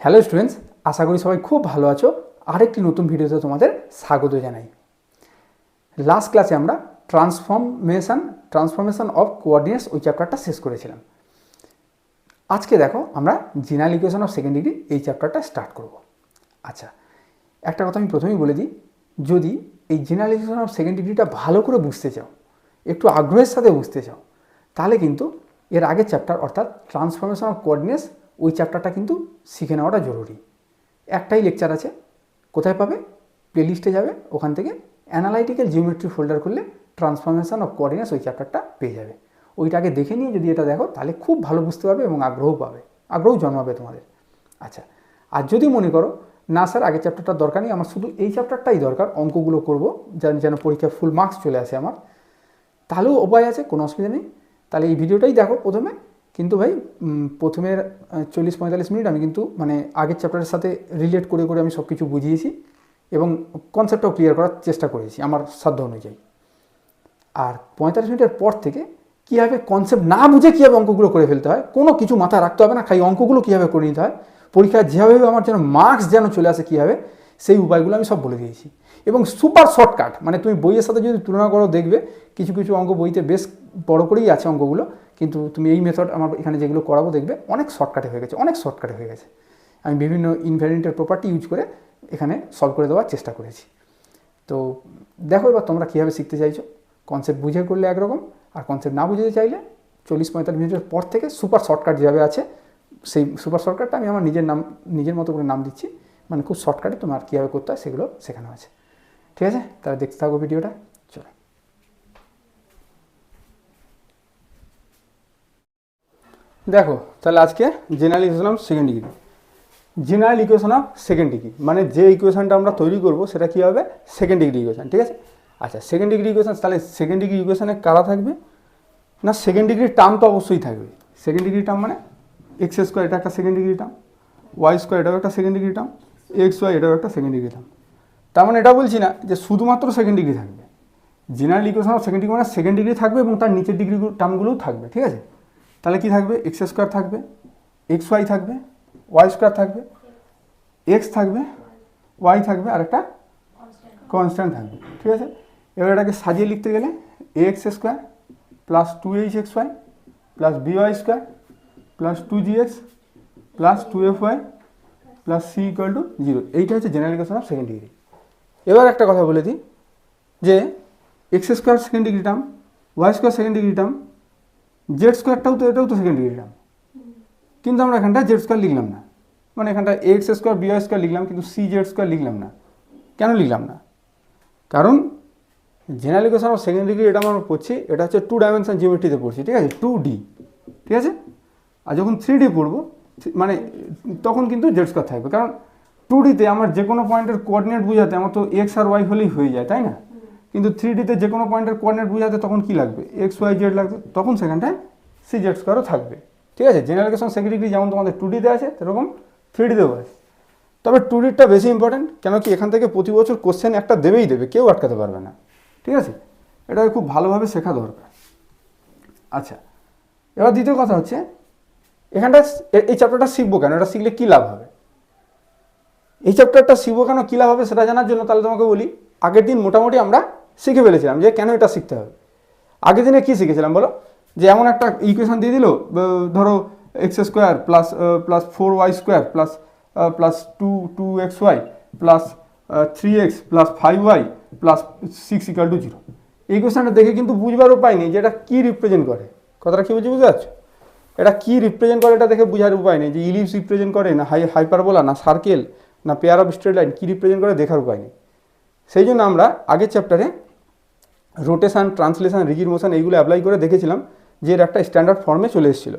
Hello students, আশা করি সবাই খুব ভালো আছো। আরেকটি নতুন ভিডিওতে তোমাদের স্বাগত জানাই। লাস্ট ক্লাসে আমরা ট্রান্সফরমেশন অফ কোঅর্ডিনেটস ওই চ্যাপ্টারটা শেষ করেছিলাম। আজকে দেখো আমরা general equation of second degree এই চ্যাপ্টারটা স্টার্ট করব। আচ্ছা, একটা কথা আমি প্রথমেই বলে দিই, যদি এই জেনারেল ইকুয়েশন অফ সেকেন্ড ডিগ্রিটা ভালো করে বুঝতে চাও, একটু আগ্রহের সাথে বুঝতে চাও, তাহলে কিন্তু এর আগের চ্যাপ্টার অর্থাৎ ট্রান্সফরমেশন অফ কোঅর্ডিনেটস ওই চ্যাপ্টারটা কিন্তু শিখে নেওয়াটা জরুরি। একটাই লেকচার আছে, কোথায় পাবে? প্লেলিস্টে যাবে, ওখান থেকে অ্যানালাইটিক্যাল জিওমেট্রি ফোল্ডার করলে ট্রান্সফরমেশন অফ কোঅর্ডিনেটস ওই চ্যাপ্টারটা পেয়ে যাবে। ওইটাকে দেখে নিয়ে যদি এটা দেখো তাহলে খুব ভালো বুঝতে পারবে এবং আগ্রহ জন্মাবে তোমাদের। আচ্ছা, আর যদি মনে করো না স্যার আগের চ্যাপ্টারটার দরকার নেই, আমার শুধু এই চ্যাপ্টারটাই দরকার, অঙ্কগুলো করবো যেন পরীক্ষায় ফুল মার্কস চলে আসে আমার, তাহলেও উপায় আছে, কোনো অসুবিধা নেই। তাহলে এই ভিডিওটাই দেখো প্রথমে। কিন্তু ভাই প্রথমের 40-45 মিনিট আমি কিন্তু মানে আগের চ্যাপ্টারের সাথে রিলেট করে আমি সব কিছু বুঝিয়েছি এবং কনসেপ্টটাও ক্লিয়ার করার চেষ্টা করেছি আমার সাধ্য অনুযায়ী। আর 45 মিনিটের পর থেকে কীভাবে কনসেপ্ট না বুঝে কীভাবে অঙ্কগুলো করে ফেলতে হয়, কোনো কিছু মাথায় রাখতে হবে না, খালি অঙ্কগুলো কীভাবে করে নিতে হয়, পরীক্ষায় যেভাবে আমার যেন মার্কস যেন চলে আসে কীভাবে, সেই উপায়গুলো আমি সব বলে দিয়েছি। এবং সুপার শর্টকাট, মানে তুমি বইয়ের সাথে যদি তুলনা করো দেখবে কিছু কিছু অঙ্ক বইতে বেশ বড় করেই আছে অঙ্কগুলো, কিন্তু তুমি এই মেথড আমার এখানে যেগুলো করাবো দেখবে অনেক শর্টকাটে হয়ে গেছে। আমি বিভিন্ন ইনভ্যারিয়েন্টের প্রপার্টি ইউজ করে এখানে সলভ করে দেওয়ার চেষ্টা করেছি। তো দেখো এবার তোমরা কীভাবে শিখতে চাইছো। কনসেপ্ট বুঝে করলে একরকম, আর কনসেপ্ট না বুঝতে চাইলে 40-45 মিনিটের পর থেকে সুপার শর্টকাট যেভাবে আছে, সেই সুপার শর্টকাটটা আমি আমার নিজের মতো করে নাম দিচ্ছি, মানে খুব শর্টকাটে তোমার কীভাবে করতে হয় সেগুলো শেখানো আছে। ঠিক আছে, তাহলে দেখতে থাকো ভিডিওটা। চলো, দেখো তাহলে আজকে general equation of second degree, মানে যে ইকুয়েশনটা আমরা তৈরি করব সেটা কী হবে? Second degree equation. ঠিক আছে, আচ্ছা সেকেন্ড ডিগ্রি ইকুয়েশন, তাহলে সেকেন্ড ডিগ্রি ইকুয়েশনে কারা থাকবে না? সেকেন্ড ডিগ্রির টার্ম তো অবশ্যই থাকবে। সেকেন্ড ডিগ্রি টার্ম মানে এক্স স্কোয়ার, এটা একটা second degree term, y square এটাও একটা second degree term, x y এটাও একটা সেকেন্ড ডিগ্রি টার্ম। তার মানে এটা বলছি না যে শুধুমাত্র সেকেন্ড ডিগ্রি থাকবে। General equation of second degree মানে সেকেন্ড ডিগ্রি থাকবে এবং তার নিচের ডিগ্রি টার্মগুলোও থাকবে। ঠিক আছে, তাহলে কি থাকবে? এক্স স্কোয়ার থাকবে, এক্স ওয়াই থাকবে, ওয়াই স্কোয়ার থাকবে, এক্স থাকবে, ওয়াই থাকবে, আর একটা কনস্ট্যান্ট থাকবে। ঠিক আছে, এবার এটাকে সাজিয়ে লিখতে গেলে x square plus 2hxy plus by square plus 2gx plus 2fy plus c equal to 0। এইটা হচ্ছে general equation of second degree. এবার একটা কথা বলে দিই যে x square second degree term, y square second degree term, z স্কোয়ারটাও তো এটাও তো সেকেন্ড ডিগ্রি টার্ম, কিন্তু আমরা এখানটা জেড স্কোয়ার লিখলাম না, মানে এখানটা এক্স স্কোয়ার বিওয়াই স্কোয়ার লিখলাম, কিন্তু সি জেড স্কোয়ার লিখলাম না। কেন লিখলাম না? কারণ general equation of second degree এটা আমরা পড়ছি, এটা হচ্ছে 2 ডাইমেনশন জিওমেট্রিতে পড়ছি। ঠিক আছে, 2D। ঠিক আছে, আর যখন 3D পড়বো মানে তখন কিন্তু জেড স্কোয়ার থাকবে, কারণ 2Dতে আমার যে কোনো পয়েন্টের কোঅর্ডিনেট বোঝাতে আমার তো এক্স আর ওয়াই হলেই হয়ে যায়, তাই না? কিন্তু 3Dতে যে কোনো পয়েন্টের কোঅর্ডিনেট বোঝাতে তখন কী লাগবে? এক্স ওয়াই জেড লাগবে, তখন সেখানটায় সি জেড স্কোয়ারও থাকবে। ঠিক আছে, জেনারেল ইকুয়েশন সেকেন্ড ডিগ্রি যেমন তোমাদের 2Dতে আছে সেরকম 3Dতেও আছে। তবে 2Dটা বেশি ইম্পর্টেন্ট, কেন কি এখান থেকে প্রতি বছর কোশ্চেন একটা দেবেই দেবে, কেউ আটকাতে পারবে না। ঠিক আছে, এটাকে খুব ভালোভাবে শেখা দরকার। আচ্ছা, এবার দ্বিতীয় কথা হচ্ছে এখানটা এই চ্যাপ্টারটা শিখবো কেন, এটা শিখলে কী লাভ হবে? এই চ্যাপ্টারটা শিখবো কেন, কী লাভ হবে সেটা জানার জন্য তাহলে তোমাকে বলি, আগের দিন মোটামুটি আমরা শিখে ফেলেছিলাম যে কেন এটা শিখতে হবে। আগের দিনে কী শিখেছিলাম বলো? যে এমন একটা ইকুয়েশন দিয়ে দিল, ধরো x square plus 4y square plus 2xy plus 3x plus 5y plus 6 equal to 0। এই কোয়েশনটা দেখে কিন্তু বুঝবার উপায় নেই যে এটা কী রিপ্রেজেন্ট করে। কথাটা কী বুঝতে পারছো? এটা কী রিপ্রেজেন্ট করে এটা দেখে বোঝার উপায় নেই, যে ইলিপস রিপ্রেজেন্ট করে না হাইপারবোলা না সার্কেল না পেয়ার অফ স্ট্রেট লাইন, কী রিপ্রেজেন্ট করে দেখার উপায় নেই। সেই জন্য আমরা আগের চ্যাপ্টারে রোটেশন, ট্রান্সলেশন, রিজিড মোশন এইগুলো অ্যাপ্লাই করে দেখেছিলাম যে এর একটা স্ট্যান্ডার্ড ফর্মে চলে এসেছিলো।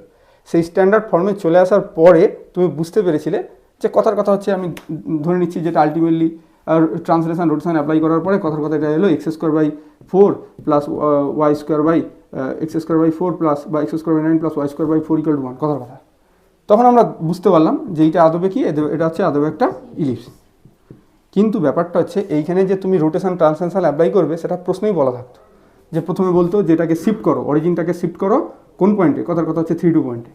সেই স্ট্যান্ডার্ড ফর্মে চলে আসার পরে তুমি বুঝতে পেরেছিলে যে কথার কথা হচ্ছে, আমি ধরে নিচ্ছি যেটা আলটিমেটলি ট্রান্সলেশন রোটেশন অ্যাপ্লাই করার পরে কথার কথা এটা এলো x square by 4 plus y square by x square by 4 plus বা x square by 9 plus y square by 4 equal to 1। কথার কথা তখন আমরা বুঝতে পারলাম যে এইটা আদবে কি, এটা হচ্ছে আদবে একটা ইলিপস। কিন্তু ব্যাপারটা হচ্ছে এইখানে যে তুমি রোটেশন ট্রান্সলেশন অ্যাপ্লাই করবে সেটা প্রশ্নেই বলা থাকতো, যে প্রথমে বলতো যেটাকে শিফট করো, অরিজিনটাকে শিফট করো কোন পয়েন্টে, কথার কথা হচ্ছে 3, 2 পয়েন্টে।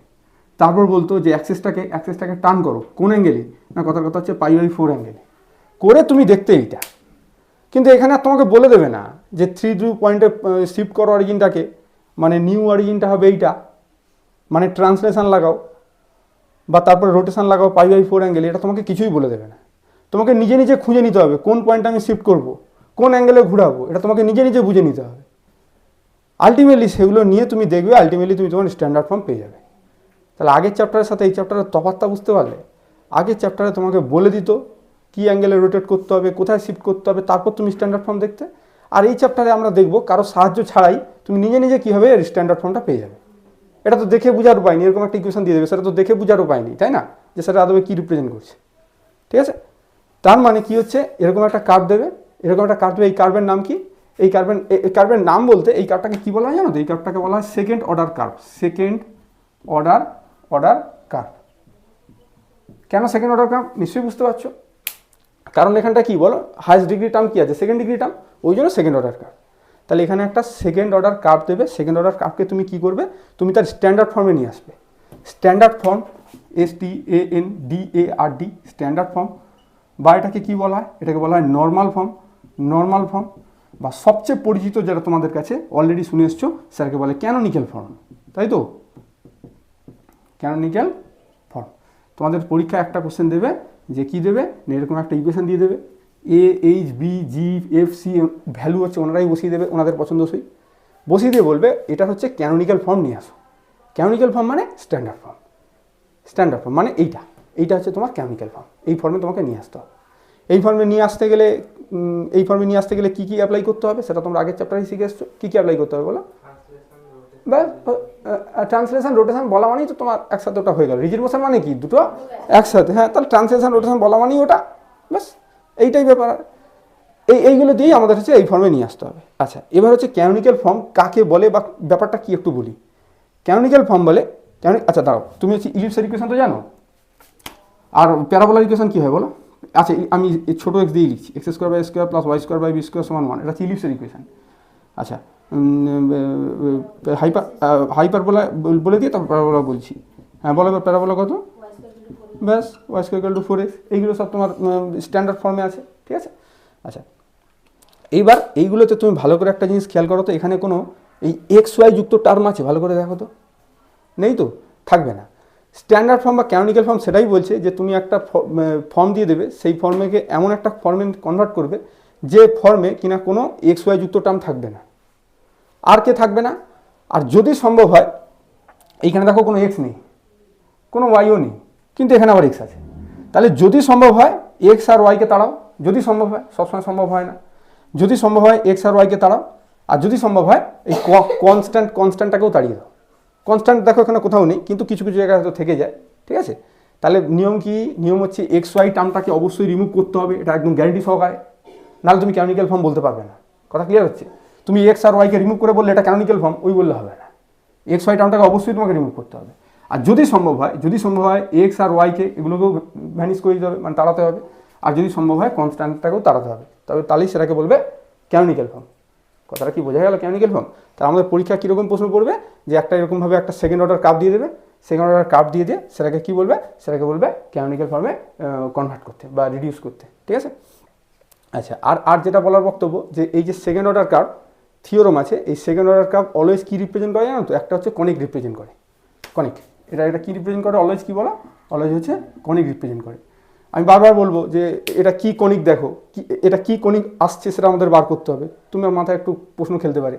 তারপর বলতো যে অ্যাক্সেসটাকে টার্ন করো কোন অ্যাঙ্গেলে, না কথার কথা হচ্ছে π/4 অ্যাঙ্গেলে করে তুমি দেখতে এইটা। কিন্তু এখানে আর তোমাকে বলে দেবে না যে 3 ধ্রুব পয়েন্টে শিফট করো অরিজিনটাকে, মানে নিউ অরিজিনটা হবে এইটা, মানে ট্রান্সলেশন লাগাও বা তারপরে রোটেশন লাগাও π/4 অ্যাঙ্গেলে, এটা তোমাকে কিছুই বলে দেবে না। তোমাকে নিজে নিজে খুঁজে নিতে হবে কোন পয়েন্টে আমি শিফট করব, কোন অ্যাঙ্গেলে ঘুরাবো, এটা তোমাকে নিজে নিজে বুঝে নিতে হবে। আলটিমেটলি সেগুলো নিয়ে তুমি দেখবে আলটিমেটলি তুমি তোমার স্ট্যান্ডার্ড ফর্ম পেয়ে যাবে। তাহলে আগের চ্যাপ্টারের সাথে এই চ্যাপ্টারের তফাৎটা বুঝতে পারলে? আগের চ্যাপ্টারে তোমাকে বলে দিত কী অ্যাঙ্গেলে রোটেট করতে হবে, কোথায় শিফট করতে হবে, তারপর তুমি স্ট্যান্ডার্ড ফর্ম দেখতে। আর এই চ্যাপ্টারে আমরা দেখবো কারো সাহায্য ছাড়াই তুমি নিজে নিজে কীভাবে স্ট্যান্ডার্ড ফর্মটা পেয়ে যাবে। এটা তো দেখে বোঝার উপায় নেই, এরকম একটা ইকুয়েশন দিয়ে দেবে, সেটা তো দেখে বোঝার উপায় নেই, তাই না, যে সেটা আদবে কী রিপ্রেজেন্ট করছে। ঠিক আছে, তার মানে কি হচ্ছে, এরকম একটা কার্ভ দেবে, এরকম একটা কার্ভ দেবে। এই কার্ভের নাম কি? এই কার্ভের নাম বলতে এই কার্ভটাকে কী বলা হয় জানো তো? এই কার্ভটাকে বলা হয় second order curve. Second order curve. কেন সেকেন্ড অর্ডার কার্ভ নিশ্চয়ই বুঝতে পারছো, কারণ এখানটা কি বলো, হাইয়েস্ট ডিগ্রি টার্ম কি আছে, সেকেন্ড ডিগ্রি টার্ম, ওই জন্য সেকেন্ড অর্ডার কার্ভ। তাহলে এখানে একটা সেকেন্ড অর্ডার কার্ভ দেবে। সেকেন্ড অর্ডার কার্ভকে তুমি কি করবে, তুমি তার স্ট্যান্ডার্ড ফর্মে নিয়ে আসবে। Standard form, STANDARD, standard form, বা এটাকে কী বলা হয়, এটাকে বলা হয় নর্মাল ফর্ম। নর্মাল ফর্ম বা সবচেয়ে পরিচিত যেটা তোমাদের কাছে অলরেডি শুনে এসছো, স্যারকে বলে ক্যানোনিক্যাল ফর্ম, তাই তো? Canonical form. তোমাদের পরীক্ষা একটা কোশ্চেন দেবে, যে কি দেবে, এরকম একটা ইকুয়েশন দিয়ে দেবে, AHBGFC ভ্যালু হচ্ছে ওনারাই বসিয়ে দেবে, ওনাদের পছন্দসই বসিয়ে দিয়ে বলবে এটা হচ্ছে ক্যানোনিক্যাল ফর্ম নিয়ে আসো। ক্যানোনিক্যাল ফর্ম মানে স্ট্যান্ডার্ড ফর্ম। স্ট্যান্ডার্ড ফর্ম মানে এইটা হচ্ছে তোমার ক্যানোনিক্যাল ফর্ম। এই ফর্মে তোমাকে নিয়ে আসতে হবে। এই ফর্মে নিয়ে আসতে গেলে কী কী অ্যাপ্লাই করতে হবে সেটা তোমরা আগের চ্যাপ্টারেই শিখে এসছো। কী কী অ্যাপ্লাই করতে হবে বলো? ট্রান্সলেশন রোটেশন বলা মানেই তো তোমার একসাথে ওটা হয়ে গেল। রিজিড মোশন মানে কি, দুটো একসাথে। হ্যাঁ, তাহলে ট্রান্সলেশন রোটেশন বলা মানেই ওটা, ব্যাস এইটাই ব্যাপার। এইগুলো দিয়েই আমাদের হচ্ছে এই ফর্মে নিয়ে আসতে হবে। আচ্ছা, এবার হচ্ছে ক্যানোনিক্যাল ফর্ম কাকে বলে বা ব্যাপারটা কি একটু বলি। ক্যানোনিক্যাল ফর্ম বলে আচ্ছা দাঁড়াও, তুমি হচ্ছে ইলিপসের ইকুয়েশন তো জানো, আর প্যারাবোলার ইকুয়েশন কী হয় বলো? আচ্ছা, আমি ছোটো এক্স দিয়ে লিখছি, x² + x² + y² / b² = 1, এটা হচ্ছে ইলিপসের ইকুয়েশন। আচ্ছা, হাইপারবোলা বলে দিয়ে তারপর প্যারাবোলা বলছি। হ্যাঁ বলো, প্যারাবোলা কত? ব্যাস, y² = 4x। এইগুলো সব তোমার স্ট্যান্ডার্ড ফর্মে আছে, ঠিক আছে? আচ্ছা, এইবার এইগুলোতে তুমি ভালো করে একটা জিনিস খেয়াল করো তো, এখানে কোনো এই XY যুক্ত টার্ম আছে? ভালো করে দেখো তো, নেই তো, থাকবে না। স্ট্যান্ডার্ড ফর্ম বা ক্যানোনিক্যাল ফর্ম সেটাই বলছে যে তুমি একটা ফর্ম দিয়ে দেবে, সেই ফর্মেকে এমন একটা ফর্মে কনভার্ট করবে যে ফর্মে কিনা কোনো XY যুক্ত টার্ম থাকবে না। আর কে থাকবে না? আর যদি সম্ভব হয়, এইখানে দেখো কোনো এক্স নেই, কোনো ওয়াইও নেই, কিন্তু এখানে আবার এক্স আছে। তাহলে যদি সম্ভব হয় এক্স আর ওয়াইকে তাড়াও, যদি সম্ভব হয়, সবসময় সম্ভব হয় না, যদি সম্ভব হয় এক্স আর ওয়াইকে তাড়াও, আর যদি সম্ভব হয় এই কনস্ট্যান্টটাকেও তাড়িয়ে দাও। কনস্ট্যান্ট দেখো এখানে কোথাও নেই, কিন্তু কিছু কিছু জায়গায় হয়তো থেকে যায়, ঠিক আছে? তাহলে নিয়ম কি? নিয়ম হচ্ছে XY টার্মটাকে অবশ্যই রিমুভ করতে হবে, এটা একদম গ্যারান্টি সহকারে, নাহলে তুমি ক্যানোনিক্যাল ফর্ম বলতে পারবে না। কথা ক্লিয়ার হচ্ছে? তুমি এক্স আর ওয়াইকে রিমুভ করে বললে এটা ক্যানোনিক্যাল ফর্ম, ওই বললে হবে না। XY টার্মটাকে অবশ্যই তোমাকে রিমুভ করতে হবে। আর যদি সম্ভব হয় এক্স আর ওয়াইকে এগুলোকেও ভ্যানিশ করে দিতে হবে, মানে তাড়াতে হবে। আর যদি সম্ভব হয় কনস্ট্যান্টটাকেও তাড়াতে হবে, তাহলেই সেটাকে বলবে ক্যানোনিক্যাল ফর্ম। কথাটা কি বোঝা গেল? Canonical form. তা আমাদের পরীক্ষা কীরকম প্রশ্ন পড়বে, যে একটা এরকমভাবে একটা সেকেন্ড অর্ডার কার্ভ দিয়ে দেবে, সেকেন্ড অর্ডার কার্ভ দিয়ে সেটাকে কী বলবে? সেটাকে বলবে ক্যানোনিক্যাল ফর্মে কনভার্ট করতে বা রিডিউস করতে, ঠিক আছে? আচ্ছা, আর যেটা বলার বক্তব্য, যে এই যে সেকেন্ড অর্ডার কার্ভ থিওরম আছে, এই সেকেন্ড অর্ডার কার্ভ অলওয়েজ কী রিপ্রেজেন্ট করে জানো তো? একটা হচ্ছে কনিক রিপ্রেজেন্ট করে। কনিক, এটা কী রিপ্রেজেন্ট করে? অলওয়েজ কী বলো? অলওয়েজ হচ্ছে কনিক রিপ্রেজেন্ট করে। আমি বারবার বলবো যে এটা কি কনিক, দেখো এটা কি কনিক আসছে সেটা আমাদের বার করতে হবে। তোমার মাথায় একটু প্রশ্ন খেলতে পারে,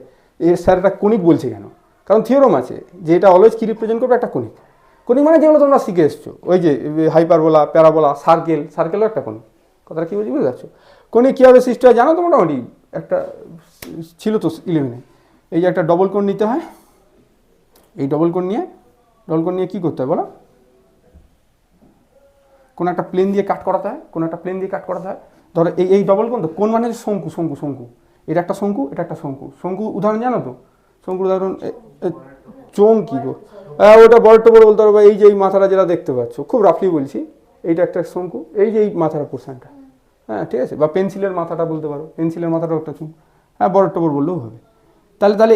স্যার এটা কনিক বলছে কেন? কারণ থিওরম আছে যে এটা অলওয়েজ কি রিপ্রেজেন্ট করবে? একটা কনিক। কনিক মানে যেগুলো তোমরা শিখে এসছো, ওই যে হাইপারবোলা, প্যারাবোলা, সার্কেলও একটা কনিক। কথাটা কী বলছি বুঝতে পারছো? কনিক কীভাবে সৃষ্টি হয় জানো তো? মোটামুটি একটা ছিল তো 11-এ, এই যে একটা ডবল কোণ নিতে হয়, এই ডবল কোণ নিয়ে কী করতে হয় বলো? কোনো একটা প্লেন দিয়ে কাট করাতে হয়, ধরো এই ডবল কোণ তো, কোণ মানে শঙ্কু, এটা একটা শঙ্কু, এটা একটা শঙ্কু উদাহরণ জানো তো? শঙ্কুর উদাহরণ চৌকি গো, ওটা বড় বলতে পারবো। এই যে এই মাথাটা যেটা দেখতে পাচ্ছ, খুব রাফলি বলছি, এইটা একটা শঙ্কু, এই যে এই মাথার পোর্শনটা, হ্যাঁ ঠিক আছে? বা পেন্সিলের মাথাটা বলতে পারো, পেন্সিলের মাথাটাও একটা চুন, হ্যাঁ বড় বললেও হবে। তাহলে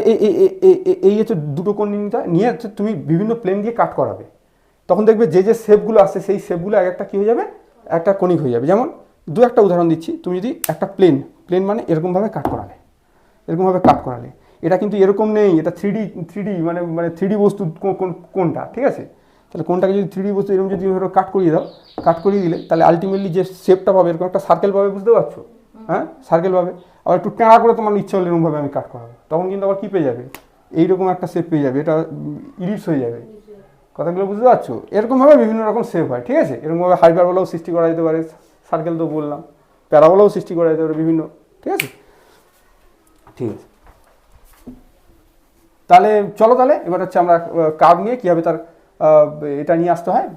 এই হচ্ছে দুটো কোণ নিয়ে হচ্ছে তুমি বিভিন্ন প্লেন দিয়ে কাট করাবে। তখন দেখবে যে যে শেপগুলো আসছে সেই শেপগুলো এক একটা কী হয়ে যাবে, একটা কনিক হয়ে যাবে। যেমন একটা উদাহরণ দিচ্ছি, তুমি যদি একটা প্লেন মানে এরকমভাবে কাট করালে, এটা কিন্তু এরকম নেই, এটা থ্রিডি মানে থ্রিডি বস্তু কোনটা, ঠিক আছে? তাহলে কোনটাকে যদি থ্রিডি বস্তু এরকম যদি কাট করিয়ে দাও, কাট করিয়ে দিলে তাহলে আলটিমেটলি যে শেপটা পাবে এরকম একটা সার্কেল পাবে, বুঝতে পারছো? হ্যাঁ, সার্কেল পাবে। আবার একটু টেঁড়া করে তোমার ইচ্ছা হলে এরকমভাবে আমি কাট করাবো, তখন কিন্তু আবার কী পেয়ে যাবে, এইরকম একটা শেপ পেয়ে যাবে, এটা ইলিপস হয়ে যাবে। কথাগুলো বুঝতে পারছো? এরকমভাবে বিভিন্ন রকম শেপ হয়, ঠিক আছে? এরকমভাবে হাইপারবোলাও সৃষ্টি করা যেতে পারে, সার্কেল তো বললাম, প্যারাবোলাও সৃষ্টি করা যেতে পারে বিভিন্ন, ঠিক আছে? ঠিক আছে, তাহলে চলো তাহলে এবার হচ্ছে আমরা কার্ভ নিয়ে কীভাবে তার এটা নিয়ে আসতে হয়,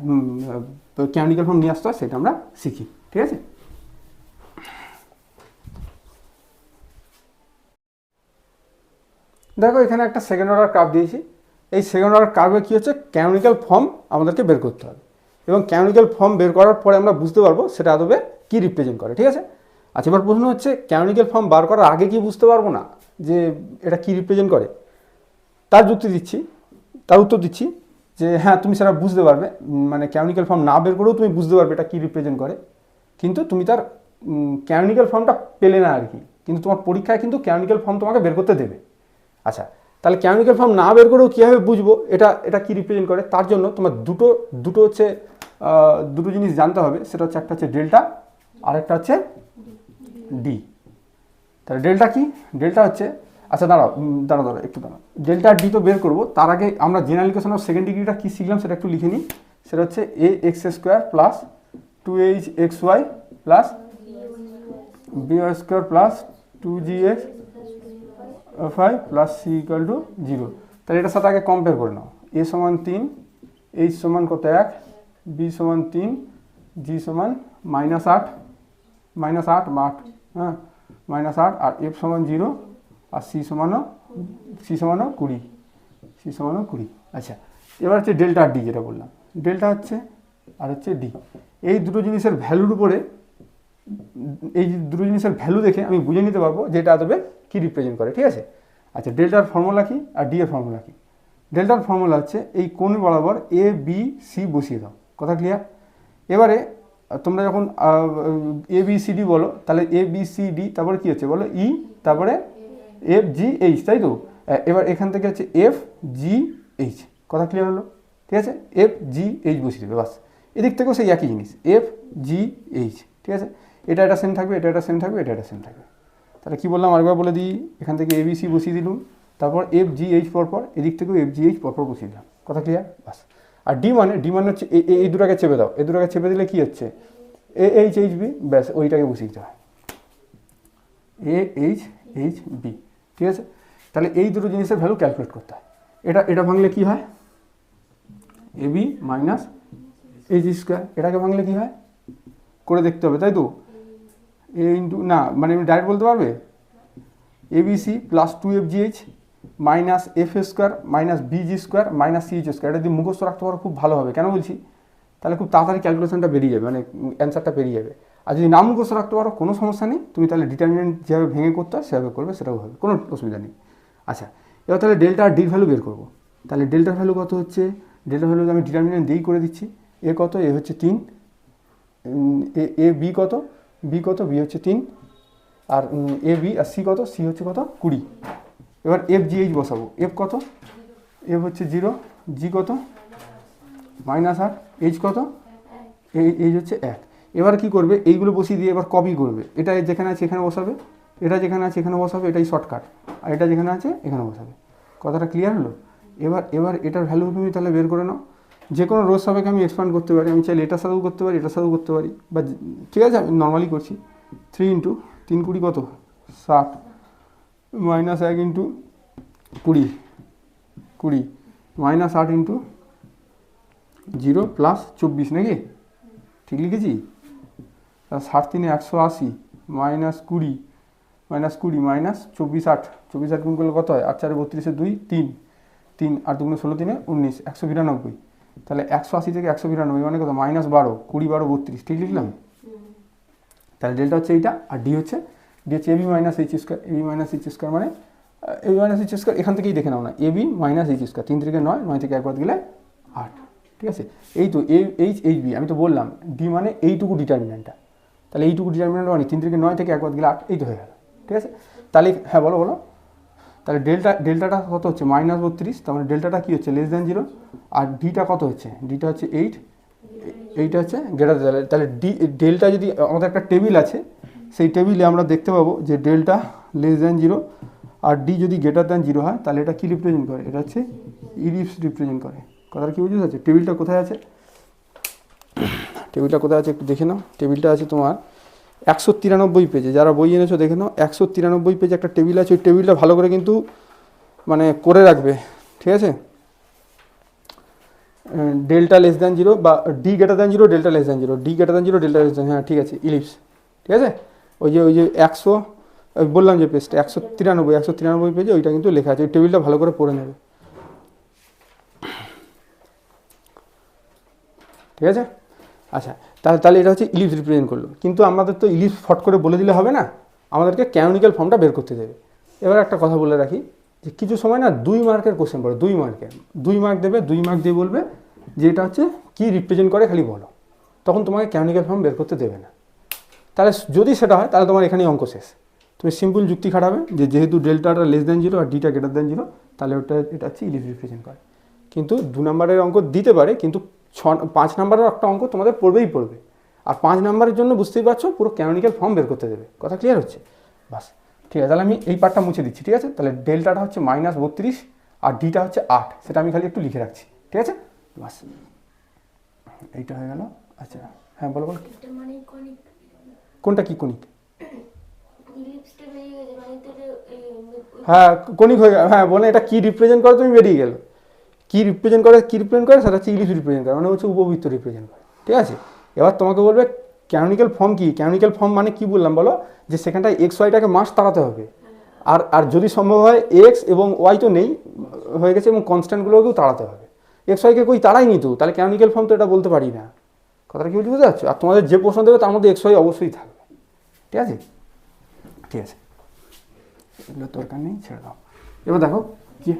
ক্যানোনিক্যাল ফর্ম নিয়ে আসতে হয়, সেটা আমরা শিখি, ঠিক আছে? দেখো এখানে একটা সেকেন্ড অর্ডার কার্ভ দিয়েছি, এই সেকেন্ড অর্ডার কার্ভে কী হচ্ছে, ক্যানোনিক্যাল ফর্ম আমাদেরকে বের করতে হবে, এবং ক্যানোনিক্যাল ফর্ম বের করার পরে আমরা বুঝতে পারবো সেটা আদবে কী রিপ্রেজেন্ট করে, ঠিক আছে? আচ্ছা, এবার প্রশ্ন হচ্ছে ক্যানোনিক্যাল ফর্ম বার করার আগে কি বুঝতে পারবো না যে এটা কী রিপ্রেজেন্ট করে? তার উত্তর দিচ্ছি যে হ্যাঁ, তুমি সেটা বুঝতে পারবে, মানে ক্যানোনিক্যাল ফর্ম না বের করেও তুমি বুঝতে পারবে এটা কী রিপ্রেজেন্ট করে, কিন্তু তুমি তার ক্যানোনিক্যাল ফর্মটা পেলে না আর কি, কিন্তু তোমার পরীক্ষায় কিন্তু ক্যানোনিক্যাল ফর্ম তোমাকে বের করতে দেবে। আচ্ছা, তাহলে ক্যানোনিক্যাল ফর্ম না বের করেও কীভাবে বুঝবো এটা কী রিপ্রেজেন্ট করে? তার জন্য তোমার দুটো হচ্ছে দুটো জিনিস জানতে হবে, সেটা হচ্ছে একটা হচ্ছে ডেল্টা, আর একটা হচ্ছে ডি। তাহলে ডেল্টা কি? ডেল্টা হচ্ছে, আচ্ছা দাঁড়াও, একটু দাঁড়াও, ডেল্টা ডি তো বের করবো, তার আগে আমরা জেনারেল ইকুয়েশন অফ সেকেন্ড ডিগ্রিটা কী শিখলাম সেটা একটু লিখে নিই। সেটা হচ্ছে a x square plus 2hxy plus by square plus 2gx5 plus c equal to 0। তাহলে এটার সাথে আগে কম্পেয়ার করে নাও। a সমান 3, h সমান কত 1, b সমান 3, g সমান -8 হ্যাঁ -8, আর f সমান 0, আর c সমানও 20। আচ্ছা, এবার হচ্ছে ডেল্টা ডি যেটা বললাম, ডেল্টা হচ্ছে আর হচ্ছে ডি, এই দুটো জিনিসের ভ্যালুর উপরে, এই দুটো জিনিসের ভ্যালু দেখে আমি বুঝে নিতে পারবো যে এটা তবে কী রিপ্রেজেন্ট করে, ঠিক আছে? আচ্ছা, ডেল্টার ফর্মুলা কি আর ডি এর ফর্মুলা কি? ডেল্টার ফর্মুলা হচ্ছে এই কোণ বরাবর এ বি সি বসিয়ে দাও, কথা ক্লিয়ার? এবারে তোমরা যখন এ বি সি ডি বলো, তাহলে এ বি সি ডি তারপরে কী হচ্ছে বলো, ই, তারপরে এফ জি এইচ, তাই তো? এবার এখান থেকে হচ্ছে এফ জি এইচ, কথা ক্লিয়ার হলো? ঠিক আছে, এফ জি এইচ বসিয়ে দেবে, বাস। এদিক থেকেও সেই একই জিনিস, এফ জি এইচ, ঠিক আছে? এটা একটা সেম থাকবে, এটা একটা সেম থাকবে, এটা একটা সেম থাকবে। তাহলে কী বললাম আরেকবার বলে দিই, এখান থেকে এবিসি বসিয়ে দিলুম, তারপর এফ জি এইচ পরপর, এদিক থেকেও এফ জি এইচ পরপর বসিয়ে দিলাম, কথা ক্লিয়ার? বাস। আর ডি মানে হচ্ছে এই দুটাকে চেপে দাও, এই দুটাকে চেপে দিলে কী হচ্ছে, এ এইচ এইচ বি, ব্যাস ওইটাকে বসিয়ে দিতে হয়, এ এইচ এইচ বি, ঠিক আছে? তাহলে এই দুটো জিনিসের ভ্যালু ক্যালকুলেট করতে হয়। এটা ভাঙলে কী হয়, A B minus h square, এটাকে ভাঙলে কী হয় করে দেখতে হবে, তাই তো? এ ইন্টু না, মানে ডাইরেক্ট বলতে পারবে abc plus 2fgh minus f square minus busy square minus CH square, এটা যদি মুখস্থ রাখতে পারো খুব ভালো হবে। কেন বলছি, তাহলে খুব তাড়াতাড়ি ক্যালকুলেশনটা বেরিয়ে যাবে, মানে অ্যান্সারটা বেরিয়ে যাবে। আর যদি না মুখস্থ রাখতে পারো কোনো সমস্যা নেই, তুমি তাহলে ডিটারমিনেন্ট যেভাবে ভেঙে করতে হয় সেভাবে করবে, সেটাও হবে, কোনো অসুবিধা নেই। আচ্ছা, এবার তাহলে ডেল্টা আর ডির ভ্যালু বের করবো। তাহলে ডেল্টার ভ্যালু কত হচ্ছে, ডেল্টা ভ্যালু আমি ডিটারমিনেন্ট দিয়েই করে দিচ্ছি। এ কত, এ হচ্ছে 3, এ বি কত, বি হচ্ছে 3, আর এ বি আর সি কত, সি হচ্ছে কত 20। এবার এফ জি এইচ বসাবো, এফ কত, এফ হচ্ছে 0, জি কত -8, এইচ কত, এইচ হচ্ছে 1। এবার কি করবে, এইগুলো বসিয়ে দিয়ে এবার কপি করবে, এটা যেখানে আছে এখানে বসাবে, এটা যেখানে আছে এখানে বসাবে, এটাই শর্টকাট, আর এটা যেখানে আছে এখানে বসাবে। কথাটা ক্লিয়ার হলো? এবার এটার ভ্যালু তুমি তাহলে বের করে নাও। যে কোনো রোজ সাবেকে আমি এক্সপ্যান্ড করতে পারি, আমি চাইলে এটার সাথেও করতে পারি, এটার সাথেও করতে পারি, বা ঠিক আছে আমি নর্মালি করছি। 3 ইন্টু 3 20 কত 60, minus 1 into 20 minus 8 into 0 plus 24, নাকি ঠিক লিখেছি? 60 3 180 মাইনাস 20 মাইনাস 24 8, 24 8 গুণ করলে কত হয়, 8 4 32 2 3 আর 2 16 3 19, 192। তাহলে 180 থেকে 192 মানে কত, -12 20 12 32, ঠিক লিখলাম? তাহলে ডেল্টা হচ্ছে এইটা, আর ডি হচ্ছে ab minus h square, ab minus h square মানে এবি মাইনাস এইচ স্কোয়ার এখান থেকেই দেখে নাও না, এবি মাইনাস এইচ স্কোয়ার, 3 থেকে 9, 9 থেকে 1 বাদ গেলে 8, ঠিক ঠিক আছে। এই তো এইচ এইচ বি, আমি তো বললাম ডি মানে এইটুকু ডিটারমিনেন্টটা, তাহলে এইটুকু ডিটারমিনেন্ট মানে 3 থেকে 9 থেকে 1 বাদ গেলে 8, এই তো হয়ে গেল। ঠিক আছে, তাহলে হ্যাঁ বলো বলো, তাহলে ডেল্টাটা কত হচ্ছে -32, তার মানে ডেল্টাটা কী হচ্ছে <0, আর ডিটা কত হচ্ছে, ডিটা হচ্ছে 8, এইটা হচ্ছে গ্রেটার দেন। তাহলে ডেল্টা যদি আমাদের একটা টেবিল আছে, সেই টেবিলে আমরা দেখতে পাবো যে ডেল্টা <0 আর ডি যদি >0 হয়, তাহলে এটা কী রিপ্রেজেন্ট করে, এটা হচ্ছে ইলিপস রিপ্রেজেন্ট করে। কথাটা কি বুঝতে পারছো? টেবিলটা কোথায় আছে, টেবিলটা কোথায় আছে একটু দেখে নাও। টেবিলটা আছে তোমার 193 পেজে, যারা বই এনেছো দেখে নাও, 193 পেজে একটা টেবিল আছে। ওই টেবিলটা ভালো করে কিন্তু মানে করে রাখবে, ঠিক আছে। ডেল্টা <0 বা ডি >0, ডেল্টা <0, ডি >0, ডেল্টা হ্যাঁ ঠিক আছে, ইলিপস, ঠিক আছে। ওই যে 100 বললাম যে পেজটা 193 পেজে ওইটা কিন্তু লেখা আছে, ওই টেবিলটা ভালো করে পড়ে নেবে, ঠিক আছে। আচ্ছা, তাহলে এটা হচ্ছে ইলিপস রিপ্রেজেন্ট করলো, কিন্তু আমাদের তো ইলিপস ফট করে বলে দিলে হবে না, আমাদেরকে ক্যানোনিক্যাল ফর্মটা বের করতে দেবে। এবার একটা কথা বলে রাখি যে কিছু সময় না 2 মার্কের কোশ্চেন পড়ে, 2 মার্কের, 2 মার্ক দেবে, 2 মার্ক দিয়ে বলবে যে এটা হচ্ছে কী রিপ্রেজেন্ট করে খালি বলো, তখন তোমাকে ক্যানোনিক্যাল ফর্ম বের করতে দেবে না। তাহলে যদি সেটা হয় তাহলে তোমার এখানেই অঙ্ক শেষ। তুমি সিম্পল যুক্তি খাটাবে যে যেহেতু ডেল্টাটা <0 আর ডিটা >0, তাহলে এটা হচ্ছে ইলিপস রিপ্রেজেন্ট করে। কিন্তু 2 নম্বরের অঙ্ক দিতে পারে, কিন্তু 5 নম্বরের একটা অঙ্ক তোমাদের পড়বেই পড়বে, আর 5 নম্বরের জন্য বুঝতেই পারছো পুরো ক্যানোনিক্যাল ফর্ম বের করতে দেবে। কথা ক্লিয়ার হচ্ছে? বাস ঠিক আছে, তাহলে আমি এই পার্টটা মুছে দিচ্ছি, ঠিক আছে। তাহলে ডেল্টাটা হচ্ছে -32 আর ডিটা হচ্ছে 8, সেটা আমি খালি একটু লিখে রাখছি, ঠিক আছে। বাস এইটা হয়ে গেল। আচ্ছা হ্যাঁ বলো বলো, কোনটা কি কনিক? হ্যাঁ কনিক হয়ে গেল, হ্যাঁ বলে এটা কি রিপ্রেজেন্ট করে তুমি বেরিয়ে গেল, কি রিপ্রেজেন্ট করে সেটা হচ্ছে ইলিপস রিপ্রেজেন্ট করে, মানে হচ্ছে উপবৃত্ত রিপ্রেজেন্ট করে, ঠিক আছে। এবার তোমাকে বলবে ক্যানোনিক্যাল ফর্ম কি, ক্যানোনিক্যাল ফর্ম মানে কি বললাম বলো, যে সেখানটায় এক্স ওয়াইটাকে মাস তাড়াতে হবে, আর যদি সম্ভব হয় এক্স এবং ওয়াই তো নেই হয়ে গেছে, এবং কনস্ট্যান্টগুলোকেও তাড়াতে হবে। এক্স ওয়াইকে কই তাড়াইনি তো, তাহলে ক্যানোনিক্যাল ফর্ম তো এটা বলতে পারি না। কথাটা কি বুঝতে পারছো? আর তোমাদের যে প্রশ্ন দেবে তার মধ্যে এক্স ওয়াই অবশ্যই থাকবে, ঠিক আছে। ঠিক আছে, এগুলো দরকার নেই, ছেড়ে দাও। এবার দেখো কি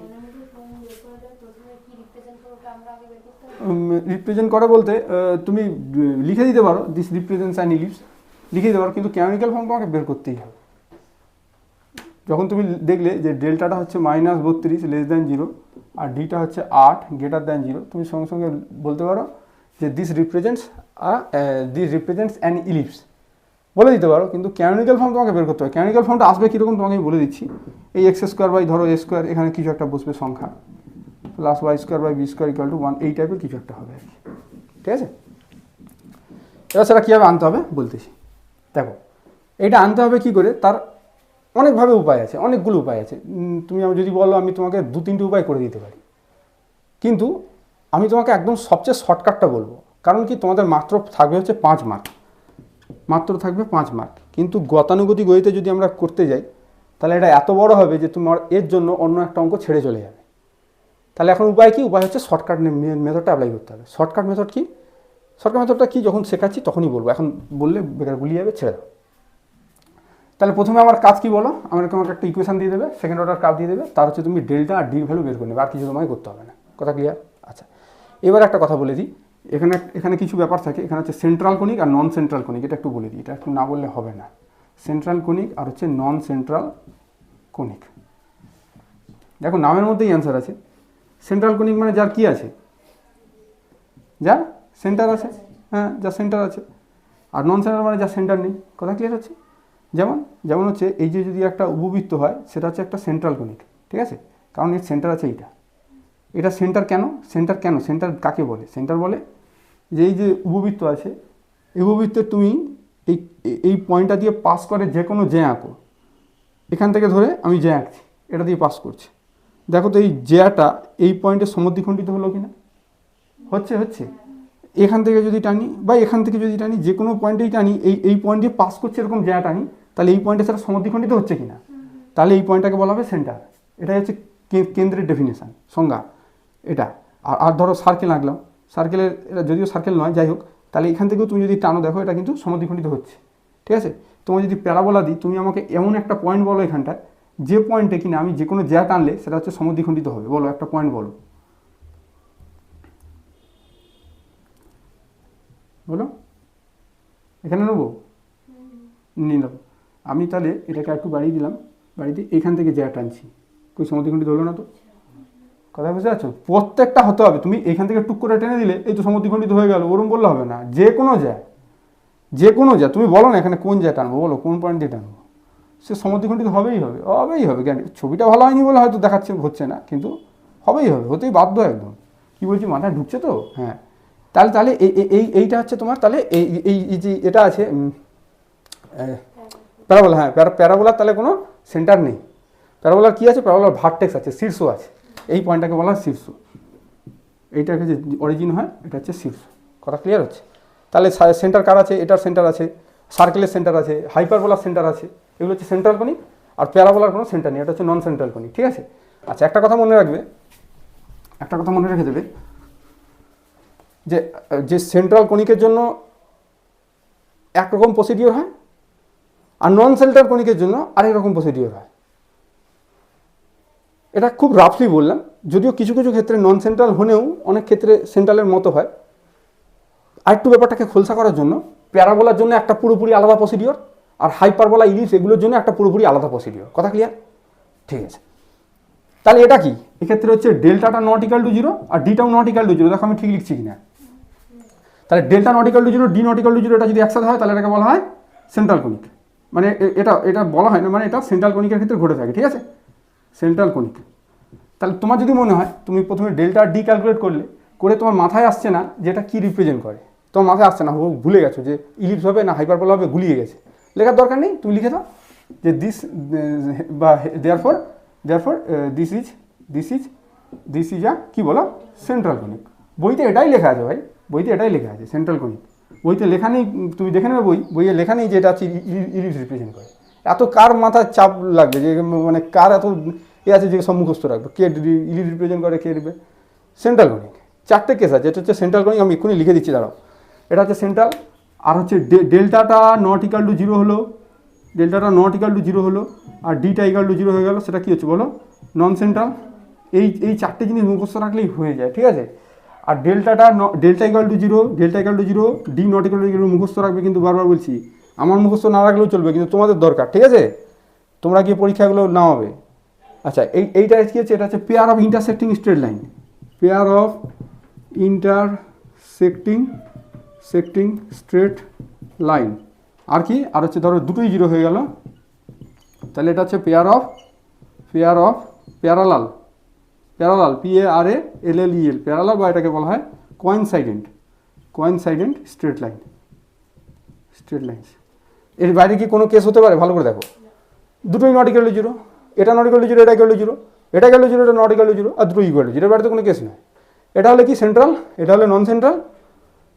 রিপ্রেজেন্ট করে বলতে, তুমি লিখে দিতে পারো দিস রিপ্রেজেন্টস অ্যান ইলিপস, লিখে দিতে পারো, কিন্তু ক্যানোনিক্যাল ফর্ম তোমাকে বের করতেই হবে। যখন তুমি দেখলে যে ডেল্টাটা হচ্ছে -32 <0 আর ডিটা হচ্ছে 8 >0, তুমি সঙ্গে সঙ্গে বলতে পারো যে দিস রিপ্রেজেন্টস অ্যান ইলিপস বলে দিতে পারো, কিন্তু ক্যানোনিক্যাল ফর্ম তোমাকে বের করতে হবে। ক্যানোনিক্যাল ফর্মটা আসবে কীরকম তোমাকে আমি বলে দিচ্ছি। এই x² ধরো a², এখানে কিছু একটা বসবে সংখ্যা, +y² = b², 1, এই টাইপের কিছু একটা হবে আর কি, ঠিক আছে। এবার সেটা কীভাবে আনতে হবে বলতেছি। দেখো এটা আনতে হবে কি করে, তার অনেকভাবে উপায় আছে, অনেকগুলো উপায় আছে। তুমি যদি বলো আমি তোমাকে 2-3টে উপায় করে দিতে পারি, কিন্তু আমি তোমাকে একদম সবচেয়ে শর্টকাটটা বলবো। কারণ কি, তোমাদের মাত্র থাকবে হচ্ছে 5 মার্ক, মাত্র থাকবে 5 মার্ক, কিন্তু গতানুগতিক ওয়েতে যদি আমরা করতে যাই তাহলে এটা এত বড় হবে যে তোমার এর জন্য অন্য একটা অঙ্ক ছেড়ে চলে যাবে। তাহলে এখন উপায় কি, উপায় হচ্ছে শর্টকাট মেথডটা অ্যাপ্লাই করতে হবে। শর্টকাট মেথড কি, শর্টকাট মেথডটা কি যখন শেখাচ্ছি তখনই বলবো, এখন বললে বেকার গুলিয়ে যাবে, ছেড়ে দাও। তাহলে প্রথমে আমার কাজ কি বলো, আমাকে একটা ইকুয়েশন দিয়ে দেবে, সেকেন্ড অর্ডার কার্ভ দিয়ে দেবে, তার হচ্ছে তুমি ডেল্টা আর ডির ভ্যালু বের করে নেবে, আর কিছু তোমাকে করতে হবে না। কথা ক্লিয়ার? আচ্ছা, এবার একটা কথা বলে দিই, এখানে কিছু ব্যাপার থাকে। এখানে হচ্ছে সেন্ট্রাল কোনিক আর নন সেন্ট্রাল কোনিক, এটা একটু বলে দিই, এটা একটু না বললে হবে না। সেন্ট্রাল কোনিক আর হচ্ছে নন সেন্ট্রাল কোনিক। দেখো নামের মধ্যেই অ্যান্সার আছে। সেন্ট্রাল কোনিক মানে যার কি আছে, যার সেন্টার আছে, হ্যাঁ যার সেন্টার আছে। আর নন সেন্ট্রাল মানে যার সেন্টার নেই। কথা ক্লিয়ার হচ্ছে? যেমন হচ্ছে এই যে যদি একটা উপবৃত্ত হয়, সেটা হচ্ছে একটা সেন্ট্রাল কোনিক, ঠিক আছে, কারণ এর সেন্টার আছে এটা সেন্টার কেন, সেন্টার কাকে বলে? সেন্টার বলে যে এই যে উপবৃত্ত আছে, এই উপবৃত্তে তুমি এই পয়েন্টটা দিয়ে পাস করে যে কোনো যে আঁকো, এখান থেকে ধরে আমি যে আঁকছি, এটা দিয়ে পাস করছে, দেখো তো এই জেয়াটা এই পয়েন্টে সমদ্বিখণ্ডিত হলো কি না? হচ্ছে। এখান থেকে যদি টানি বা এখান থেকে যদি টানি, যে কোনো পয়েন্টেই টানি, এই পয়েন্ট দিয়ে পাস করছে এরকম জেয়া টানি, তাহলে এই পয়েন্টে সেটা সমদ্বিখণ্ডিত হচ্ছে কিনা, তাহলে এই পয়েন্টটাকে বলা হবে সেন্টার। এটাই হচ্ছে কেন্দ্রের ডেফিনেশান, সংজ্ঞা এটা। আর ধরো সার্কেল আঁকলাম, সার্কেলের এটা যদিও সার্কেল নয়, যাই হোক, তাহলে এখান থেকেও তুমি যদি টানো, দেখো এটা কিন্তু সমদ্বিখণ্ডিত হচ্ছে, ঠিক আছে। তোমার যদি প্যারাবোলা দিই, তুমি আমাকে এমন একটা পয়েন্ট বলো এখানটায়, যে পয়েন্টে কিনা আমি যে কোনো জ্যা টানলে সেটা হচ্ছে সমদ্বিখণ্ডিত হবে, বলো একটা পয়েন্ট বলো। বলো এখানে নেবো, নিয়ে নেবো। আমি তাহলে এটাকে একটু বাড়িয়ে দিলাম, বাড়িয়ে দিয়ে এখান থেকে জ্যা টানছি, কোই সমদ্বিখণ্ডী ধরলো না তো, কথা বুঝতে পারছো? প্রত্যেকটা হতে হবে, তুমি এখান থেকে টুক করে টেনে দিলে এই তো সমদ্বিখণ্ডিত হয়ে গেল, ওরম বললে হবে না, যে কোনো জ্যা তুমি বলো না এখানে কোন জ্যা টানবো, বলো কোন পয়েন্ট দিয়ে টানবো, সে সমদ্বিখণ্ডিত হবেই হবে জ্ঞান। ছবিটা ভালো হয়নি বলে হয়তো দেখাচ্ছে হচ্ছে না, কিন্তু হবেই হবে, হতেই বাধ্য একদম। কি বলছি মাথায় ঢুকছে তো? হ্যাঁ, তাহলে এইটা হচ্ছে তোমার, তাহলে এই যে এটা আছে প্যারাবোলা, হ্যাঁ প্যারাবোলার তাহলে কোনো সেন্টার নেই। প্যারাবোলার কী আছে? প্যারাবোলার ভার্টেক্স আছে, শীর্ষ আছে, এই পয়েন্টটাকে বলা হয় শীর্ষ, এইটাকে যে অরিজিন হয় এটা হচ্ছে শীর্ষ। কথা ক্লিয়ার হচ্ছে? তাহলে সেন্টার কার আছে? এটার সেন্টার আছে, সার্কেলের সেন্টার আছে, হাইপারবোলার সেন্টার আছে, এগুলো হচ্ছে সেন্ট্রাল কনিক। আর প্যারাবোলার কোনো সেন্টার নেই, এটা হচ্ছে নন সেন্ট্রাল কনিক, ঠিক আছে? আচ্ছা, একটা কথা মনে রাখবে, একটা কথা মনে রেখে দেবে, যে সেন্ট্রাল কনিকের জন্য একরকম প্রসিডিওর হয়, আর নন সেন্ট্রাল কনিকের জন্য আরেক রকম প্রসিডিওর হয়। এটা খুব রাফলি বললাম, যদিও কিছু কিছু ক্ষেত্রে নন সেন্ট্রাল হলেও অনেক ক্ষেত্রে সেন্ট্রালের মতো হয়। আরেকটু ব্যাপারটাকে খোলসা করার জন্য, প্যারাবোলার জন্য একটা পুরোপুরি আলাদা প্রসিডিওর, আর হাইপারবোলা, ইলিপস এগুলোর জন্য একটা পুরোপুরি আলাদা প্রসিডিওর। কথা ক্লিয়ার? ঠিক আছে, তাহলে এটা কি? এক্ষেত্রে হচ্ছে ডেল্টাটা নট ইকাল টু 0 আর ডিটাও নট ইকাল টু 0। দেখো আমি ঠিক লিখছি কিনা। তাহলে delta not equal to 0, D not equal to 0, এটা যদি একসাথে হয় তাহলে এটাকে বলা হয় সেন্ট্রাল কনিক। মানে এটা বলা হয় না, মানে এটা সেন্ট্রাল কনিকের ক্ষেত্রে ঘটে থাকে, ঠিক আছে? Central conic. তাহলে তোমার যদি মনে হয় তুমি প্রথমে ডেল্টা ডি ক্যালকুলেট করে তোমার মাথায় আসছে না যে এটা কী রিপ্রেজেন্ট করে, তোমার মাথায় আসছে না, ভুলে গেছো যে ইলিপস হবে না হাইপারবোলা হবে, গুলিয়ে গেছে, লেখার দরকার নেই, তুমি লিখে দাও যে দিস বা দেয়ারফর দিস ইজ কি বলো সেন্ট্রাল কনিক। বইতে এটাই লেখা আছে ভাই, বইতে এটাই লেখা আছে সেন্ট্রাল কনিক। বইতে লেখা নেই, তুমি দেখে নেবে বইয়ে লেখা নেই যে এটা হচ্ছে ইলিপস রিপ্রেজেন্ট করে। এত কার মাথায় চাপ লাগবে যে মানে কার এত আছে যে সব মুখস্থ রাখবে, কে ইলিপস রিপ্রেজেন্ট করে, কে সেন্ট্রাল কনিক। চারটে কেস আছে, এটা হচ্ছে সেন্ট্রাল কনিক, আমি এক্ষুনি লিখে দিচ্ছি, দাঁড়াও। এটা হচ্ছে সেন্ট্রাল, আর হচ্ছে ডেল্টাটা নট ইকাল টু 0 হলো, ডেল্টাটা নট ইকাল টু 0 হলো, আর ডিটা ইকাল টু 0 হয়ে গেল, সেটা কী হচ্ছে বলো? Non central. এই চারটে জিনিস মুখস্থ রাখলেই হয়ে যায়, ঠিক আছে? আর delta equal to 0, D not equal to 0 মুখস্থ রাখবে, কিন্তু বারবার বলছি আমার মুখস্থ না রাখলেও চলবে, কিন্তু তোমাদের দরকার, ঠিক আছে? তোমরা গিয়ে পরীক্ষাগুলো নামাবে। আচ্ছা, এইটা কী হচ্ছে? এটা হচ্ছে pair of intersecting straight line, pair of intersecting straight line. আর কি? আর হচ্ছে ধরো দুটোই 0 হয়ে গেল, তাহলে এটা হচ্ছে pair of parallel, PARALLEL, parallel, বা এটাকে বলা হয় কোইনসাইডেন্ট স্ট্রেট লাইনস। এর বাইরে কি কোনো কেস হতে পারে? ভালো করে দেখো, দুটোই নট ইকুয়াল টু 0, এটা নট ইকুয়াল টু 0, এটা ইকুয়াল টু 0, এটা ইকুয়াল টু 0, এটা নট ইকুয়াল টু 0, আর দুটোই ইকুয়াল টু 0, এর বাইরে তো কোনো কেস নয়। এটা হলে কি সেন্ট্রাল, এটা হলে নন সেন্ট্রাল,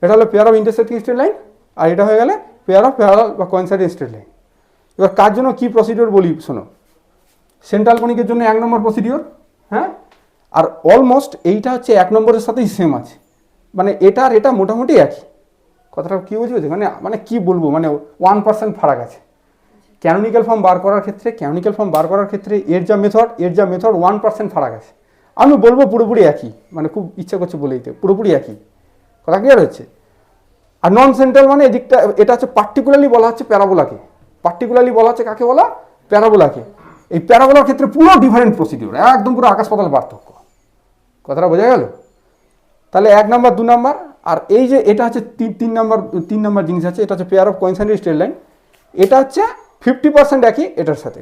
এটা হলো pair of intersecting straight line, আর এটা হয়ে গেলে পেয়ার অফ প্যারালাল বা কোইনসাইডেন্ট স্ট্রেট লাইন। এবার কার জন্য কী প্রসিডিওর বলি শোনো। সেন্ট্রাল কনিকের জন্য 1 নম্বর প্রসিডিওর, হ্যাঁ, আর অলমোস্ট এইটা হচ্ছে 1 নম্বরের সাথেই সেম আছে, মানে এটা আর এটা মোটামুটি একই। কথাটা কী বুঝবে? মানে কি বলবো, মানে 1% ফারাক আছে। ক্যানোনিক্যাল ফর্ম বার করার ক্ষেত্রে এর যা মেথড 1% ফারাক আছে। আমি বলবো পুরোপুরি একই, মানে খুব ইচ্ছা করছে বলে দিতে, পুরোপুরি একই। কথা ক্লিয়ার হচ্ছে? আর নন সেন্ট্রাল মানে এদিকটা, এটা হচ্ছে পার্টিকুলারলি বলা হচ্ছে প্যারাবোলাকে, কাকে বলা? প্যারাবোলাকে। এই প্যারাবোলার ক্ষেত্রে পুরো ডিফারেন্ট প্রসিডিওর, একদম পুরো আকাশ পাতাল পার্থক্য। কথাটা বোঝা গেল? তাহলে 1 নম্বর 2 নম্বর, আর এই যে এটা হচ্ছে 3 নম্বর জিনিস আছে, এটা হচ্ছে পেয়ার অফ কোইনসাইডেন্ট স্ট্রেট লাইন, এটা হচ্ছে 50% একই এটার সাথে।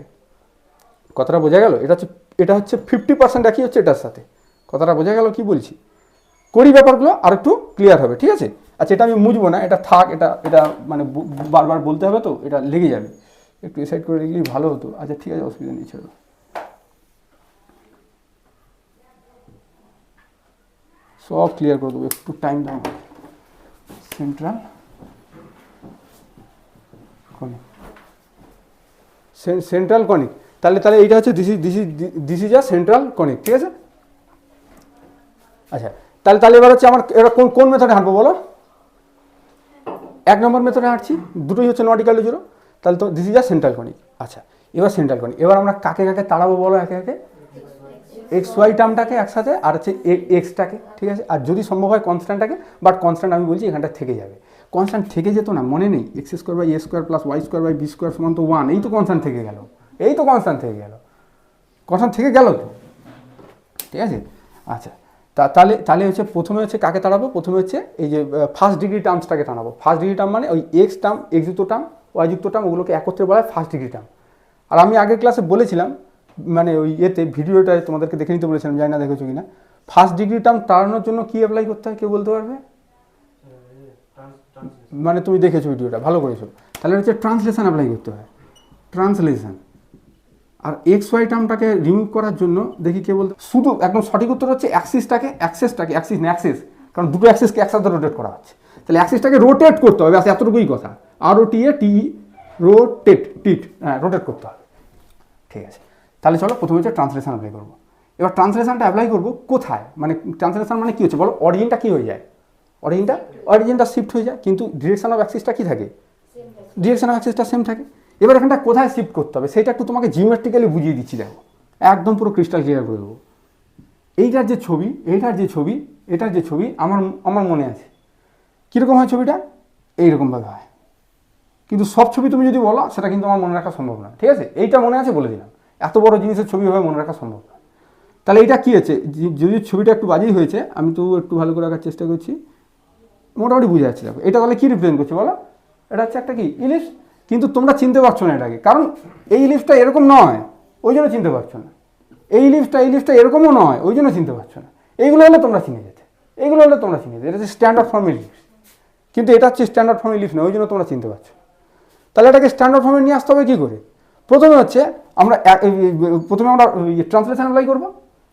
কথাটা বোঝা গেল? এটা হচ্ছে 50% একই হচ্ছে এটার সাথে। কথাটা বোঝা গেল কি বলছি? করি ব্যাপারগুলো আর একটু ক্লিয়ার হবে, ঠিক আছে? আচ্ছা, এটা আমি মুছবো না, এটা থাক, এটা মানে বারবার বলতে হবে তো, এটা লেগে যাবে, একটু এসাইড করে লিখলেই ভালো হতো। আচ্ছা ঠিক আছে, অসুবিধা নেই, ছেড়ো। সব ক্লিয়ার করে দেবো, একটু টাইম দাও। সেন্ট্রাল কনিক, সেন্ট্রাল কনিক, তাহলে এইটা হচ্ছে this is a central conic, ঠিক আছে? আচ্ছা, তাহলে এবার হচ্ছে আমার এবার কোন মেথডে হাঁটবো বলো? 1 নম্বর মেথডে হাঁটছি, দুটোই হচ্ছে নট ইকুয়াল টু 0, তাহলে তো this is a central conic. আচ্ছা, এবার সেন্ট্রাল কনিক, এবার আমরা কাকে কাকে তাড়াবো বলো একে একে? এক্স ওয়াই টার্মটাকে একসাথে আর হচ্ছে এক্সটাকে, ঠিক আছে। আর যদি সম্ভব হয় কনস্ট্যান্টটাকে, বাট কনস্ট্যান্ট আমি বলছি এখানটা থেকে যাবে। কনস্ট্যান্ট থেকে যেত না, মনে নেই x square by a square plus y square by b square সমান তো 1, এই তো কনস্ট্যান্ট থেকে গেল, এই তো কনস্ট্যান্ট থেকে গেল, কনস্ট্যান্ট থেকে গেল তো, ঠিক আছে। আচ্ছা, তাহলে হচ্ছে প্রথমে হচ্ছে কাকে তাড়াবো, প্রথমে হচ্ছে এই যে ফার্স্ট ডিগ্রি টার্মসটাকে টানাবো। ফার্স্ট ডিগ্রি টার্ম মানে ওই এক্স টার্ম, এক্স যুক্ত টার্ম, ওয়াই যুক্ত টার্ম, ওগুলোকে একত্রে বলা হয় ফার্স্ট ডিগ্রি টার্ম। আর আমি আগের ক্লাসে বলেছিলাম, মানে ওই ভিডিওটায় তোমাদেরকে দেখে নিতে বলেছিলাম, জানি না দেখেছো কিনা, ফার্স্ট ডিগ্রি টার্ম তাড়ানোর জন্য কি অ্যাপ্লাই করতে হয় কেউ বলতে পারবে? মানে তুমি দেখেছো ভিডিওটা, ভালো করেছো, তাহলে হচ্ছে ট্রান্সলেশন অ্যাপ্লাই করতে হয়, ট্রান্সলেশন। আর এক্স ওয়াই টার্মটাকে রিমুভ করার জন্য দেখি কে বলতে, শুধু একদম সঠিক উত্তর হচ্ছে অ্যাক্সিস না অ্যাক্সিস, কারণ দুটো অ্যাক্সিসকে একসাথে রোটেট করা হচ্ছে, তাহলে অ্যাক্সিসটাকে রোটেট করতে হবে, ব্যাস এতটুকুই কথা। ROTATE, রোটেট করতে হবে, ঠিক আছে। তাহলে চলো প্রথমে হচ্ছে ট্রান্সলেশন অ্যাপ্লাই করবো। এবার ট্রান্সলেশনটা অ্যাপ্লাই করবো কোথায়, মানে ট্রান্সলেশন মানে কী হচ্ছে বলো, অরিজিনটা কী হয়ে যায়, অরিজিনটা শিফট হয়ে যায়, কিন্তু ডিরেকশন অফ অ্যাক্সিসটা কী থাকে, ডিরেকশন অফ অ্যাক্সিসটা সেম থাকে। এবার এখানটা কোথায় শিফট করতে হবে সেটা একটু তোমাকে জিওমেট্রিক্যালি বুঝিয়ে দিচ্ছি, দেখো একদম পুরো ক্রিস্টাল ক্লিয়ার করে দেবো। এটার যে ছবি আমার মনে আছে, কীরকম হয় ছবিটা, এইরকমভাবে হয়, কিন্তু সব ছবি তুমি যদি বলো সেটা কিন্তু আমার মনে রাখা সম্ভব না, ঠিক আছে। এইটা মনে আছে বলে দিলাম, এত বড় জিনিসের ছবি ভাবে মনে রাখা সম্ভব না। তাহলে এটা কী আছে, যদি ছবিটা একটু বাজেই হয়েছে, আমি তো একটু ভালো করে রাখার চেষ্টা করছি, মোটামুটি বুঝে যাচ্ছে। দেখো এটা তাহলে কী রিপ্রেজেন্ট করছে বলো, এটা হচ্ছে একটা কি ইলিপস, কিন্তু তোমরা চিনতে পারছো না এটাকে, কারণ এই ইলিপসটা এরকম নয়, ওই জন্য চিনতে পারছো না। এই ইলিপসটা এরকমও নয়, ওই জন্য চিনতে পারছো না। এইগুলো হলে তোমরা চিনে যেতে, এটা হচ্ছে স্ট্যান্ডার্ড ফর্ম ইলিপস, কিন্তু এটা হচ্ছে স্ট্যান্ডার্ড ফর্ম ইলিপস নয়, ওই জন্য তোমরা চিনতে পারছো। তাহলে এটাকে স্ট্যান্ডার্ড ফর্মে নিয়ে আসতে হবে কী করে, প্রথমে আমরা ট্রান্সলেশন অ্যাপ্লাই করবো।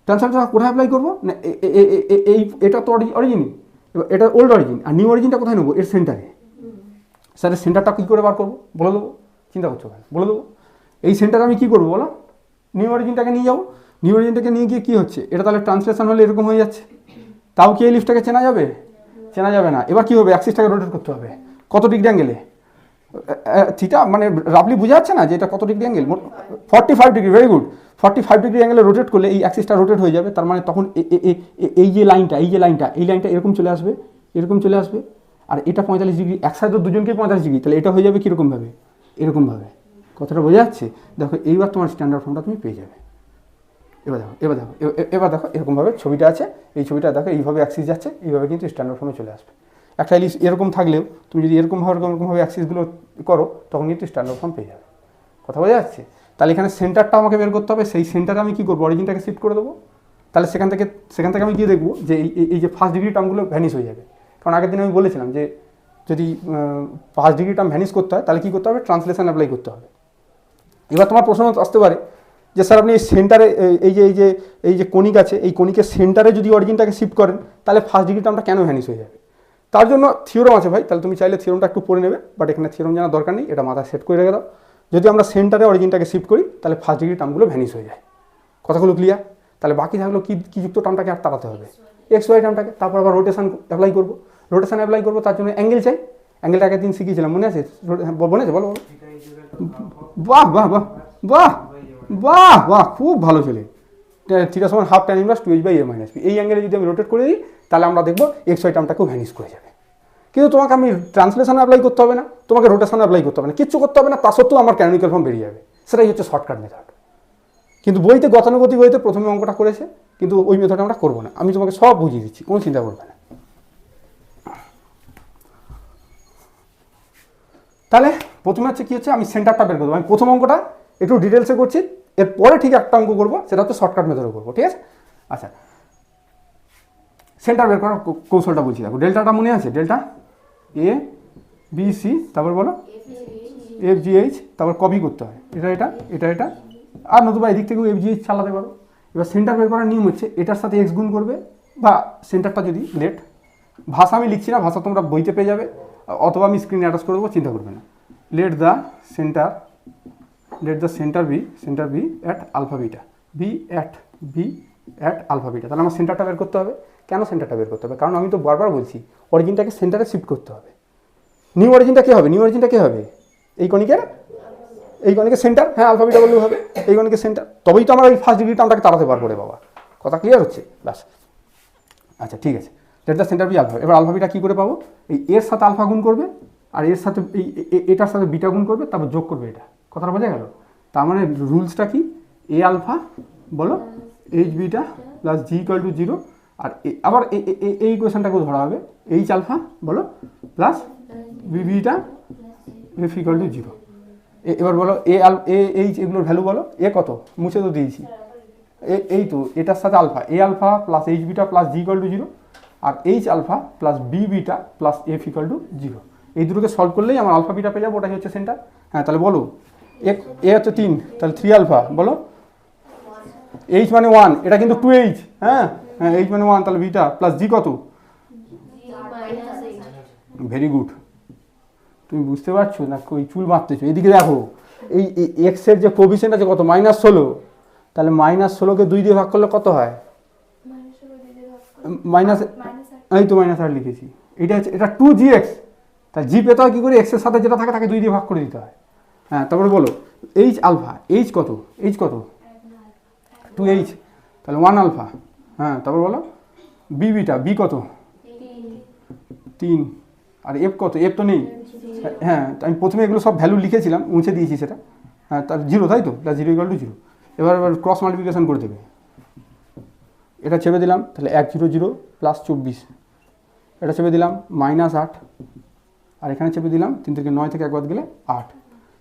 ট্রান্সলেশন কোথায় অ্যাপ্লাই করবো না, এটা তো অরিজিন, এটা ওল্ড অরিজিন, আর নিউ অরিজিনটা কোথায় নেবো, এর সেন্টারে। স্যারের সেন্টারটা কী করে বার করবো বলে দেবো, চিন্তা করছো কেন, বলে দেবো। এই সেন্টারে আমি কী করবো বলো, নিউ অরিজিনটাকে নিয়ে যাবো। নিউ অরিজিনটাকে নিয়ে গিয়ে কী হচ্ছে, এটা তাহলে ট্রান্সলেশন হলে এরকম হয়ে যাচ্ছে, তাও কি এই লিফটটাকে চেনা যাবে না। এবার কী হবে, অ্যাক্সিসটাকে রোটেট করতে হবে কত ডিগ্রি অ্যাঙ্গেলে, থিটা, মানে রাফলি বোঝা যাচ্ছে না যে এটা কত degree angle, 45 degree, very good. 45 degree অ্যাঙ্গেলে রোটেট করলে এই অ্যাক্সিসটা রোটেট হয়ে যাবে, তার মানে তখন এই যে লাইনটা এরকম চলে আসবে, আর এটা 45 ডিগ্রি, একসাথে তো দুজনকে 45 ডিগ্রি, তাহলে এটা হয়ে যাবে কীরকমভাবে, এরকমভাবে। কথাটা বোঝা যাচ্ছে? দেখো এইবার তোমার স্ট্যান্ডার্ড ফর্মটা তুমি পেয়ে যাবে। এবার দেখো এরকমভাবে ছবিটা আছে, এই ছবিটা দেখো এইভাবে অ্যাক্সিস যাচ্ছে, এইভাবে কিন্তু স্ট্যান্ডার্ড ফর্মে চলে আসবে। একটা ইলিপস এরকম থাকলেও তুমি যদি এরকমভাবে অ্যাক্সিসগুলো করো, তখন কিন্তু স্ট্যান্ডার্ড ফর্ম পেয়ে যাবে। কথা বোঝা যাচ্ছে? তাহলে এখানে সেন্টারটা আমাকে বের করতে হবে, সেই সেন্টারে আমি কী করবো, অরিজিনটাকে শিফট করে দেবো। তাহলে সেখান থেকে আমি গিয়ে দেখবো যে এই যে ফার্স্ট ডিগ্রি টার্মগুলো ভ্যানিশ হয়ে যাবে। কারণ আগের দিন আমি বলেছিলাম যে যদি ফার্স্ট ডিগ্রি টার্ম ভ্যানিশ করতে হয়, তাহলে কী করতে হবে, ট্রান্সলেশন অ্যাপ্লাই করতে হবে। এবার তোমার প্রশ্ন আসতে পারে যে স্যার আপনি এই সেন্টারে এই যে কণিক আছে, এই কণিকের সেন্টারে যদি অরিজিনটাকে শিফট করেন, তাহলে ফার্স্ট ডিগ্রি টার্মটা কেন ভ্যানিশ হয়ে যাবে? তার জন্য থিওরাম আছে ভাই, তাহলে তুমি চাইলে থিওরামটা একটু পড়ে নেবে, বাট এখানে থিওরাম জানার দরকার নেই, এটা মাথায় সেট করে রেখে দাও। যদি আমরা সেন্টারে অরিজিনটাকে শিফট করি, তাহলে ফার্স্ট ডিগ্রি টার্মগুলো ভ্যানিশ হয়ে যায়। কথাগুলো ক্লিয়ার? তাহলে বাকি থাকলো কি যুক্ত টার্মটাকে আর তাড়াতে হবে, এক্স ওয়াই টার্মটাকে। তারপর আবার রোটেশন অ্যাপ্লাই করবো, তার জন্য অ্যাঙ্গেল চাই। অ্যাঙ্গেলটা আগের দিন শিখিয়েছিলাম, মনে আছে? বলো। বাহ, খুব ভালো ছেলে। থিটা সমান হাফ ট্যান ইনভার্স 2h/a-b। এই অ্যাঙ্গেলে যদি আমি রোটেট করে দিই, তাহলে আমরা দেখবো এক্স ওয়াই টার্মটাকেও ভ্যানিশ করে যাবে। কিন্তু তোমাকে আমি ট্রান্সলেশন অ্যাপ্লাই করতে হবে না, তোমাকে রোটেশন অ্যাপ্লাই করতে হবে না, কিচ্ছু করতে হবে না, তা সত্ত্বেও আমার ক্যানোনিক্যাল ফর্ম বেরিয়ে যাবে। সেটাই হচ্ছে শর্টকাট মেথড। কিন্তু বইতে গতানুগতিক বইতে প্রথমে অঙ্কটা করেছে, কিন্তু ওই মেথডটা আমরা করবো না। আমি তোমাকে সব বুঝিয়ে দিচ্ছি, কোনো চিন্তা করবে না। তাহলে প্রথমে হচ্ছে কী হচ্ছে, আমি সেন্টারটা বের করবো। আমি প্রথম অঙ্কটা একটু ডিটেলসে করছি, এরপরে ঠিক একটা অঙ্ক করবো, সেটা হচ্ছে শর্টকাট মেথডে করবো, ঠিক আছে? আচ্ছা, সেন্টার বের করার কৌশলটা বলছি। দেখো ডেল্টাটা মনে আছে, ডেল্টা ABC, তারপর বলো FGH, তারপর কপি করতে হয় এটা, আর নতুবা এদিক থেকেও FGH চালাতে পারো। এবার সেন্টার বের করার নিয়ম হচ্ছে এটার সাথে এক্স গুণ করবে, বা সেন্টারটা যদি লেট, ভাষা আমি লিখছি না, ভাষা তোমরা বইতে পেয়ে যাবে, অথবা আমি স্ক্রিনে অ্যাটাচ করে দেবো, চিন্তা করবে না। Let the centre be at alpha beta, be at alpha beta. তাহলে আমার সেন্টারটা বের করতে হবে। কেন সেন্টারটা বের করতে হবে? কারণ আমি তো বারবার বলছি অরিজিনটাকে সেন্টারে শিফট করতে হবে। নিউ অরিজিনটা কে হবে? এই কণিকের সেন্টার, হ্যাঁ আলফা বিটা বললেও হবে, এই কণিকের সেন্টার। তবেই তো আমরা এই ফার্স্ট ডিগ্রি টার্মটাকে তাড়াতে পারবো রে বাবা। কথা ক্লিয়ার হচ্ছে? ব্যাস, আচ্ছা ঠিক আছে। Let the centre be alpha. এবার আলফা বিটা কী করে পাবো? এই এর সাথে আলফা গুণ করবে, আর এর সাথে এটার সাথে বিটা গুণ করবে, তারপর যোগ করবে। এটা কথাটা বোঝা গেল? তার মানে রুলসটা কি? এ আলফা বলো h beta plus g equal to 0, আর আবার এই ইকুয়েশনটাকেও ধরা হবে এইচ আলফা বলো plus b beta f equal to 0। এবার বলো এইচ এগুলোর ভ্যালু বলো। এ কত? মুছে তো দিয়েছি। এই তো এটার সাথে alpha, a alpha plus h beta plus g equal to 0, আর h alpha plus b beta plus f equal to 0। এই দুটোকে সলভ করলেই আমার আলফা বিটা পেয়ে যাবো, ওটাই হচ্ছে সেন্টার। হ্যাঁ, তাহলে বলো এ হচ্ছে 3, তাহলে 3 আলফা বলো, এইচ মানে 1, এটা কিন্তু 2H। হ্যাঁ হ্যাঁ, এইচ মানে 1, তাহলে বিটা প্লাস জি কত? Very good. তুমি বুঝতে পারছো না ওই চুল মারতেছো? এদিকে দেখো, এই এক্সের যে কোভিশিয়েন্ট আছে কত? -16। তাহলে -16কে 2 দিয়ে ভাগ করলে কত হয়? মাইনাস, এই তো -8 লিখেছি। এটা হচ্ছে, এটা 2gx। তাই জি পেতে হয় কী করে? এক্সের সাথে যেটা থাকে তাকে 2 দিয়ে ভাগ করে দিতে হয়। হ্যাঁ, তারপরে বলো এইচ আলফা, এইচ কত? এইচ কত? 2H, তাহলে 1 আলফা। হ্যাঁ, তারপর বলো বি বিটা, বি কত? 3, আর এফ কত? এফ তো নেই। হ্যাঁ, আমি প্রথমে এগুলো সব ভ্যালু লিখেছিলাম, মুছে দিয়েছি সেটা। হ্যাঁ, তার 0, তাই তো? Plus 0 equal to 0। এবার ক্রস মাল্টিপ্লিকেশন করে দেবে। এটা চেপে দিলাম, তাহলে 1 0 0 প্লাস 24। এটা চেপে দিলাম -8, আর এখানে চেপে দিলাম 3 থেকে 9 থেকে 1 বাদ গেলে 8।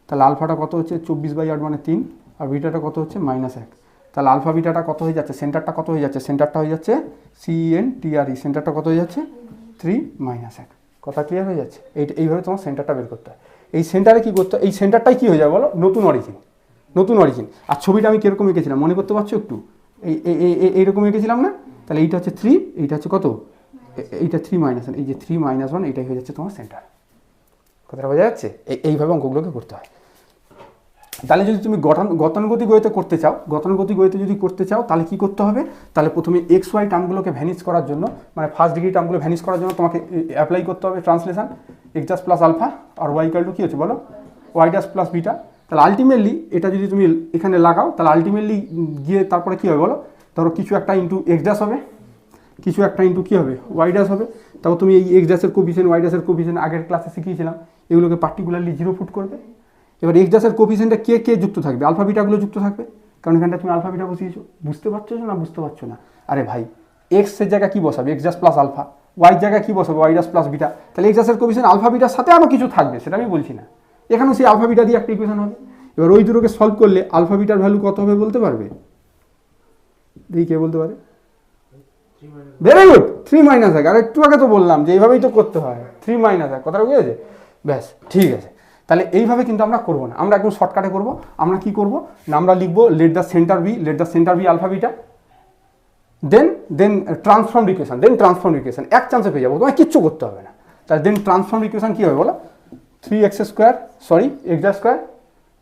তাহলে আলফাটা কত হচ্ছে? 24/8 মানে 3, আর বিটাটা কত হচ্ছে? -1। তাহলে আলফা বিটাটা কত হয়ে যাচ্ছে? সেন্টারটা কত হয়ে যাচ্ছে? সেন্টারটা হয়ে যাচ্ছে CNTRE। সেন্টারটা কত হয়ে যাচ্ছে? 3 - 1। কথা ক্লিয়ার হয়ে যাচ্ছে? এইভাবে তোমার সেন্টারটা বের করতে হয়। এই সেন্টারে কী করতে হয়? এই সেন্টারটাই কী হয়ে যাবে বলো? নতুন অরিজিন। নতুন অরিজিন। আর ছবিটা আমি কীরকম এঁকেছিলাম মনে করতে পারছো একটু? এইরকম এঁকেছিলাম না? তাহলে এইটা হচ্ছে 3, এইটা হচ্ছে কত? এইটা 3 - 1, এই যে 3 - 1, এইটাই হয়ে যাচ্ছে তোমার সেন্টার। কথাটা বোঝা যাচ্ছে? এইভাবে অঙ্কগুলোকে করতে হয়। তাহলে যদি তুমি গতানুগতিক ওয়েতে করতে চাও, গতানুগতিক ওয়েতে যদি করতে চাও, তাহলে কি করতে হবে? তাহলে প্রথমে এক্স ওয়াই টার্মগুলোকে ভ্যানিশ করার জন্য, মানে ফার্স্ট ডিগ্রি টার্মগুলো ভ্যানিশ করার জন্য তোমাকে অ্যাপ্লাই করতে হবে translation x dash plus alpha, আর ওয়াই ইকুয়াল টু কী হচ্ছে বলো? Y dash plus beta. তাহলে আলটিমেটলি এটা যদি তুমি এখানে লাগাও, তাহলে আলটিমেটলি গিয়ে তারপরে কী হবে বলো? ধরো কিছু একটা ইন্টু এক্স ড্যাশ হবে, কিছু একটা ইন্টু কী হবে? ওয়াই ড্যাশ হবে। তারপর তুমি এই এক্স ড্যাশের কোফিশিয়েন্ট, ওয়াই ড্যাশের কোফিশিয়েন্ট আগের ক্লাসে শিখিয়েছিলাম, এগুলোকে পার্টিকুলারলি 0 ফুট করবে। এবার এক্স ড্যাশের কোফিশিয়েন্টে কে যুক্ত থাকবে? আলফা বিটাগুলো যুক্ত থাকবে, কারণ এখানটা তুমি আলফা বিটা বসিয়েছো। বুঝতে পারছো না? বুঝতে পারছো না? আরে ভাই, এক্সের জায়গায় কী বসাবে? X dash plus alpha. Y জায়গায় কী বসাবে? Y dash plus beta. তাহলে এক্স ড্যাশের কোফিশিয়েন্ট আলফা বিটার সাথে আরও কিছু থাকবে, সেটা আমি বলছি না। এখানেও সেই আলফা বিটা দিয়ে একটা ইকুয়েশন হবে। এবার ওই দুটোকে সলভ করলে আলফা বিটার ভ্যালু কত হবে বলতে পারবে? দেখি কে বলতে পারে? Very good, 3 - 1। আর একটু আগে তো বললাম যে এইভাবেই তো করতে হয়, 3 - 1। কথাটা বুঝেছে? ব্যাস, ঠিক আছে। তাহলে এইভাবে কিন্তু আমরা করবো না, আমরা একদম শর্টকাটে করবো। আমরা কি করবো না, আমরা লিখবো let the centre be alpha beta, then transform equation, এক চান্সে পেয়ে যাবো, তোমায় কিচ্ছু করতে হবে না। তাহলে দেন ট্রান্সফর্ম ইকুয়েশন কী হবে বলো? 3x ড্যাশ স্কোয়ার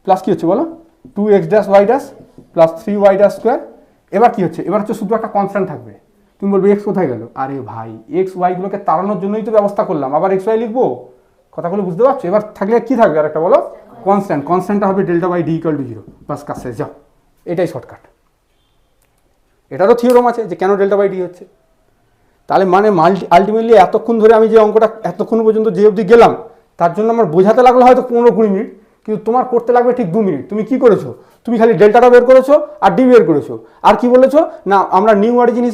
প্লাস কী হচ্ছে বলো? 2x dash y dash plus 3y dash square. এবার কী হচ্ছে? এবার হচ্ছে শুধু একটা কনস্ট্যান্ট থাকবে। তুমি বলবে এক্স কোথায় গেল? আরে ভাই, এক্স ওয়াইগুলোকে তাড়ানোর জন্যই তো ব্যবস্থা করলাম, আবার এক্স ওয়াই লিখবো? কথাগুলো বুঝতে পারছো? এবার থাকলে কী থাকবে আর একটা বলো? কনস্ট্যান্টটা হবে ডেল্টা/ডি ইকুয়াল টু 0। বাস, কাজ শেষ, যাও। এটাই শর্টকাট। এটারও থিওরম আছে যে কেন ডেল্টা/ডি হচ্ছে। তাহলে মানে আলটিমেটলি এতক্ষণ ধরে আমি যে অঙ্কটা এতক্ষণ পর্যন্ত যে অবধি গেলাম, তার জন্য আমার বোঝাতে লাগলো হয়তো 15-20 মিনিট, কিন্তু তোমার করতে লাগবে ঠিক 2 মিনিট। তুমি কি করেছো? তুমি খালি ডেল্টাটা বের করেছো আর ডি বের করেছো, আর কি বলেছো না আমরা নিউ অরিজিন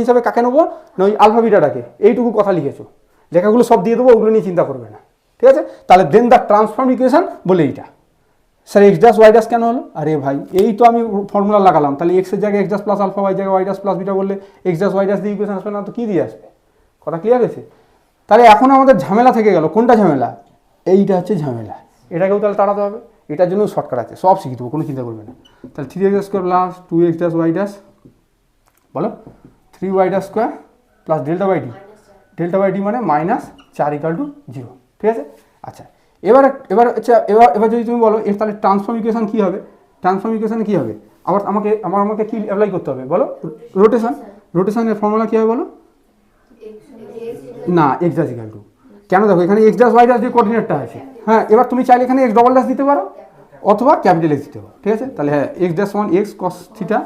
হিসাবে কাকে নেবো না ওই আলফা বিটাটাকে, এইটুকু কথা লিখেছো। লেখাগুলো সব দিয়ে দেবো, ওগুলো নিয়ে চিন্তা করবে না, ঠিক আছে? তাহলে দেন দ্য ট্রান্সফর্ম ইকুয়েশন বলে এইটা। Sir x dash y dash কেন হলো? আরে ভাই, এই তো আমি ফর্মুলা লাগালাম। তাহলে এক্সের জায়গায় x dash plus alpha, y জায়গায় ওয়াই ড্যাশ প্লাস বিটা বললে এক্স ড্যাশ ওয়াই ড্যাশ দিয়ে ইকুয়েশন আসবে না তো কী দিয়ে আসবে? কথা ক্লিয়ার হয়েছে? তাহলে এখন আমাদের ঝামেলা থেকে গেল। কোনটা ঝামেলা? এইটা হচ্ছে ঝামেলা। এটাকেও তাহলে তাড়াতে হবে। এটার জন্য শর্টকাট আছে, সব শিখে দেবো, কোনো চিন্তা করবে না। তাহলে 3x square plus 2x dash y dash বলো 3y ড্যাশ স্কোয়ার প্লাস ডেল্টা/ডি মানে -4 = 0, ঠিক আছে? আচ্ছা, এবার যদি তুমি বলো তাহলে ট্রান্সফর্ম ইকুয়েশন কী হবে? ট্রান্সফর্ম ইকুয়েশনে কী হবে? আমাকে কি অ্যাপ্লাই করতে হবে বলো? রোটেশনের ফর্মুলা কী হবে বলো? না, এক্স ড্যাশ ইকুয়াল টু, কেন দেখো এখানে এক্স ড্যাশ ওয়াই ড্যাশ দিয়ে কোঅর্ডিনেটটা আছে। হ্যাঁ, এবার তুমি চাইলে এখানে এক্স ডবল ড্যাশ দিতে পারো অথবা ক্যাপিটাল এক্স দিতে পারো, ঠিক আছে? তাহলে হ্যাঁ, x dash 1 x cos theta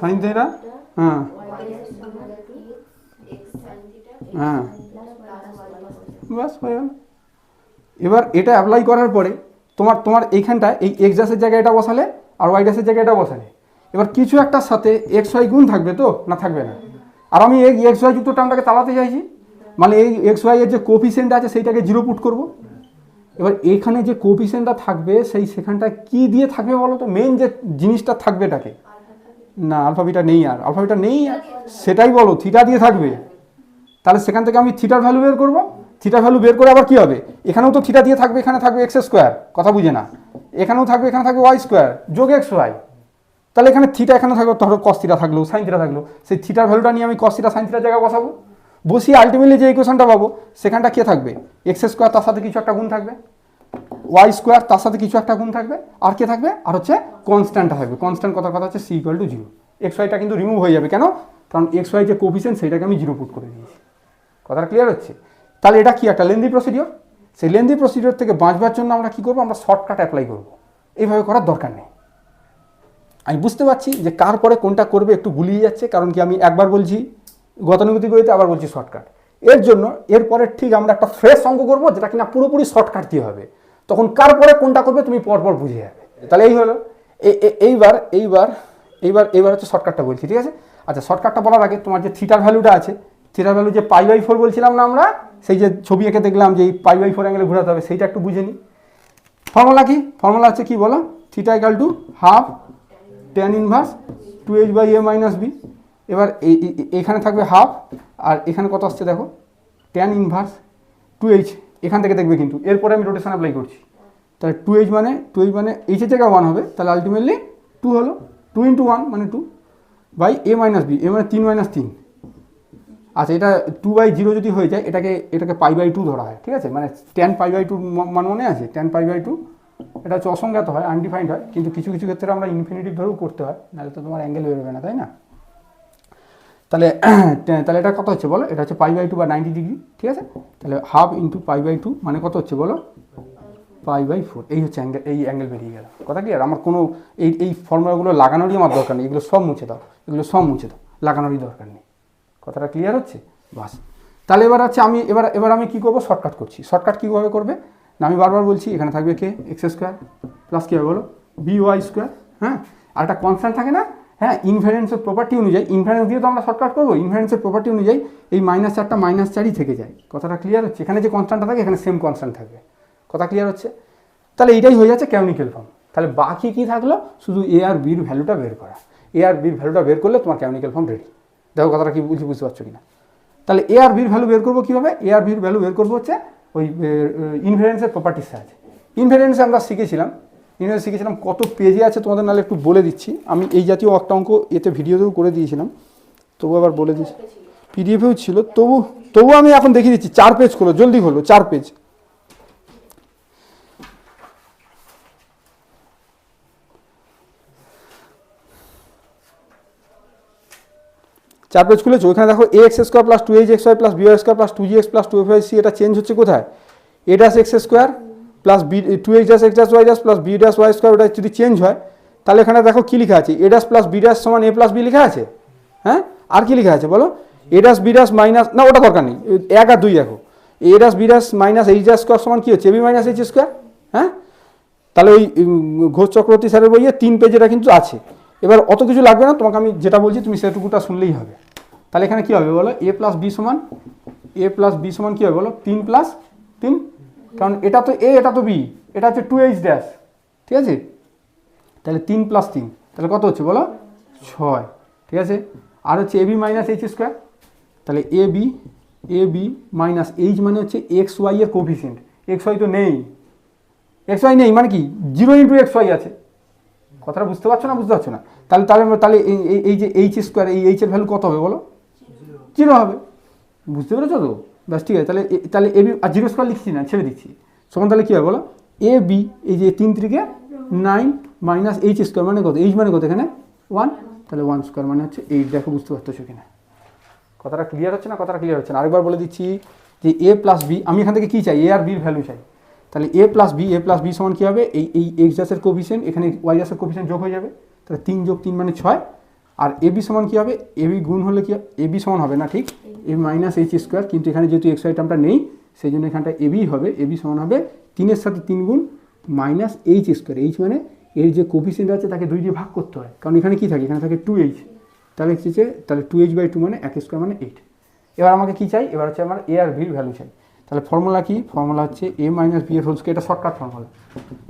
sine theta, হ্যাঁ হ্যাঁ বাস হয়ে গেল। এবার এটা অ্যাপ্লাই করার পরে তোমার এইখানটা এই এক্স ড্যাশের জায়গায় এটা বসালে আর ওয়াই ড্যাশের জায়গায় এটা বসালে, এবার কিছু একটার সাথে এক্স ওয়াই গুণ থাকবে তো, না থাকবে না? আর আমি এই এক্স ওয়াই যুক্ত টার্মটাকে চালাতে চাইছি, মানে এই এক্স ওয়াই এর যে কোফিসিয়েন্ট আছে সেইটাকে জিরো পুট করব। এবার এখানে যে কোফিসিয়েন্টটা থাকবে সেখানটা কি দিয়ে থাকবে বলো তো? মেন যে জিনিসটা থাকবে এটাকে, না আলফা বিটা নেই, আর আলফা বিটা নেই, সেটাই বলো, থিটা দিয়ে থাকবে। তাহলে সেখান থেকে আমি থিটার ভ্যালু বের করবো, থিটার ভ্যালু বের করে আবার কি হবে, এখানেও তো থিটা দিয়ে থাকবে, এখানে থাকবে এক্স স্কোয়ার, কথা বুঝে না, এখানেও থাকবে, এখানে থাকবে ওয়াই স্কোয়ার যোগ এক্স ওয়াই। তাহলে এখানে থিটা এখানে থাকবে, ধরো কস থিটা থাকলো, সাইন থিটা থাকলো, সেই থিটার ভ্যালুটা নিয়ে আমি কস থিটা সাইন থিটার জায়গায় বসাবো, বসিয়ে আলটিমেটলি যে ইকুয়েশনটা পাবো সেখানটা কে থাকবে, এক্স স্কোয়ার তার সাথে কিছু একটা গুণ থাকবে, ওয়াই স্কোয়ার তার সাথে কিছু একটা গুণ থাকবে, আর কে থাকবে, আর হচ্ছে কনস্ট্যান্টটা থাকবে। কনস্ট্যান্ট কথার কথা হচ্ছে c equal to zero. X ওয়াইটা কিন্তু রিমুভ হয়ে যাবে, কেন? কারণ এক্স ওয়াই যে কোফিসিয়েন্ট সেটাকে আমি জিরো পুট করে দিয়েছি। কথাটা ক্লিয়ার হচ্ছে? তাহলে এটা কি একটা লেন্দি প্রসিডিওর। সেই লেন্দি প্রসিডিওর থেকে বাঁচবার জন্য আমরা কি করবো, আমরা শর্টকাট অ্যাপ্লাই করবো। এইভাবে করার দরকার নেই। আমি বুঝতে পারছি যে কার পরে কোনটা করবে একটু গুলিয়ে যাচ্ছে, কারণ কি আমি একবার বলছি গতানুগতিক গতিতে, আবার বলছি শর্টকাট। এর জন্য এরপরে ঠিক আমরা একটা ফ্রেশ অঙ্ক করবো যেটা কিনা পুরোপুরি শর্টকাট দিয়ে হবে, তখন কার পরে কোনটা করবে তুমি পরপর বুঝে যাবে। তাহলে এই হলো এইবার এইবার এইবার এইবার হচ্ছে শর্টকাটটা বলছি, ঠিক আছে? আচ্ছা, শর্টকাটটা বলার আগে তোমার যে থিটার ভ্যালুটা আছে, থিটার ভ্যালু যে π/4 বলছিলাম না আমরা, সেই যে ছবি এঁকে দেখলাম যে এই π/4 অ্যাঙ্গেলে ঘোরাতে হবে, সেইটা একটু বুঝে নিই। ফর্মুলা কি? ফর্মুলা হচ্ছে কি বলো, theta equal to half tan inverse 2h/a - b। এবার এখানে থাকবে হাফ, আর এখানে কত আসছে দেখো, tan ইনভার্স 2h, এখান থেকে দেখবে কিন্তু এরপরে আমি রোটেশন অ্যাপ্লাই করছি। তাহলে 2h মানে এইচের জায়গায় 1 হবে, তাহলে আলটিমেটলি 2 হলো, 2 × 1 মানে 2 বাই a - b, এ মানে 3 - 3। আচ্ছা, এটা 2/0 যদি হয়ে যায় এটাকে π/2 ধরা হয়, ঠিক আছে? মানে tan π/2 মান মনে আছে, tan π/2 এটা হচ্ছে অসংজ্ঞাত হয়, আনডিফাইন্ড হয়, কিন্তু কিছু কিছু ক্ষেত্রে আমরা ইনফিনিটিভ ধরেও করতে হয়, নাহলে তো তোমার অ্যাঙ্গেল বেরোবে না, তাই না? তাহলে এটা কত হচ্ছে বলো, এটা হচ্ছে π/2 বা 90 ডিগ্রি, ঠিক আছে? তাহলে হাফ ইন্টু π/2 মানে কত হচ্ছে বলো, π/4। এই হচ্ছে অ্যাঙ্গেল, এই অ্যাঙ্গেল বেরিয়ে গেল। কথা ক্লিয়ার? আমার কোনো এই ফর্মুলাগুলো লাগানোরই আমার দরকার নেই, এগুলো সব মুছে দাও, এগুলো সব মুছে দাও, লাগানোরই দরকার নেই। কথাটা ক্লিয়ার হচ্ছে? বাস। তাহলে এবার হচ্ছে আমি এবার আমি কী করবো, শর্টকাট করছি। শর্টকাট কীভাবে করবে না, আমি বারবার বলছি এখানে থাকবে কে, এক্স স্কোয়ার প্লাস কী হবে বলো, by স্কোয়ার। হ্যাঁ, আর একটা কনস্ট্যান্ট থাকে না, হ্যাঁ, ইনফারেন্সের প্রপার্টি অনুযায়ী, ইনফারেন্স দিয়ে তো আমরা শর্টকাট করবো, ইনফারেন্সের প্রপার্টি অনুযায়ী এই -4টা -4ই থেকে যায়। কথাটা ক্লিয়ার হচ্ছে? এখানে যে কনস্ট্যান্টটা থাকে এখানে সেম কনস্ট্যান্ট থাকবে। কথা ক্লিয়ার হচ্ছে? তাহলে এইটাই হয়ে যাচ্ছে ক্যানোনিক্যাল ফর্ম। তাহলে বাকি কী থাকলো, শুধু এ আর বির ভ্যালুটা বের করা। এ আর বির ভ্যালুটা বের করলে তোমার ক্যানোনিক্যাল ফর্ম রেডি। দেখো কথাটা কি বলছি, বুঝতে পারছো কিনা? তাহলে এ আর বির ভ্যালু বের করবো কীভাবে, এ আর বির ভ্যালু বের করবো হচ্ছে ওই ইনফারেন্সের প্রপার্টির সাহায্যে। ইনফারেন্সে আমরা শিখেছিলাম কত পেজে আছে তোমাদের নাহলে একটু বলে দিচ্ছি। আমি এই জাতীয় একটা অঙ্ক এতে ভিডিওতেও করে দিয়েছিলাম, তবু আবার বলে দিচ্ছি, পিডিএফেও ছিল, তবু আমি এখন দেখিয়ে দিচ্ছি। 4 পেজ খোলো, জলদি খোলো, 4 পেজ। খুলেছো, ওখানে দেখো ax square plus 2hxy plus by square plus 2gx plus 2fyc, এটা চেঞ্জ হচ্ছে কোথায়, a dash x square plus b 2h dash x dash y dash plus b dash y square, ওটা যদি চেঞ্জ হয় তাহলে এখানে দেখো কি লেখা আছে, a dash plus b dash সমান a প্লাস b লেখা আছে। হ্যাঁ, আর কি লেখা আছে বলো, a dash b dash minus, না ওটা দরকার নেই, 1 আর 2 দেখো, a dash b dash minus h dash square সমান কি হচ্ছে, ab মাইনাস h স্কোয়ার। হ্যাঁ, তাহলে ওই ঘোষ চক্রবর্তী স্যারের বইয়ে 3 পেজ এটা কিন্তু আছে। এবার অত কিছু লাগবে না, তোমাকে আমি যেটা বলছি তুমি সেটুকুটা শুনলেই হবে। তাহলে এখানে কী হবে বলো, a প্লাস b সমান কী হবে বলো, 3 + 3, কারণ এটা তো a, এটা তো b, এটা হচ্ছে 2h ড্যাশ, ঠিক আছে? তাহলে 3 + 3, তাহলে কত হচ্ছে বলো, 6, ঠিক আছে? আর হচ্ছে ab মাইনাস h স্কোয়ার, তাহলে ab মাইনাস h মানে হচ্ছে এক্স ওয়াই এর কোফিসিয়েন্ট, এক্স ওয়াই তো নেই, এক্স ওয়াই নেই মানে কি 0 × xy আছে। কথাটা বুঝতে পারছো না, বুঝতে পারছো না? তাহলে এই যে এইচ স্কোয়ার, এই এইচ এর ভ্যালু কত হবে বলো, 0 হবে। বুঝতে পেরেছো তো? ব্যাস, ঠিক আছে। তাহলে এ বি, আর 0 স্কোয়ার লিখছি না, ছেড়ে দিচ্ছি, সমান তাহলে কী হবে বলো, এ বি, এই যে 3 × 9 মাইনাস এইচ স্কোয়ার মানে কত, এইচ মানে কত এখানে 1, তাহলে 1 স্কোয়ার মানে হচ্ছে 8। দেখো বুঝতে পারতেছো কিনা, কথাটা ক্লিয়ার হচ্ছে না? কথাটা ক্লিয়ার হচ্ছে না? আরেকবার বলে দিচ্ছি যে a প্লাস বি, আমি এখান থেকে কী চাই, এ আর বির ভ্যালু চাই। তাহলে a প্লাস বি সমান কী হবে, এই এক্স ড্যাশের কোফিসিয়েন্ট, এখানে ওয়াই ড্যাশের কোফিসিয়েন্ট যোগ হয়ে যাবে, তাহলে 3 + 3 মানে 6, আর এবি সমান কী হবে, এবি গুণ হলে কি এবি সমান হবে না ঠিক এবি মাইনাস এইচ স্কোয়ার, কিন্তু এখানে যেহেতু এক্স ওয়াই টার্মটা নেই সেই জন্য এখানটা এবি হবে, এবি সমান হবে 3-এর সাথে 3 গুণ মাইনাস এইচ স্কোয়ার। এইচ মানে এর যে কোফিসিয়েন্ট আছে তাকে 2 দিয়ে ভাগ করতে হয়, কারণ এখানে কি থাকে, এখানে থাকে 2h, তাহলে কি হচ্ছে, তাহলে 2h/2 মানে 1 স্কোয়ার মানে 8। এবার আমাকে কি চাই, এবার হচ্ছে আমার এ আর ভির ভ্যালু চাই। তাহলে ফর্মুলা কি, ফর্মুলা হচ্ছে a মাইনাস বি এর হোল স্কোয়ার, এটা শর্টকাট ফর্মুলা।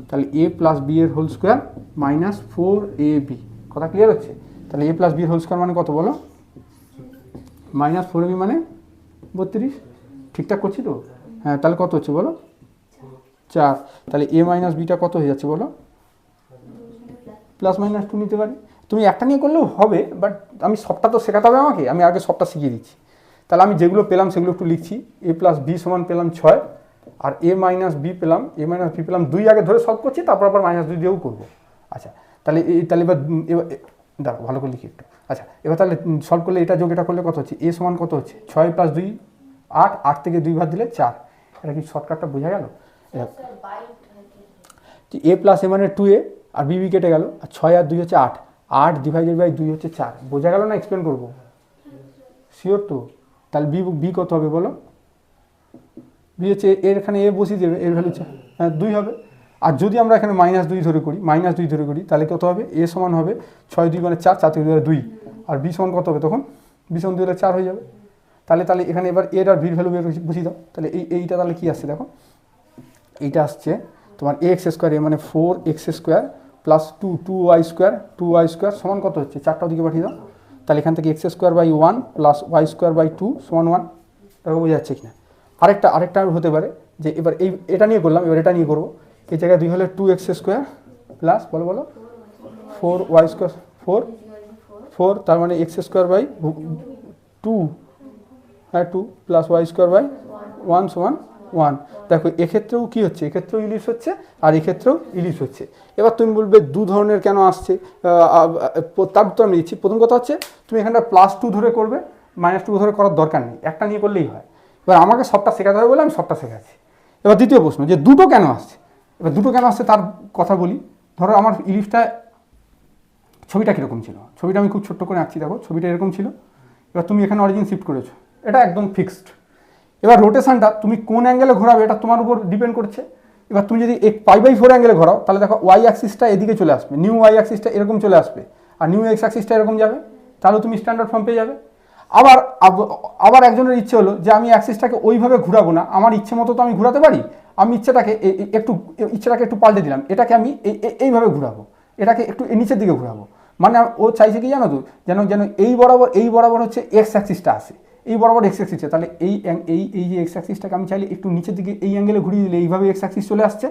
তাহলে a প্লাস বি এর হোল স্কোয়ার মাইনাস 4ab, কথা ক্লিয়ার হচ্ছে? তাহলে a প্লাস বি এর হোল স্কোয়ার মানে কত বলো, মাইনাস 4ab মানে 32, ঠিকঠাক করছি তো? হ্যাঁ, তাহলে কত হচ্ছে বলো, 4। তাহলে a মাইনাস বিটা কত হয়ে যাচ্ছে বলো, প্লাস মাইনাস 2 নিতে পারি। তুমি একটা নিয়ে করলেও হবে, বাট আমি সবটা তো শেখাতে হবে আমাকে, আমি আগে সবটা শিখিয়ে দিচ্ছি। তাহলে আমি যেগুলো পেলাম সেগুলো একটু লিখছি। a প্লাস বি সমান পেলাম 6, আর a মাইনাস বি পেলাম, a মাইনাস বি পেলাম 2, আগে ধরে সলভ করছি, তারপর আবার -2 দিয়েও করবো। আচ্ছা, তাহলে তাহলে এবার দাঁড়াও ভালো করে লিখি একটু। আচ্ছা, এবার তাহলে সলভ করলে এটা যোগ এটা করলে কত হচ্ছে, a সমান কত হচ্ছে, 6 + 2 8, 8 থেকে 2 বাদ দিলে 4। এটা কি শর্টকাটটা বোঝা গেল? a প্লাস a মানে 2a, আর বি কেটে গেল, আর 6 আর 2 হচ্ছে 8, 8 / 2 হচ্ছে 4। বোঝা গেল না? এক্সপ্লেন করবো শিওর তো? তাহলে বি কত হবে বলো, বি হচ্ছে এর এখানে এ বসিয়ে দেবে, এর ভ্যালু 2 হবে। আর যদি আমরা এখানে -2 ধরে করি, -2 ধরে করি, তাহলে কত হবে, এ সমান হবে 6 2 মানে 4, 4 থেকে 2 2, আর বি সমান কত হবে তখন, বি সমান 2 হলে 4 হয়ে যাবে। তাহলে এখানে এবার এর আর ভির ভ্যালু বসিয়ে দাও। তাহলে এইটা তাহলে কি আসছে দেখো, এইটা আসছে তোমার ax স্কোয়ার, এ মানে 4x square plus 2y square সমান কত হচ্ছে, 4টা ওদিকে পাঠিয়ে দাও। তাহলে এখান থেকে x² / 1 প্লাস y² / 2 সমান 1। দেখো বোঝা যাচ্ছে কিনা? আরেকটা হতে পারে যে এবার এটা নিয়ে করলাম, এবার এটা নিয়ে করবো। এই জায়গায় 2 হলে 2x স্কোয়ার প্লাস বলো 4y² 4, তার মানে x² / 2, হ্যাঁ 2 প্লাস y² / 1 সমান 1। দেখো এক্ষেত্রেও কি হচ্ছে, এক্ষেত্রেও ইলিশ হচ্ছে আর এক্ষেত্রেও ইলিশ হচ্ছে। এবার তুমি বলবে 2 ধরনের কেন আসছে, তার উত্তর আমি দিচ্ছি। প্রথম কথা হচ্ছে তুমি এখানটা +2 ধরে করবে, -2 ধরে করার দরকার নেই, একটা নিয়ে করলেই হয়। এবার আমাকে সবটা শেখাতে হবে বলে আমি সবটা শেখাচ্ছি। এবার দ্বিতীয় প্রশ্ন, যে দুটো কেন আসছে, এবার দুটো কেন আসছে তার কথা বলি। ধরো আমার ইলিশটা, ছবিটা কীরকম ছিল, ছবিটা আমি খুব ছোট্ট করে আঁকছি, দেখো ছবিটা এরকম ছিল। এবার তুমি এখানে অরিজিন শিফট করেছো, এটা একদম ফিক্সড। এবার রোটেশনটা তুমি কোন অ্যাঙ্গেলে ঘোরাবে এটা তোমার উপর ডিপেন্ড করছে। এবার তুমি যদি π/4 অ্যাঙ্গেলে ঘোরাও, তাহলে দেখো ওয়াই অ্যাক্সিসটা এদিকে চলে আসবে, নিউ ওয়াই অ্যাক্সিসটা এরকম চলে আসবে, আর নিউ এক্স অ্যাক্সিসটা এরকম যাবে, তাহলে তুমি স্ট্যান্ডার্ড ফর্ম পেয়ে যাবে। আবার একজনের ইচ্ছে হলো যে আমি অ্যাক্সিসটাকে ওইভাবে ঘুরাবো না, আমার ইচ্ছে মতো তো আমি ঘুরাতে পারি, আমি ইচ্ছেটাকে একটু পাল্টে দিলাম, এটাকে আমি এইভাবে ঘুরাবো, এটাকে একটু নিচের দিকে ঘুরাবো। মানে ও চাইছে কি জানো তো, যেন এই বরাবর হচ্ছে এক্স অ্যাক্সিসটা আসে, এই বরাবর এক্স অ্যাক্সিসে। তাহলে এই যে এক্স অ্যাক্সিসটাকে আমি চাইলে একটু নিচের দিকে এই অ্যাঙ্গেলে ঘুরিয়ে দিলে এইভাবে এক্স অ্যাক্সিস চলে আসছে,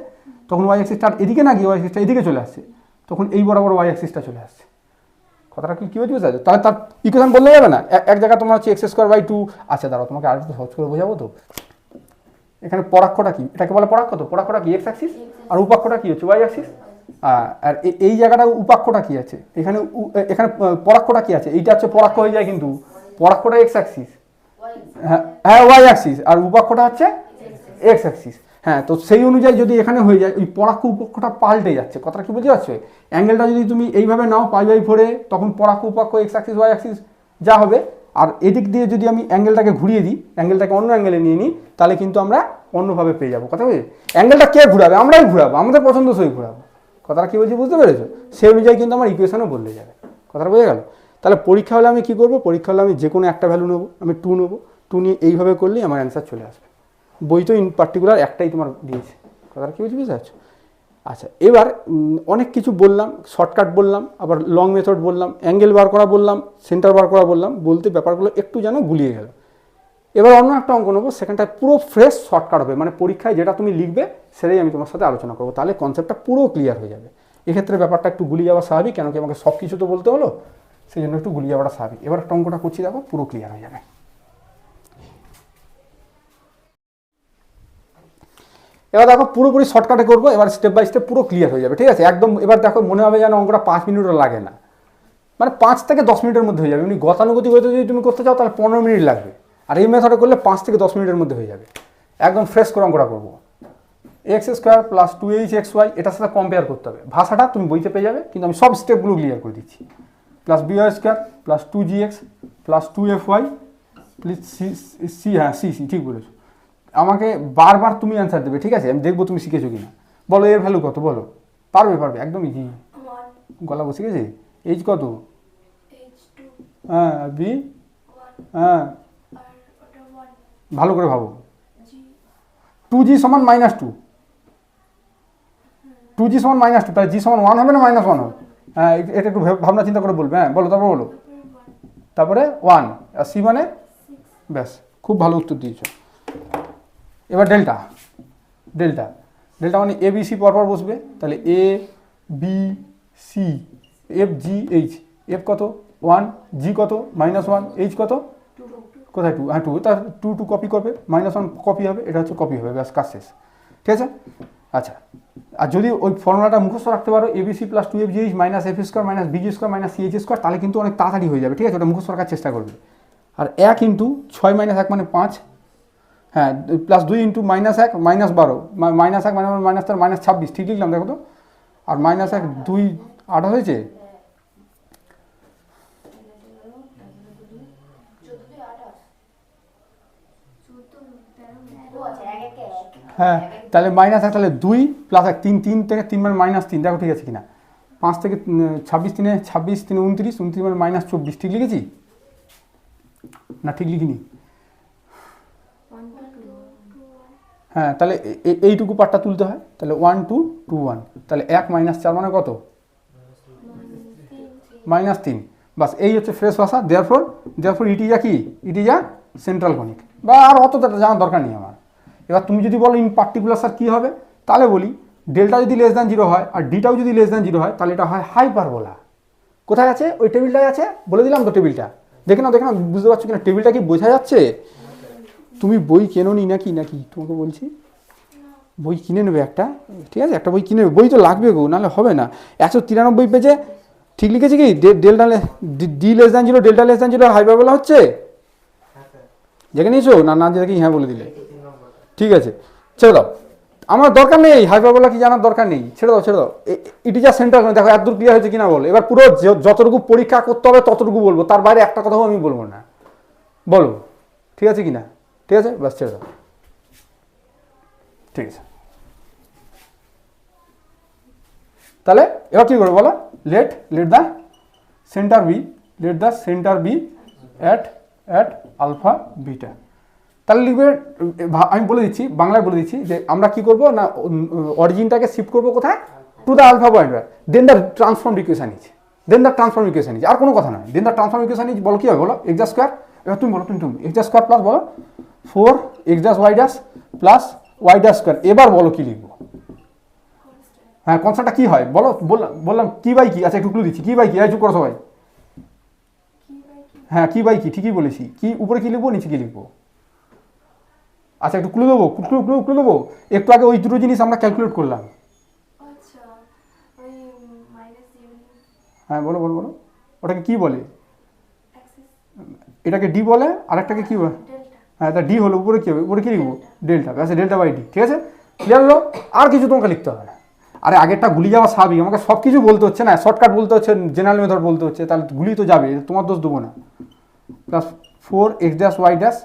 তখন ওয়াই অ্যাক্সিসটা এদিকে না গিয়ে ওয়াই অ্যাক্সিসটা এদিকে চলে আসছে, তখন এই বরাবর ওয়াই অ্যাক্সিসটা চলে আসছে। কথাটা কি হচ্ছে বুঝতে পারছো? তাহলে তার ইকুয়েশন বললে যাবে না, এক জায়গায় তোমার হচ্ছে x² / 2। আচ্ছা দাঁড়াও, তোমাকে আর একটু সহজ করে বোঝাবো তো। এখানে পরাক্ষটা কি, এটাকে বলে পরাক্ষ, তো পরাক্ষটা কি এক্স অ্যাক্সিস, আর উপাক্ষটা কি হচ্ছে ওয়াই অ্যাক্সিস। আর এই জায়গাটা উপাক্ষটা কি আছে, এখানে পরাক্ষটা কি আছে, এইটা হচ্ছে পরাক্ষ হয়ে যায়, কিন্তু পরাক্ষটা এক্স অ্যাক্সিস, হ্যাঁ ওয়াই অ্যাক্সিস, আর উপাক্ষটা হচ্ছে এক্স অ্যাক্সিস। হ্যাঁ, তো সেই অনুযায়ী যদি এখানে হয়ে যায়, ওই পরাক্ষ উপক্ষটা পাল্টে যাচ্ছে। কথাটা কি বুঝতে পারছো? অ্যাঙ্গেলটা যদি তুমি এইভাবে নাও π/4, তখন পরাক্ষ উপাক্ষ এক্স অ্যাক্সিস ওয়াই অ্যাক্সিস যা হবে। আর এদিক দিয়ে যদি আমি অ্যাঙ্গেলটাকে ঘুরিয়ে দিই, অ্যাঙ্গেলটাকে অন্য অ্যাঙ্গেলে নিয়ে নিই, তাহলে কিন্তু আমরা অন্যভাবে পেয়ে যাবো। কথা বুঝে? অ্যাঙ্গেলটা কে ঘুরাবে, আমরাই ঘুরাবো, আমাদের পছন্দসই ঘুরাবো। কথাটা কি বলছি বুঝতে পেরেছো? সেই অনুযায়ী কিন্তু আমার ইকুয়েশনও বদলে যাবে। কথাটা বোঝা গেল? তাহলে পরীক্ষা হলে আমি কী করবো, পরীক্ষা হলে আমি যে কোনো একটা ভ্যালু নেবো, আমি 2 নেবো, 2 নিয়ে এইভাবে করলেই আমার অ্যান্সার চলে আসবে। বই তো ইন পার্টিকুলার একটাই তোমার দিয়েছে। কথাটা কি বুঝতে পারছো? আচ্ছা, এবার অনেক কিছু বললাম, শর্টকাট বললাম, আবার লং মেথড বললাম, অ্যাঙ্গেল বার করা বললাম, সেন্টার বার করা বললাম, বলতে ব্যাপারগুলো একটু যেন গুলিয়ে গেল। এবার অন্য একটা অঙ্ক নেবো, সেখানটায় পুরো ফ্রেশ শর্টকাট হবে, মানে পরীক্ষায় যেটা তুমি লিখবে সেটাই আমি তোমার সাথে আলোচনা করবো, তাহলে কনসেপ্টটা পুরো ক্লিয়ার হয়ে যাবে। এক্ষেত্রে ব্যাপারটা একটু গুলিয়ে যাওয়া স্বাভাবিক, কেন কি আমাকে সব কিছু তো বলতে হলো, সেই জন্য একটু গুলিয়ে যাওয়াটা স্বাভাবিক। এবার একটা অঙ্কটা করছি, দেখো পুরো ক্লিয়ার হয়ে যাবে। এবার দেখো পুরোপুরি শর্টকাটে করবো, এবার স্টেপ বাই স্টেপ পুরো ক্লিয়ার হয়ে যাবে, ঠিক আছে একদম। এবার দেখো মনে হবে যেন অঙ্কটা 5 মিনিটও লাগে না, মানে 5 থেকে 10 মিনিটের মধ্যে হয়ে যাবে। এমনি গতানুগতিক হয়তো যদি তুমি করতে চাও তাহলে 15 মিনিট লাগবে, আর এই মেথডে করলে 5 থেকে 10 মিনিটের মধ্যে হয়ে যাবে। একদম ফ্রেশ করে অঙ্কটা করবো। x² + 2hxy, এটার সাথে কম্পেয়ার করতে হবে। ভাষাটা তুমি বইতে পেয়ে যাবে, কিন্তু আমি সব স্টেপগুলো ক্লিয়ার করে দিচ্ছি। Plus b y square plus 2gx plus 2fy plus c, হ্যাঁ সি ঠিক বলেছো। আমাকে বারবার তুমি অ্যান্সার দেবে, ঠিক আছে? আমি দেখবো তুমি শিখেছো কিনা। বলো এর ভ্যালু কত, বলো। পারবে একদম ইজি। গলা বসে গেছে। এইচ কত? হ্যাঁ বি, হ্যাঁ ভালো করে ভাবো। 2g সমান -2, 2g সমান -2, তাহলে g সমান 1 হবে না -1 হবে? হ্যাঁ এটা একটু ভাবনা চিন্তা করে বলবে। হ্যাঁ বলো, তারপর বলো। তারপরে 1 আর সি মানে, ব্যাস খুব ভালো উত্তর দিয়েছো। এবার ডেল্টা মানে এ বি সি পরপর বসবে, তাহলে a b c f g h. F কত 1, জি কত -1, এইচ কত, কোথায় 2? হ্যাঁ 2, তার 2 কপি করবে, -1 কপি হবে, এটা হচ্ছে কপি হবে, ব্যাস কাজ শেষ। ঠিক আছে? আচ্ছা, আর যদি ওই ফর্মুলাটা মুখস্থ রাখতে পারো a b c plus 2fgh minus f square minus busy square minus CH square, তাহলে কিন্তু অনেক তাড়াতাড়ি হয়ে যাবে। ঠিক আছে? ওটা মুখস্থ রাখার চেষ্টা করবে। আর 1 ইন্টু 6 - 1 মানে 5, হ্যাঁ প্লাস 2 ইন্টু -1 -12, -1 মানে -4 -26, ঠিক লিখলাম দেখো তো। আর -1 2 8 হয়েছে। হ্যাঁ তাহলে -1, তাহলে 2 প্লাস 1 3, 3 থেকে 3 মানে -3, দেখো ঠিক আছে কিনা। 5 থেকে 26, 3 26, 3 29, 29 মানে -24, ঠিক লিখেছি না? ঠিক লিখিনি। হ্যাঁ তাহলে এইটুকু পার্টটা তুলতে হয়, তাহলে 1 2 2 1, তাহলে 1 - 4 মানে কত? -3। বাস এই হচ্ছে ফ্রেশ ভাষা। Therefore it is a central conic. বা আর অতটা জানার দরকার নেই আমার। এবার তুমি যদি বলো ইন পার্টিকুলার স্যার কী হবে, তাহলে বলি ডেল্টা যদি <0 হয় আর ডিটাও যদি <0 হয়, তাহলে এটা হয় হাইপারবোলা। কোথায় আছে? ওই টেবিলটাই আছে, বলে দিলাম তো টেবিলটা। দেখে নাও বুঝতে পারছো কিনা টেবিলটা কি বোঝা যাচ্ছে? তুমি বই কেনোনি নাকি তোমাকে বলছি, বই কিনে নেবে একটা, ঠিক আছে? একটা বই কিনে নেবে, বই তো লাগবে গো, নাহলে হবে না। 193 পেজে ঠিক লিখেছি কি ডেল্টা ডি <0, ডেল্টা <0 হাইপারবোলা হচ্ছে? দেখে নিয়েছো না দেখি হ্যাঁ বলে দিলে, ঠিক আছে ছেড়ে দাও, আমার দরকার নেই হাইপারবোলা কি জানার দরকার নেই, ছেড়ে দাও। It is a centre. দেখো এত দূর ক্লিয়ার হয়েছে কিনা বলো। এবার পুরো যতটুকু পরীক্ষা করতে হবে ততটুকু বলবো, তার বাইরে একটা কথাও আমি বলবো না, বলো ঠিক আছে কিনা? ঠিক আছে, বাস ছেড়ে দাও। ঠিক আছে, তাহলে এবার কি করবো বলো? Let the centre be at alpha beta. তাহলে লিখবে, আমি বলে দিচ্ছি, বাংলায় বলে দিচ্ছি যে আমরা কি করবো না, অরিজিনটাকে শিফট করবো কোথায়? To the alpha point, then the transform equation is, আর কোনো কথা নয়। Then the transform equation is, বলো কি হবে বলো? এক্স স্কোয়ার, এবার তুমি বলো, তুমি এক্স স্কোয়ার প্লাস বলো 4x' প্লাস y' স্কোয়ার। এবার বলো কি লিখবো? হ্যাঁ কনস্ট্যান্টটা কি হয় বলো? বললাম কি বাই কি। আচ্ছা একটু ক্লু দিচ্ছি, কি বাই কি? চুপ করো সবাই। হ্যাঁ কি বাই কি, ঠিকই বলেছি। কি উপরে কি লিখবো, নিচে কি লিখবো? আচ্ছা একটু ক্লু দেবো, ক্লু দেবো। একটু আগে ওই দুটো জিনিস আমরা ক্যালকুলেট করলাম। হ্যাঁ বলো ওটাকে কি বলে? এটাকে ডি বলে, আরেকটাকে কি বলে? হ্যাঁ তা ডি হলো, উপরে কি হবে? উপরে কি লিখবো? ডেল্টা, ব্যাস ডেল্টা বাই ডি। ঠিক আছে, ক্লিয়ার হলো? আর কিছু তোমাকে লিখতে হবে না। আরে আগেরটা গুলি যাওয়া স্বাভাবিক, আমাকে সব কিছু বলতে হচ্ছে না, শর্টকাট বলতে হচ্ছে, জেনারেল মেথড বলতে হচ্ছে, তাহলে গুলি তো যাবে, তোমার দোষ দেবো না। Plus 4x'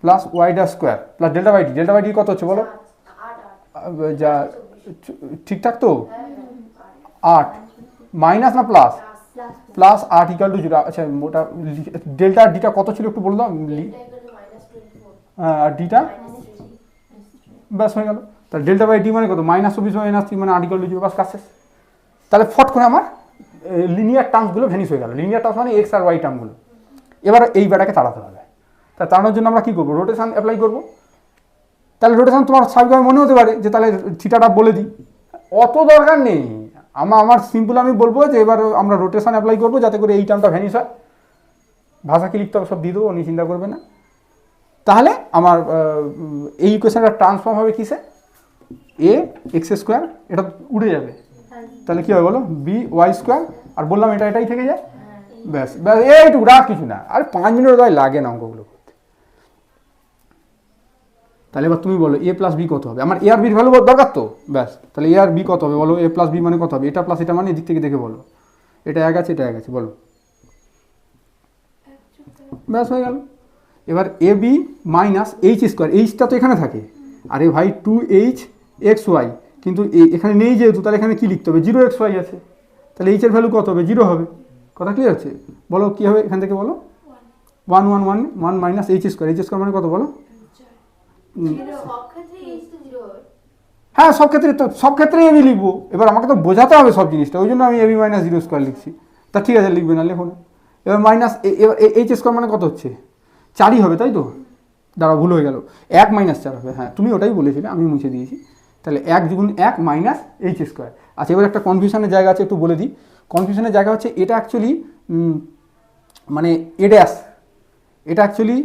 plus y' square plus delta by d কত হচ্ছে বলো? যা ঠিকঠাক তো? 8 মাইনাস না প্লাস? প্লাস 8 = 0। আচ্ছা ওটা ডেল্টা ডিটা কত ছিল একটু বলে দাও। আর ডিটা ব্যাস হয়ে গেল। তাহলে ডেল্টা বাই ডি মানে কত? -24 - 3 মানে 8 = 0, বাস কাজ শেষ। তাহলে ফট করে আমার লিনিয়ার টার্মসগুলো ভ্যানিশ হয়ে গেল। লিনিয়ার টার্মস মানে এক্স আর ওয়াই টার্মগুলো। এবার এই বেটাকে তাড়াতে হবে। তা তাড়ানোর জন্য আমরা কী করবো? রোটেশন অ্যাপ্লাই করবো। তাহলে রোটেশন তোমার স্বাভাবিকভাবে মনে হতে পারে যে তাহলে থিটাটা বলে দিই, অত দরকার নেই। আমার সিম্পল আমি বলবো যে এবার আমরা রোটেশন অ্যাপ্লাই করবো যাতে করে এই টার্মটা ভ্যানিশ হয়। ভাষা কি লিখতে হবে সব দিয়ে দেবো, উনি চিন্তা করবে না। তাহলে আমার এই ইকুয়েশনটা ট্রান্সফর্ম হবে কিসে? ax², এটা উড়ে যাবে, তাহলে কী হবে বলো? by², আর বললাম এটাই থেকে যায়, ব্যাস এইটুকু, রাখ কিছু না। আর 5 মিনিট লাগে না অঙ্কগুলো করতে। তাহলে এবার তুমি বলো a + b কত হবে? আমার a আর b ভ্যালু দরকার তো, ব্যাস। তাহলে a আর b কত হবে বলো? a + b মানে কত হবে? এটা প্লাস এটা মানে এদিক থেকে দেখে বলো। এটা 1 আছে, এটা 1 আছে, বলো ব্যাস হয়ে গেল। এবার A B minus h square, এইচটা তো এখানে থাকে, আরে ভাই 2h xy, কিন্তু এখানে নেই যেহেতু, তাহলে এখানে কী লিখতে হবে, 0xy আছে, তাহলে এইচের ভ্যালু কত হবে, 0 হবে। কথা ক্লিয়ার আছে? বলো কী হবে এখান থেকে, বলো 1 minus h square, H square মানে কত বলো? হ্যাঁ সব ক্ষেত্রে এবি লিখবো, এবার আমাকে তো বোঝাতে হবে সব জিনিসটা, ওই জন্য আমি এবি মাইনাস 0 স্কোয়ার লিখছি। তা ঠিক আছে, লিখবে না, লেখো না। এবার মাইনাস এইচ স্কোয়ার মানে কত হচ্ছে, 4ই হবে, তাই তো? দাঁড়া, ভুল হয়ে গেল, 1 মাইনাস 4 হবে, হ্যাঁ তুমি ওটাই বলেছিলে, আমি মুছে দিয়েছি। তাহলে 1 গুণ 1 মাইনাস এইচ স্কোয়ার। আচ্ছা, এবার একটা কনফিউশনের জায়গা আছে, একটু বলে দিই। কনফিউশনের জায়গা হচ্ছে এটা অ্যাকচুয়ালি মানে এ ড্যাশ, এটা অ্যাকচুয়ালি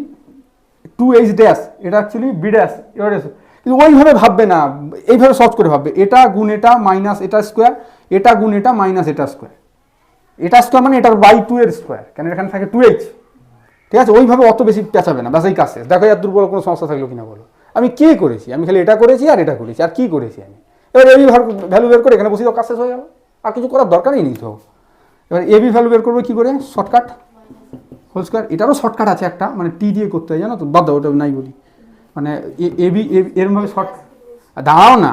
2h ড্যাশ, এটা অ্যাকচুয়ালি বি ড্যাশ, এবার কিন্তু ওইভাবে ভাববে না, এইভাবে সহজ করে ভাববে, এটা গুণ এটা মাইনাস এটা স্কোয়ার, এটা গুণ এটা মাইনাস এটা স্কোয়ার, এটা স্কোয়ার মানে এটার বাই 2 এর স্কোয়ার, কেন এখানে থাকে 2h, ঠিক আছে? ওইভাবে অত বেশি পেঁচাবে না, ব্যাস এই কাজ শেষ। দেখো এর দুর্বল কোনো সমস্যা থাকলো কিনা বলো। আমি কি করেছি, আমি খালি এটা করেছি আর এটা করেছি, আর কি করেছি আমি? এবার এবি ভ্যালু বের করে এখানে বসে দাও, কাজ শেষ হয়ে গেল, আর কিছু করার দরকারই নেই তো। এবার এবি ভ্যালু বের করবো কী করে, শর্টকাট হোল স্কোয়ার, এটারও শর্টকাট আছে একটা, মানে টি দিয়ে করতে হয়, জানো তো, বাদ দাও ওটা নাই বলি, মানে এবি এরমভাবে শর্ট, দাঁড়াও না,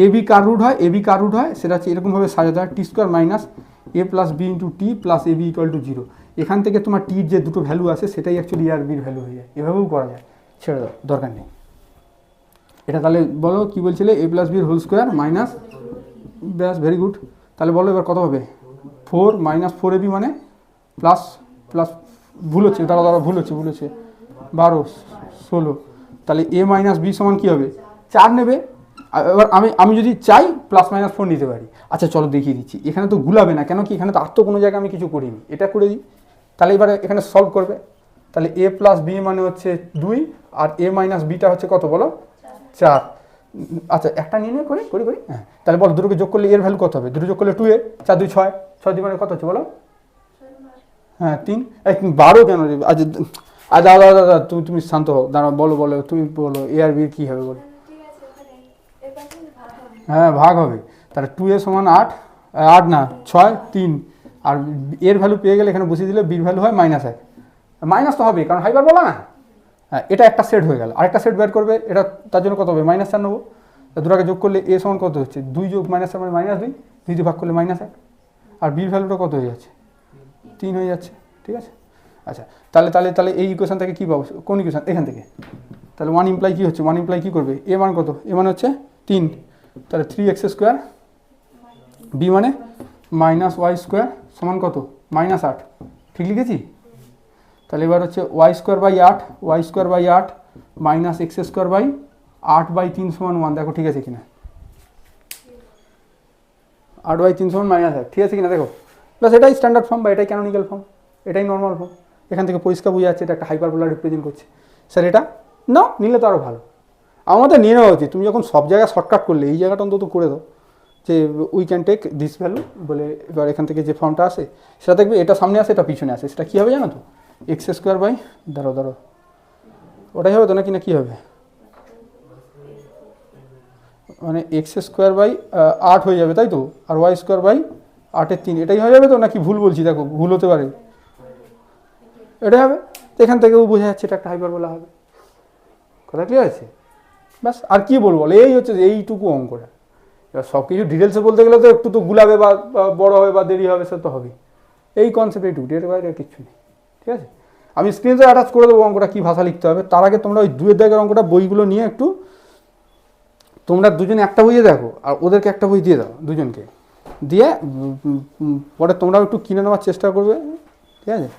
এবি কার রুট হয়, এবি কার রুট হয় সেটা হচ্ছে এরকমভাবে সাজাতে হয়, t square minus a plus b into t plus a b equal to 0। এখান থেকে তোমার টির যে দুটো ভ্যালু আছে সেটাই অ্যাকচুয়ালি আর বির ভ্যালু হয়ে যায়, এভাবেও করা যায়, ছেড়ে দাও, দরকার নেই এটা। তাহলে বলো কী বলছিলে, এ প্লাস বির হোল স্কোয়ার মাইনাস, ব্যাস ভেরি গুড। তাহলে বলো এবার কত হবে, 4 মাইনাস 4ab মানে প্লাস প্লাস, ভুল হচ্ছে, দাঁড়া ভুল হচ্ছে 12 16, তাহলে এ মাইনাস বি সমান কী হবে, 4 নেবে। এবার আমি যদি চাই প্লাস মাইনাস 4 নিতে পারি। আচ্ছা চলো দেখিয়ে দিচ্ছি, এখানে তো গুলাবে না, কেন কি এখানে তো আর তো কোনো জায়গায় আমি কিছু করিনি, এটা করে দিই। তাহলে এবারে এখানে সলভ করবে, তাহলে এ প্লাস বি মানে হচ্ছে 2, আর এ মাইনাস বিটা হচ্ছে কত বলো, 4। আচ্ছা একটা নিয়ে করি, হ্যাঁ তাহলে বলো দুটোকে যোগ করলে এর ভ্যালু কত হবে, দুটো যোগ করলে 2a, 4 2 6, 6 2 মানে কত হচ্ছে বলো, হ্যাঁ 3, 12 কেন রে, আজ দাদা তুমি শান্ত হও, দাঁড়াও, বলো তুমি বলো এ আর বি কী হবে বলো। হ্যাঁ ভাগ হবে, তাহলে 2a সমান 8, 8 না 6 3, আর এর ভ্যালু পেয়ে গেলে এখানে বসিয়ে দিলে বির ভ্যালু হয় -1, মাইনাস তো হবে কারণ হাইপার বলা না। হ্যাঁ এটা একটা সেট হয়ে গেল, আরেকটা সেট বের করবে, এটা তার জন্য কত হবে, -4 নেবো, দুটাকে যোগ করলে এ সমান কত হচ্ছে, 2 যোগ -4 মানে -2, 2 দিয়ে ভাগ করলে -1, আর বির ভ্যালুটা কত হয়ে যাচ্ছে, 3 হয়ে যাচ্ছে, ঠিক আছে। আচ্ছা তাহলে এই ইকুয়েশন থেকে কী পাবো, কোন ইকুয়েশন, এখান থেকে, তাহলে 1 ইমপ্লাই কী হচ্ছে, 1 ইমপ্লাই কী করবে, এ মান কত, এ মানে হচ্ছে 3, তাহলে 3x স্কোয়ার, বি মানে -y স্কোয়ার সমান কত, -8, ঠিক লিখেছি? তাহলে এবার হচ্ছে y square by 8, y square by 8 minus x square by 8/3 সমান 1, দেখো ঠিক আছে কিনা, 8/3 সমান -1, ঠিক আছে কিনা দেখো, ব্যাস এটাই স্ট্যান্ডার্ড ফর্ম বা এটাই ক্যানোনিক্যাল ফর্ম, এটাই নর্মাল ফর্ম। এখান থেকে পরিষ্কার বোঝা যাচ্ছে এটা একটা হাইপারবোলা রিপ্রেজেন্ট করছে। স্যার এটা না নিলে তো আরও ভালো, আমাদের নিয়ে নেওয়া উচিত, তুমি যখন সব জায়গায় শর্টকাট করলে এই জায়গাটা অন্তত করে দাও, যে we can take this value বলে, এবার এখান থেকে যে ফর্মটা আসে সেটা দেখবে, এটা সামনে আসে এটা পিছনে আসে, সেটা কী হবে জানো তো, এক্স স্কোয়ার বাই, দাঁড়ো ওটাই হবে তো নাকি, না কী হবে, মানে এক্স স্কোয়ার বাই 8 হয়ে যাবে তাই তো, আর ওয়াই স্কোয়ার বাই 8-এর 3, এটাই হয়ে যাবে তো নাকি ভুল বলছি, দেখো ভুল হতে পারে, এটাই হবে। তো এখান থেকেও বোঝা যাচ্ছে এটা একটা হাইপারবোলা হবে, কথা ক্লিয়ার আছে? ব্যাস আর কি বলবো, এই হচ্ছে এইটুকু অঙ্কটা। এবার সব কিছু ডিটেলসে বলতে গেলে তো একটু তো গুলাবে বা বড় হবে বা দেরি হবে, সে তো হবেই। এই কনসেপ্ট এইটুকু, এর বাইরে কিচ্ছু নেই, ঠিক আছে। আমি স্ক্রিনে অ্যাটাচ করে দেবো অঙ্কটা কী ভাষা লিখতে হবে, তার আগে তোমরা ওই 2-এর দাগের অঙ্কটা বইগুলো নিয়ে একটু তোমরা দুজনে একটা বইয়ে দেখো, আর ওদেরকে একটা বই দিয়ে দাও, দুজনকে দিয়ে পরে তোমরাও একটু কিনে নেওয়ার চেষ্টা করবে, ঠিক আছে।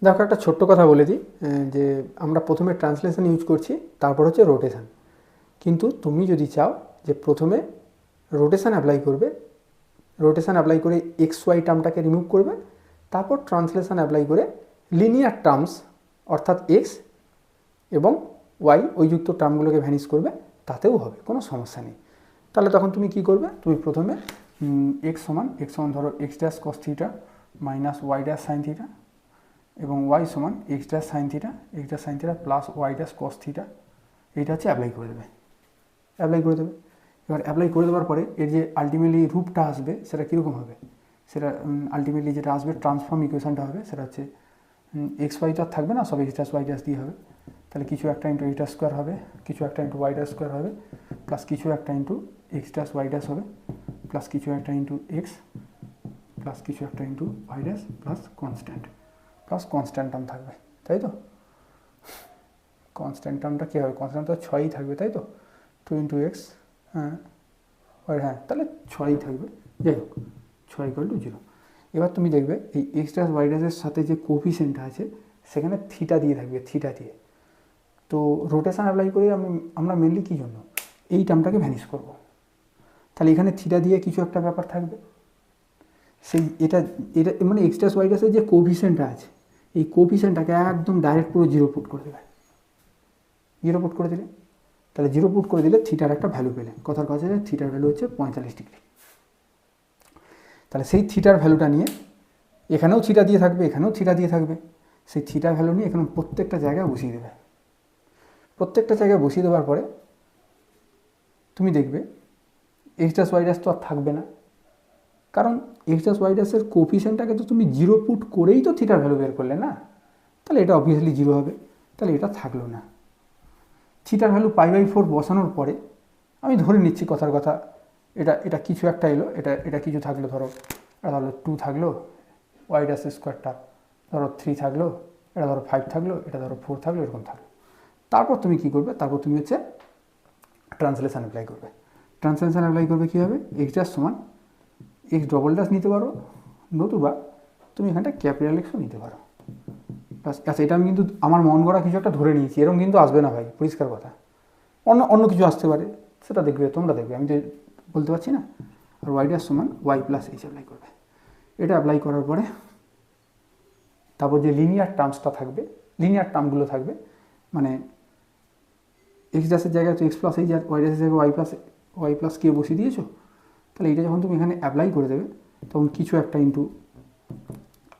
দেখো একটা ছোট্ট কথা বলে দিই, যে আমরা প্রথমে ট্রান্সলেশন ইউজ করছি, তারপর হচ্ছে রোটেশন। কিন্তু তুমি যদি চাও যে প্রথমে রোটেশন অ্যাপ্লাই করবে, রোটেশন অ্যাপ্লাই করে এক্স ওয়াই টার্মটাকে রিমুভ করবে, তারপর ট্রান্সলেশন অ্যাপ্লাই করে লিনিয়ার টার্মস অর্থাৎ এক্স এবং ওয়াই ওই যুক্ত টার্মগুলোকে ভ্যানিশ করবে, তাতেও হবে, কোনো সমস্যা নেই। তাহলে তখন তুমি কি করবে, তুমি প্রথমে এক্স সমান ধরো x dash cos theta minus y dash sine theta, এবং ওয়াই সমান x dash sine theta plus y dash cos theta, এইটা হচ্ছে অ্যাপ্লাই করে দেবে। এবার অ্যাপ্লাই করে দেওয়ার পরে এর যে আলটিমেটলি রূপটা আসবে সেটা কীরকম হবে, সেটা আলটিমেটলি যেটা আসবে ট্রান্সফর্ম ইকুয়েশনটা হবে, সেটা হচ্ছে এক্স ওয়াই তো আর থাকবে না, সব এক্স ড্যাশ ওয়াই ড্যাশ দিয়ে হবে। তাহলে কিছু একটা ইন্টু এইটা স্কোয়ার হবে, কিছু একটা ইন্টু ওয়াই ড্যাশ স্কোয়ার হবে, প্লাস কিছু একটা into x dash y dash হবে, প্লাস কিছু একটা ইন্টু এক্স, প্লাস কিছু একটা into y dash, plus constant term থাকবে, তাই তো? কনস্ট্যান্ট টার্মটা কী হবে, কনস্ট্যান্ট তো 6ই থাকবে, তাই তো? 2 ইন্টু এক্স, হ্যাঁ তাহলে 6ই থাকবে, যাই হোক 6 = 0। এবার তুমি দেখবে এই এক্স ড্যাশ ওয়াই ড্যাশের সাথে যে কোফিসিয়েন্টটা আছে সেখানে থিটা দিয়ে থাকবে, থিটা দিয়ে। তো রোটেশন অ্যাপ্লাই করে আমরা মেনলি কী জন্য এই টার্মটাকে ভ্যানিশ করব। তাহলে এখানে থিটা দিয়ে কিছু একটা ব্যাপার থাকবে, সেই এটা মানে এক্স ড্যাশ ওয়াই ড্যাশের যে কোফিসিয়েন্টটা আছে এই কোফিসিয়েন্টটাকে একদম ডাইরেক্ট পুরো 0 পুট করে দেবে। 0 পুট করে দিলে, তাহলে 0 পুট করে দিলে থিটার একটা ভ্যালু পেলে, কথার কথা থিটার ভ্যালু হচ্ছে 45 ডিগ্রি। তাহলে সেই থিটার ভ্যালুটা নিয়ে এখানেও থিটা দিয়ে থাকবে, এখানেও থিটা দিয়ে থাকবে, সেই থিটার ভ্যালু নিয়ে এখানে প্রত্যেকটা জায়গায় বসিয়ে দেবে। প্রত্যেকটা জায়গায় বসিয়ে দেওয়ার পরে তুমি দেখবে এক্স ড্যাশ ওয়াই ড্যাশ তো আর থাকবে না, কারণ এক্স ড্যাশ ওয়াই ড্যাশের কোফিসিয়েন্টটাকে তো তুমি 0 পুট করেই তো থিটার ভ্যালু বের করলে না, তাহলে এটা অবভিয়াসলি 0 হবে, তাহলে এটা থাকলো না। থিটার ভ্যালু π/4 বসানোর পরে আমি ধরে নিচ্ছি কথার কথা এটা কিছু একটা এলো, এটা কিছু থাকলো, ধরো এটা ধরো 2 থাকলো, ওয়াই ড্যাশ স্কোয়ারটা ধরো 3 থাকলো, এটা ধরো 5 থাকলো, এটা ধরো 4 থাকলো, এরকম থাকলো। তারপর তুমি কী করবে, তারপর তুমি হচ্ছে ট্রান্সলেশন অ্যাপ্লাই করবে। ট্রান্সলেশন অ্যাপ্লাই করবে কী হবে, এক্স ড্যাশ সমান এক্স ডবল ড্যাশ নিতে পারো, নতুবা তুমি এখানটা ক্যাপিটাল এক্সও নিতে পারো। আচ্ছা, এটা আমি কিন্তু আমার মন গড়া কিছু একটা ধরে নিয়েছি, এরকম কিন্তু আসবে না ভাই, পরিষ্কার কথা। অন্য কিছু আসতে পারে, সেটা দেখবে, তোমরা দেখবে, আমি তো বলতে পারছি না। আর ওয়াই ড্যাশ সমান ওয়াই প্লাস এইচ অ্যাপ্লাই করবে। এটা অ্যাপ্লাই করার পরে তারপর যে লিনিয়ার টার্মসটা থাকবে, লিনিয়ার টার্মগুলো থাকবে, মানে এক্স ড্যাশের জায়গায় তো এক্স প্লাস এইচ, আর ওয়াই ড্যাশের জায়গায় ওয়াই প্লাস কে বসিয়ে দিয়েছো, তাহলে এটা যখন তুমি এখানে অ্যাপ্লাই করে দেবে তখন কিছু একটা ইন্টু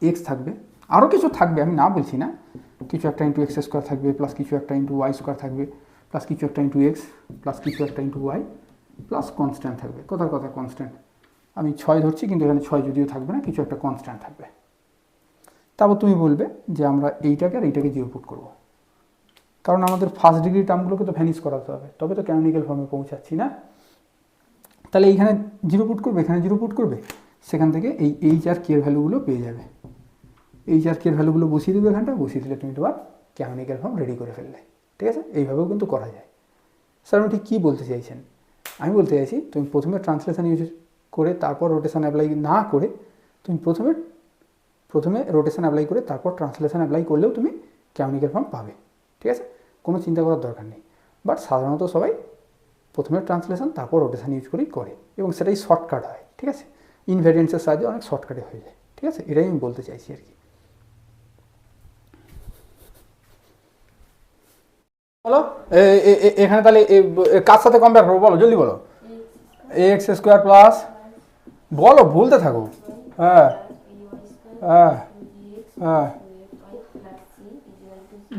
এক্স থাকবে, আরও কিছু থাকবে, আমি না বলছি না, কিছু একটা ইন্টু এক্স স্কোয়ার থাকবে, প্লাস কিছু একটা ইন্টু ওয়াই স্কোয়ার থাকবে, প্লাস কিছু একটা ইন্টু এক্স, প্লাস কিছু একটা ইন্টু ওয়াই, প্লাস কনস্ট্যান্ট থাকবে, কথার কথা কনস্ট্যান্ট। আমি 6 ধরছি, কিন্তু এখানে 6 যদিও থাকবে না, কিছু একটা কনস্ট্যান্ট থাকবে। তারপর তুমি বলবে যে আমরা এইটাকে আর এইটাকে 0 পুট করবো, কারণ আমাদের ফার্স্ট ডিগ্রি টার্মগুলোকে তো ভ্যানিশ করাতে হবে, তবে তো ক্যানোনিক্যাল ফর্মে পৌঁছাচ্ছি না। তাহলে এইখানে 0 পুট করবে, এখানে 0 পুট করবে, সেখান থেকে এই এইচ আর কে এর ভ্যালুগুলো পেয়ে যাবে। এইচ আর কে এর ভ্যালুগুলো বসিয়ে দেবে, এখানটা বসিয়ে দিলে তুমি তোমার ক্যানোনিক্যাল ফর্ম রেডি করে ফেললে। ঠিক আছে, এইভাবেও কিন্তু করা যায়। স্যার আপনি ঠিক কী বলতে চাইছেন? আমি বলতে চাইছি তুমি প্রথমে ট্রান্সলেশন ইউজ করে তারপর রোটেশন অ্যাপ্লাই না করে, তুমি প্রথমে রোটেশন অ্যাপ্লাই করে তারপর ট্রান্সলেশন অ্যাপ্লাই করলেও তুমি ক্যানোনিক্যাল ফর্ম পাবে। ঠিক আছে, কোনো চিন্তা করার দরকার নেই। বাট সাধারণত সবাই প্রথমে ট্রান্সলেশন তারপর রোটেশন ইউজ করেই করে, এবং সেটাই শর্টকাট হয়। ঠিক আছে, ইনভ্যারিয়েন্সের সাহায্যে অনেক শর্টকাটে হয়ে যায়। ঠিক আছে, এটাই আমি বলতে চাইছি আর কি। বলো এখানে তাহলে কার সাথে কম্পেয়ার করবো, বলো জলদি বলো। এক্স স্কোয়ার প্লাস, বলো বলতে থাকো। হ্যাঁ হ্যাঁ হ্যাঁ,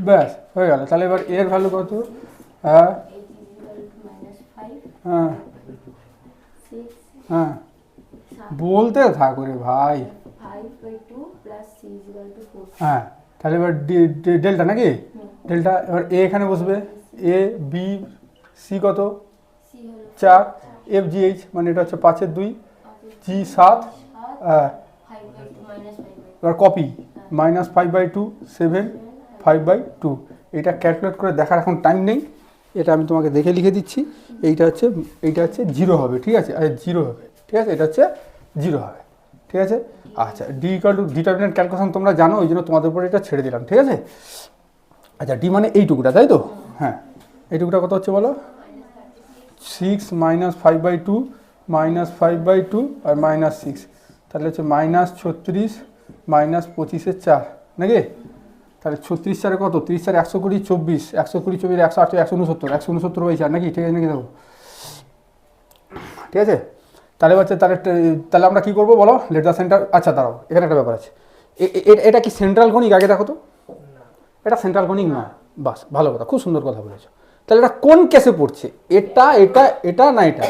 ব্যাস হয়ে গেল। তাহলে এবার এর ভ্যালু কত? হ্যাঁ হ্যাঁ হ্যাঁ, বলতে থাকো রে ভাই। হ্যাঁ, তাহলে এবার ডেল্টা নাকি, ডেল্টা এবার এ এখানে বসবে, এ বি সি কত 4, এফ জি এইচ মানে এটা হচ্ছে 5-এর 2, জি 7, এবার কপি -5/2 7 5/2। এটা ক্যালকুলেট করে দেখার এখন টাইম নেই, এটা আমি তোমাকে দেখে লিখে দিচ্ছি। এইটা হচ্ছে 0 হবে। ঠিক আছে, আরে 0 হবে। ঠিক আছে, এটা হচ্ছে 0 হবে। ঠিক আছে, আচ্ছা D equal two determinant calculation তোমরা জানো, ওই জন্য তোমাদের উপরে এটা ছেড়ে দিলাম। ঠিক আছে, আচ্ছা ডি মানে এইটুকুটা, তাই তো? হ্যাঁ, এইটুকুটা কত হচ্ছে বলো? 6 -5/2 -5/2 আর -6, তাহলে হচ্ছে -36 -25-4 নাকি? তাহলে 36 4 কত, 30 4 120 24, 120 24 108 169 169/4 নাকি, ঠিক আছে নাকি দেখো, ঠিক আছে। তাহলে হচ্ছে তাহলে আমরা কী করবো বলো, লেট দ্য সেন্টার। আচ্ছা দাঁড়াও, এখানে একটা ব্যাপার আছে, এটা কি সেন্ট্রাল কনিক আগে দেখো তো, এটা সেন্ট্রাল কনিক না, বাস ভালো কথা, খুব সুন্দর কথা বলেছো। তাহলে এটা কোন কেসে পড়ছে, এটা এটা এটা না এটা,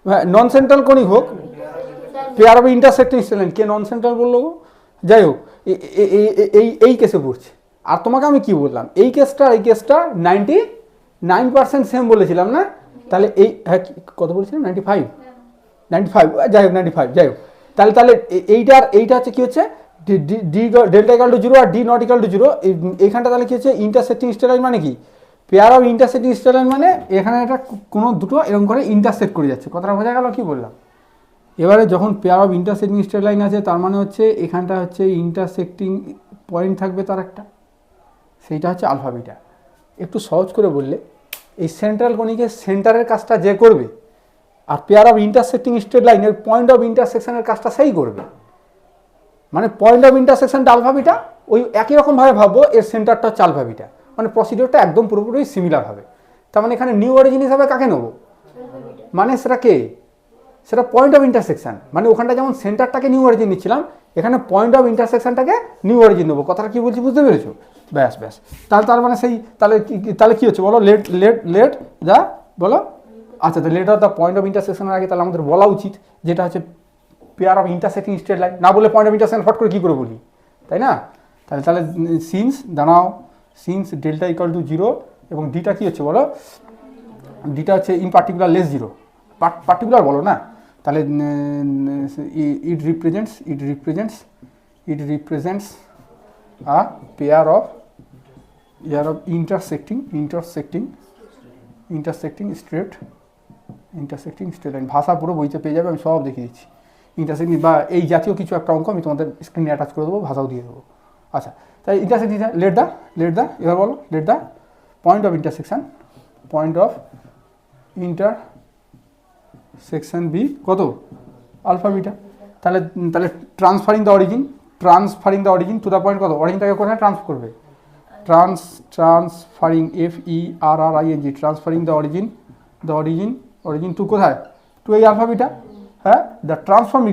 হ্যাঁ নন সেন্ট্রাল কনিক হোক, pair of intersecting straight line, K non central বললো গো, যাই হোক এই কেসে পড়ছে। আর তোমাকে আমি কি বললাম, এই কেসটা 99% সেম বলেছিলাম না, তাহলে এই হ্যাঁ কত বলেছিলাম 95, যাই হোক 95, যাই হোক তাহলে এইটা হচ্ছে কি হচ্ছে, ডি ডেল্টা ইকাল টু 0 আর ডি নট ইকাল টু 0, এইখানটা তাহলে কি হচ্ছে ইন্টারসেক্টিং স্ট্রেট লাইন, মানে কি pair of intersecting straight line, মানে এখানে এটা কোনো দুটো এরকম করে ইন্টারসেক্ট করে যাচ্ছে, কথাটা বোঝা গেল কি বললাম। এবারে যখন pair of intersecting straight line আছে, তার মানে হচ্ছে এখানটা হচ্ছে ইন্টারসেক্টিং পয়েন্ট থাকবে তার একটা, সেইটা হচ্ছে আলফা বিটা। একটু সহজ করে বললে, এই সেন্ট্রাল কনিকের সেন্টারের কাজটা যে করবে, আর পেয়ার অফ ইন্টারসেক্টিং স্ট্রেট লাইনের পয়েন্ট অফ ইন্টারসেকশনের কাজটা সেই করবে, মানে পয়েন্ট অফ ইন্টারসেকশনটা আলফা বিটা, ওই একই রকমভাবে ভাববো এর সেন্টারটা হচ্ছে আলফা বিটা, মানে প্রসিডিওরটা একদম পুরোপুরি সিমিলার হবে। তার মানে এখানে নিউ অরিজিন হিসাবে কাকে নেবো, মানে সেটা কে, সেটা পয়েন্ট অফ ইন্টারসেকশন, মানে ওখানটা যেমন সেন্টারটাকে নিউ অরিজিন নিচ্ছিলাম, এখানে পয়েন্ট অফ ইন্টারসেকশনটাকে নিউ অরিজিন নেবো, কথাটা কি বলছি বুঝতে পেরেছো, ব্যাস ব্যাস। তার মানে সেই তাহলে কি হচ্ছে বলো, লেট যা বলো, আচ্ছা তো let of the point of ইন্টারসেকশনের আগে তাহলে আমাদের বলা উচিত যেটা হচ্ছে pair of intersecting straight line, না বলে পয়েন্ট অফ ইন্টারসেকশন ফট করে কী করে বলি, তাই না। তাহলে সিন্স দাঁড়াও, সিন্স ডেল্টা ইকাল টু 0 এবং ডিটা কী হচ্ছে বলো, ডিটা হচ্ছে ইন পার্টিকুলার লেস 0, পার্টিকুলার বলো না, তাহলে ইট represents a pair of intersecting straight line. ভাষা পুরো বইতে পেয়ে যাবে, আমি সব দেখিয়ে দিচ্ছি, ইন্টারসেক্টিং বা এই জাতীয় কিছু একটা অঙ্ক আমি তোমাদের স্ক্রিনে অ্যাটাচ করে দেবো, ভাষাও দিয়ে দেবো। আচ্ছা তাই ইন্টারসেক্টিং লেট দা এবার বলো, let the point of intersection be কত, আলফা বিটা। তাহলে transferring the origin to the point কত, অরিজিনটাকে কোথায় ট্রান্সফার করবে, transferring FERRING, transferring the origin to কোথায়, টু এই আলফা বিটা, হ্যাঁ দ্য ট্রান্সফর্ম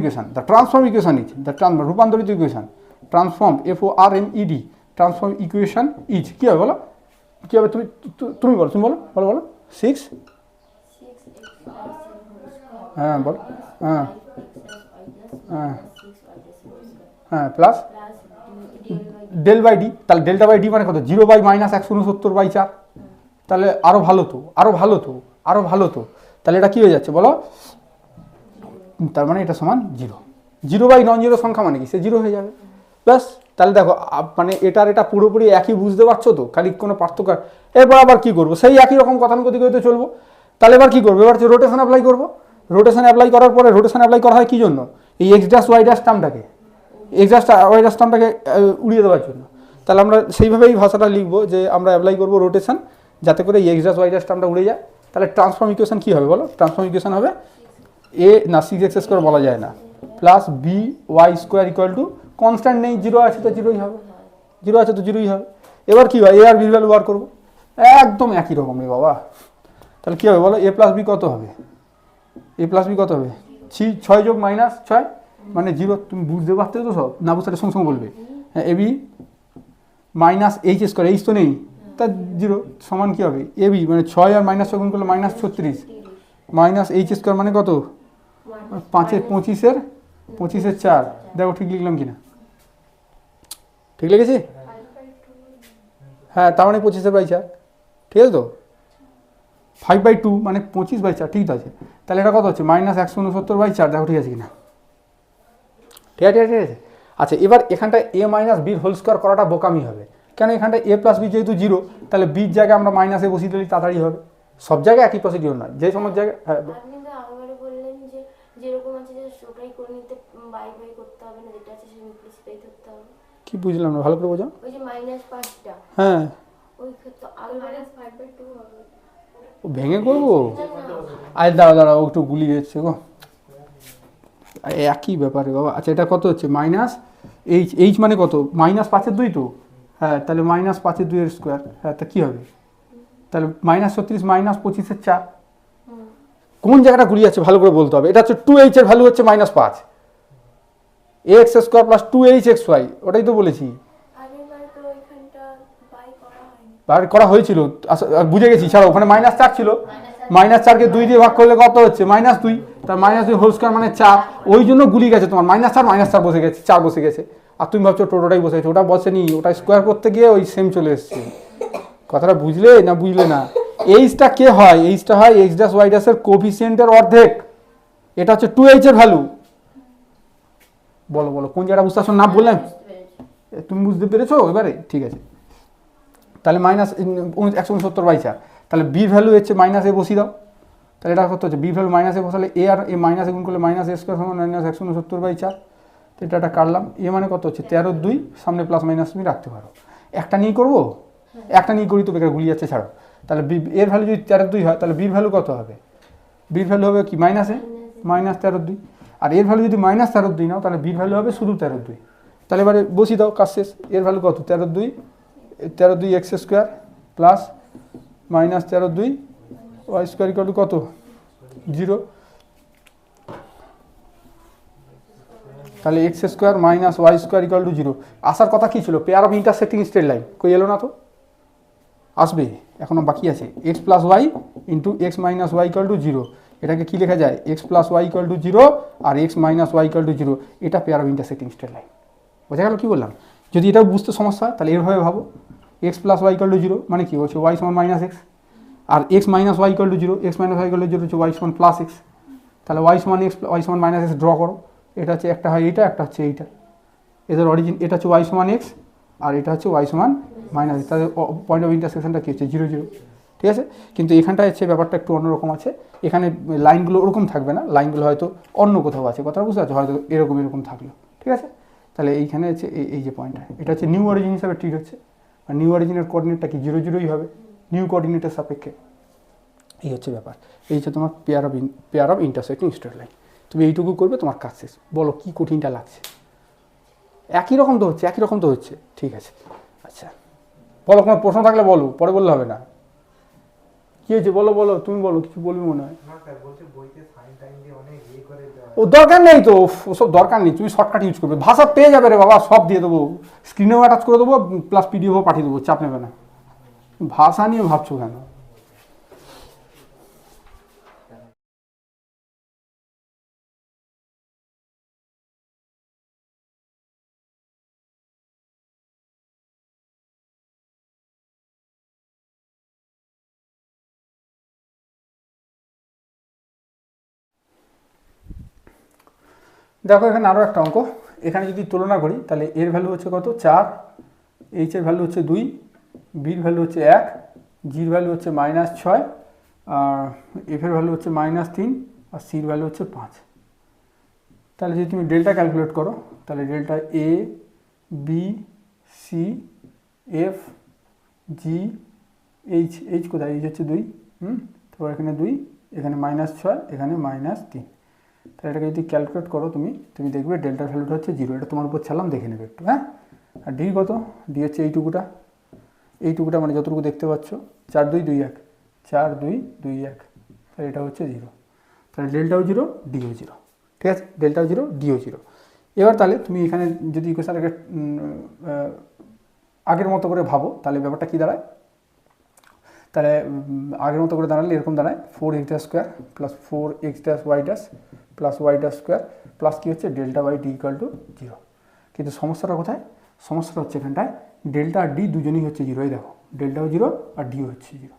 ইকুয়েশন ইজ রূপান্তরিত equation, transform FORMED, transform equation is কী হবে বলো, কী হবে, তুমি বলো 6, হ্যাঁ বলো, হ্যাঁ প্লাস ডেল বাই ডি, তাহলে ডেল্টা বাই ডি মানে কত, 0/-169/4, তাহলে আরও ভালো তো, তাহলে এটা কী হয়ে যাচ্ছে বলো, তার মানে এটা সমান 0/non-zero সংখ্যা মানে কি, সে 0 হয়ে যাবে, ব্যাস। তাহলে দেখো মানে এটা পুরোপুরি একই, বুঝতে পারছো তো, খালি কোনো পার্থক্য। এরপর আবার কী করবো, সেই একই রকম গতানুগতিক চলবো। তাহলে এবার কী করবো, এবার হচ্ছে রোটেশন অ্যাপ্লাই করবো। রোটেশন অ্যাপ্লাই করার পরে, রোটেশন অ্যাপ্লাই করা হয় কী জন্য, এই x' y' টার্মটাকে, টার্মটাকে উড়িয়ে দেওয়ার জন্য। তাহলে আমরা সেইভাবেই ভাষাটা লিখবো যে আমরা অ্যাপ্লাই করবো রোটেশন, যাতে করে এই x' y' টার্মটা উড়ে যায়। তাহলে ট্রান্সফর্ম ইকুয়েশন কী হবে বলো, ট্রান্সফর্ম ইকুয়েশন হবে না 6x² বলা যায় না, plus by² equal to, constant নেই, 0 আছে তো 0ই হবে, এবার কী হয়, a আর b ভ্যালু বার করবো, একদম একই রকম রে বাবা। তাহলে কী হবে বলো, a প্লাস বি কত হবে, 6 যোগ -6 মানে 0, তুমি বুঝতে পারতে তো সব, না বুঝতে সঙ্গে বলবে, হ্যাঁ AB -h², h তো নেই, তা 0 সমান কী হবে, AB মানে 6 আর -6 গুণ করলে -36, -h² মানে কত, 5 25 4, দেখো ঠিক লিখলাম কিনা, ঠিক লিখেছি, হ্যাঁ তার মানে 25/4, ঠিক আছে তো, 5/2 মানে 25/4, ঠিক আছে। তাহলে এটা কত হচ্ছে, -169/4, দেখো ঠিক আছে কিনা, ঠিক আছে। আচ্ছা এবার এখানটা a - b হোল স্কোয়ার করাটা বোকামি হবে, কেন, এখানটা a + b যেহেতু 0, তাহলে বির জায়গায় আমরা মাইনাসে বসিয়ে দিলেই তাড়াতাড়ি হবে, সব জায়গায় একই প্রসিডিওর নয়, যে সমস্ত জায়গায়, হ্যাঁ কি বুঝলাম না, ভালো করে বোঝাও, হ্যাঁ ভেঙে করবো, আরে দাঁড়াও একটু গুলি যাচ্ছে গো, একই ব্যাপারে বাবা। আচ্ছা এটা কত হচ্ছে, -h মানে কত, -5/2 তো, হ্যাঁ তাহলে -5/2 হ্যাঁ তা কী হবে তাহলে -36 -25/4 কোন জায়গাটা ঘুরিয়ে যাচ্ছে ভালো করে বলতে হবে। এটা হচ্ছে 2h এর ভ্যালু হচ্ছে -5 ax² + 2hxy ওটাই তো বলেছি। বার করা হয়েছিল বুঝে গেছি ছাড়া ওখানে -4 ছিল, -4কে 2 দিয়ে ভাগ করলে কত হচ্ছে -2 তার -2 হোল স্কয়ার মানে 4 ওই জন্য গুলি গেছে তোমার -4 বসে গেছে 4 বসে গেছে আর তুমি ভাবছো টোটোটাই বসে গেছে ওটা বসেনি ওটা স্কোয়ার করতে গিয়ে ওই সেম চলে এসছে। কথাটা বুঝলে না বুঝলে না? এইচটা কে হয় এইচটা হয় x' y' এর কোফিসিয়েন্টের অর্ধেক এটা হচ্ছে 2h এর ভ্যালু। বলো বলো কোন জায়গাটা বুঝতে পারছো না বললাম তুমি বুঝতে পেরেছো এবারে ঠিক আছে। তাহলে -169/4 তাহলে বির ভ্যালু হচ্ছে -a বসিয়ে দাও তাহলে এটা কত হচ্ছে বির ভ্যালু -a বসালে a আর a মাইনাসে গুণ করলে -a² সমান -169/4 তো এটা একটা কাটলাম এ মানে কত হচ্ছে 13/2 সামনে প্লাস মাইনাস তুমি রাখতে পারো একটা নিয়ে করবো একটা নিয়ে করি তো বেকার ঘুরিয়ে যাচ্ছে ছাড়ো। তাহলে এর ভ্যালু যদি 13/2 হয় তাহলে বির ভ্যালু কত হবে বির ভ্যালু হবে কি -13/2 আর এর ভ্যালু যদি -13/2 নাও তাহলে বির ভ্যালু হবে শুধু 13/2 তাহলে এবারে বসিয়ে দাও কাজ শেষ। এর ভ্যালু কত 13/2 x² প্লাস -13/2 y² কত 0 তাহলে x² y² 0 আসার কথা কি ছিল pair of intersecting straight line কই এলো না তো আসবে এখনো বাকি আছে x + y into x - y 0 এটাকে কি লেখা যায় x + y 0 আর x - y 0 এটা pair of intersecting straight line বোঝা গেল কি বললাম। যদি এটাও বুঝতে সমস্যা হয় তাহলে এভাবে ভাবো x + y 0 মানে কি হচ্ছে y সমান -x আর x - y 0 x - y 0 হচ্ছে y সমান +x তাহলে y সমান x y সমান -x ড্র করো এটা হচ্ছে একটা হয় এইটা একটা হচ্ছে এইটা এদের অরিজিন এটা হচ্ছে y সমান x আর এটা হচ্ছে y সমান -x তাদের পয়েন্ট অফ ইন্টারসেকশনটা কী হচ্ছে 0 0 ঠিক আছে। কিন্তু এখানটায় হচ্ছে ব্যাপারটা একটু অন্যরকম আছে এখানে লাইনগুলো ওরকম থাকবে না লাইনগুলো হয়তো অন্য কোথাও আছে কথা বুঝতে পারছো হয়তো এরকম থাকলো ঠিক আছে। তাহলে এইখানে হচ্ছে এই যে পয়েন্টটা এটা হচ্ছে নিউ অরিজিন হিসাবে ট্রিট হচ্ছে আর নিউ অরিজিনের কোঅর্ডিনেটটা কি 0 0ই হবে নিউ কোঅর্ডিনেটের সাপেক্ষে এই হচ্ছে ব্যাপার এই হচ্ছে তোমার pair of intersecting straight line তুমি এইটুকু করবে তোমার কাজ শেষ। বলো কি কঠিনটা লাগছে একই রকম তো হচ্ছে ঠিক আছে। আচ্ছা বলো কোনো প্রশ্ন থাকলে বলো পরে বললে হবে না কি হয়েছে বলো তুমি বলো কিছু বলবি মনে হয় ও দরকার নেই তো ওসব দরকার নেই তুমি শর্টকাট ইউজ করবে ভাষা পেয়ে যাবে রে বাবা সব দিয়ে দেবো স্ক্রিনেও অ্যাটাচ করে দেবো প্লাস পিডিএফও পাঠিয়ে দেবো চাপ নেবে না ভাষা নিয়ে ভাবছো কেন। দেখো এখানে আরও একটা অঙ্ক এখানে যদি তুলনা করি তাহলে এর ভ্যালু হচ্ছে কত 4 এইচ এর ভ্যালু হচ্ছে 2 বির ভ্যালু হচ্ছে 1 জির ভ্যালু হচ্ছে -6 আর এফ এর ভ্যালু হচ্ছে -3 আর সির ভ্যালু হচ্ছে 5। তাহলে যদি তুমি ডেল্টা ক্যালকুলেট করো তাহলে delta a b c f g h কোথায় এইচ হচ্ছে 2 তারপর এখানে 2 এখানে -6 এখানে -3 তাহলে এটাকে যদি ক্যালকুলেট করো তুমি দেখবে ডেল্টার ভ্যালুটা হচ্ছে 0 এটা তোমার উপর ছাড়লাম দেখে নেবে একটু হ্যাঁ। আর ডি কত ডি হচ্ছে এইটুকুটা মানে যতটুকু দেখতে পাচ্ছ 4 2 2 1 4 2 2 1 তাহলে এটা হচ্ছে 0 তাহলে ডেল্টাও 0 ডিও 0 ঠিক আছে ডেল্টাও 0 ডিও 0। এবার তাহলে তুমি এখানে যদি ইকুয়েশনটাকে আগের মতো করে ভাবো তাহলে ব্যাপারটা কী দাঁড়ায় তাহলে আগের মতো করে দাঁড়ালে এরকম দাঁড়ায় 4x² plus 4x' plus y² plus কী হচ্ছে delta by d equal to 0। কিন্তু সমস্যাটা কোথায় সমস্যাটা হচ্ছে এখানটায় ডেল্টা আর ডি দুজনেই হচ্ছে 0 এই দেখো ডেল্টাও 0 আর ডিও হচ্ছে 0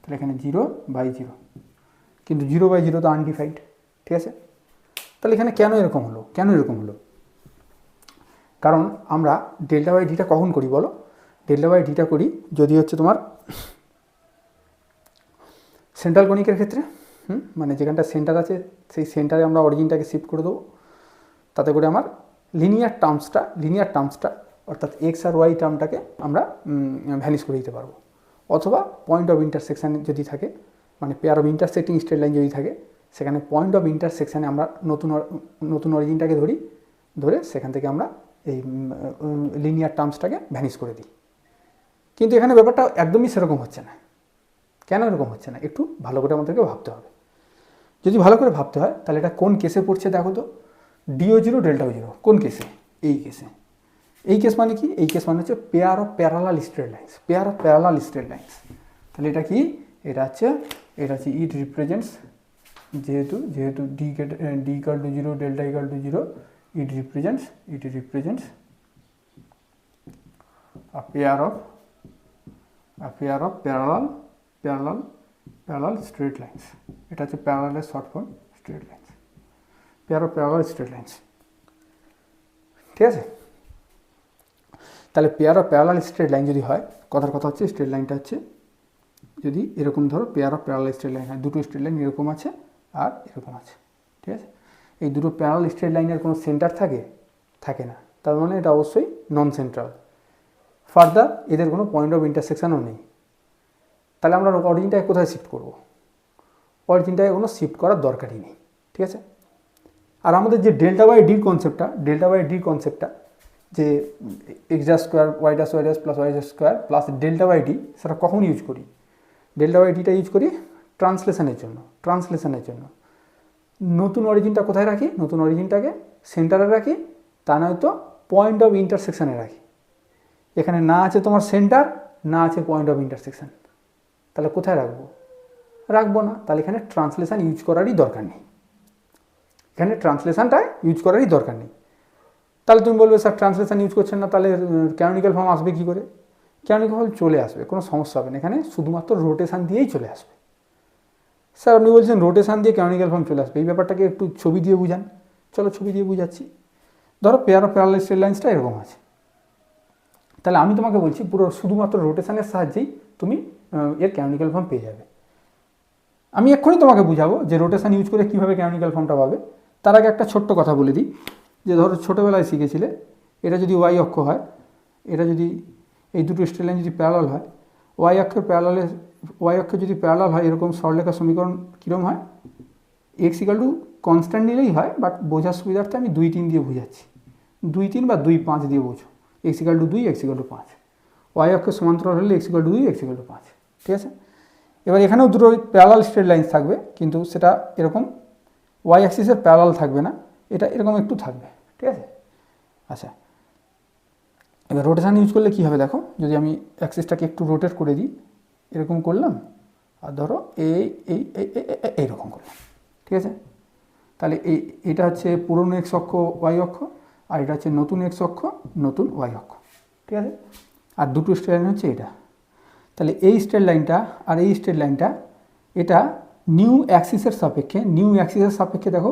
তাহলে এখানে 0/0 কিন্তু 0/0 তো আনডিফাইন্ড ঠিক আছে। তাহলে এখানে কেন এরকম হলো কারণ আমরা ডেল্টা বাই ডিটা কখন করি বলো ডেল্টা বাই ডিটা করি যদি হচ্ছে তোমার সেন্ট্রাল কনিকের ক্ষেত্রে মানে যেখানটা সেন্টার আছে সেই সেন্টারে আমরা অরিজিনটাকে শিফট করে দেবো তাতে করে আমার লিনিয়ার টার্মসটা অর্থাৎ এক্স আর ওয়াই টার্মটাকে আমরা ভ্যানিশ করে দিতে পারবো অথবা পয়েন্ট অফ ইন্টারসেকশান যদি থাকে মানে pair of intersecting straight line যদি থাকে সেখানে পয়েন্ট অফ ইন্টারসেকশানে আমরা নতুন অরিজিনটাকে ধরে সেখান থেকে আমরা এই লিনিয়ার টার্মসটাকে ভ্যানিশ করে দিই কিন্তু এখানে ব্যাপারটা একদমই সেরকম হচ্ছে না। কেন এরকম হচ্ছে না একটু ভালো করে আমাদেরকে ভাবতে হবে। যদি ভালো করে ভাবতে হয় তাহলে এটা কোন কেসে পড়ছে দেখো তো, ডিও জিরো ডেল্টা জিরো কোন কেসে, এই কেসে। এই কেস মানে কি, এই কেস মানে হচ্ছে pair of parallel straight lines, pair of parallel straight lines. তাহলে এটা কি, এটা হচ্ছে ইট রিপ্রেজেন্টস, যেহেতু d equal to zero, delta equal to zero, it represents a pair of parallel straight lines. এটা হচ্ছে parallel এর short form straight lines, pair of parallel straight lines, ঠিক আছে। তাহলে pair of parallel straight line যদি হয়, কথার কথা হচ্ছে স্ট্রেট লাইনটা হচ্ছে যদি এরকম ধরো pair of parallel straight line হয়, দুটো স্ট্রেট লাইন এরকম আছে আর এরকম আছে, ঠিক আছে। এই দুটো প্যারালাল স্ট্রেট লাইনের কোনো সেন্টার থাকে না, তার মানে এটা অবশ্যই নন সেন্ট্রাল। ফার্দার এদের কোনো পয়েন্ট অফ ইন্টারসেকশনও নেই। তাহলে আমরা অরিজিনটাকে কোথায় শিফট করব? অরিজিনটাকে কোনো শিফট করার দরকারই নেই, ঠিক আছে। আর আমাদের যে ডেল্টা বাই ডির কনসেপ্টটা যে x dash square y dash plus y dash square plus delta by d, সেটা কখন ইউজ করি? ডেল্টা বাই ডিটা ইউজ করি ট্রান্সলেশনের জন্য। নতুন অরিজিনটা কোথায় রাখি? নতুন অরিজিনটাকে সেন্টারে রাখি, তা নয়তো পয়েন্ট অফ ইন্টারসেকশনে রাখি। এখানে না আছে তোমার সেন্টার, না আছে পয়েন্ট অফ ইন্টারসেকশন, তাহলে কোথায় রাখবো না। তাহলে এখানে ট্রান্সলেশন ইউজ করারই দরকার নেই, তাহলে তুমি বলবে স্যার ট্রান্সলেশন ইউজ করছেন না, তাহলে ক্যানোনিক্যাল ফর্ম আসবে কী করে? ক্যানোনিক্যাল ফর্ম চলে আসবে, কোনো সমস্যা হবে না, এখানে শুধুমাত্র রোটেশন দিয়েই চলে আসবে। স্যার আপনি বলছেন রোটেশন দিয়ে ক্যানোনিক্যাল ফর্ম চলে আসবে, এই ব্যাপারটাকে একটু ছবি দিয়ে বুঝান। চলো ছবি দিয়ে বুঝাচ্ছি। ধরো পেয়ার অফ প্যারালাল স্ট্রেট লাইন্সটা এরকম আছে, তাহলে আমি তোমাকে বলছি পুরো শুধুমাত্র রোটেশনের সাহায্যেই তুমি এর ক্যানোনিক্যাল ফর্ম পেয়ে যাবে। আমি এক্ষুনি তোমাকে বুঝাবো যে রোটেশন ইউজ করে কীভাবে ক্যানোনিক্যাল ফর্মটা পাবে। তার আগে একটা ছোট্ট কথা বলে দিই, যে ধরো ছোটোবেলায় শিখেছিলে, এটা যদি ওয়াই অক্ষ হয়, এটা যদি এই দুটো স্ট্রেট লাইন যদি প্যারালাল হয়, ওয়াই অক্ষে যদি প্যারালাল হয়, এরকম সরলরেখা সমীকরণ কীরকম হয়? এক্স ইকাল টু কনস্ট্যান্ট নিলেই হয়, বাট বোঝার সুবিধার্থে আমি 2-3 দিয়ে বুঝাচ্ছি। 2-3 বা 2-5 দিয়ে বোঝো। X equal to 2, x equal to 5। Y অক্ষের সমান্তরাল হলে x equal to 2, x equal to 5, ঠিক আছে। এবার এখানেও দুটো প্যারালাল স্ট্রেট লাইন থাকবে, কিন্তু সেটা এরকম ওয়াই অ্যাক্সিসের প্যারালাল থাকবে না, এটা এরকম একটু থাকবে, ঠিক আছে। আচ্ছা, এবার রোটেশন ইউজ করলে কী হবে দেখো, যদি আমি অ্যাক্সিসটাকে একটু রোটেট করে দিই, এরকম করলাম, আর ধরো এইরকম করলাম, ঠিক আছে। তাহলে এটা হচ্ছে পুরনো এক্স অক্ষ ওয়াই অক্ষ, আর এটা হচ্ছে নতুন এক্স অক্ষ নতুন ওয়াই অক্ষ, ঠিক আছে। আর দুটো স্ট্রেট লাইন হচ্ছে এটা। তাহলে এই স্ট্রেট লাইনটা আর এই স্ট্রেট লাইনটা, এটা নিউ অ্যাক্সিসের সাপেক্ষে দেখো,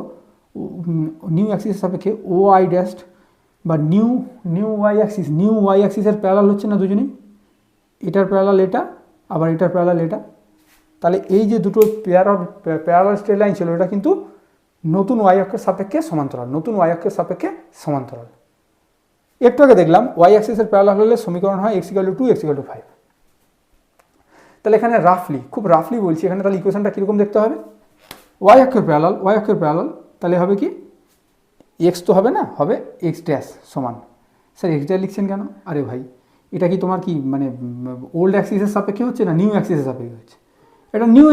নিউ অ্যাক্সিসের সাপেক্ষে ও আই ড্যাশ বা নিউ ওয়াই অ্যাক্সিসের প্যারালাল হচ্ছে না দুজনেই, এটার প্যারালাল এটা, আবার এটার প্যারালাল এটা। তাহলে এই যে দুটো প্যারালাল স্ট্রেট লাইন ছিল, এটা কিন্তু নতুন ওয়াই অক্ষের সাপেক্ষে সমান্তরাল। একটু আগে দেখলাম ওয়াই অ্যাক্সিসের প্যারালাল হলে সমীকরণ হয় x equal to 2, x equal to 5। তাহলে এখানে খুব রাফলি বলছি, এখানে তাহলে ইকুয়েশনটা কীরকম দেখতে হবে? ওয়াই অক্ষের প্যারালাল, তাহলে হবে কি, এক্স তো হবে না, হবে এক্স ড্যাশ সমান, স্যার এক্স ড্যাশ লিখছেন কেন? আরে ভাই, এটা কি তোমার কি মানে ওল্ড অ্যাক্সিসের সাপেক্ষে হচ্ছে না নিউ অ্যাক্সিসের সাপেক্ষে হচ্ছে? এটা নিউ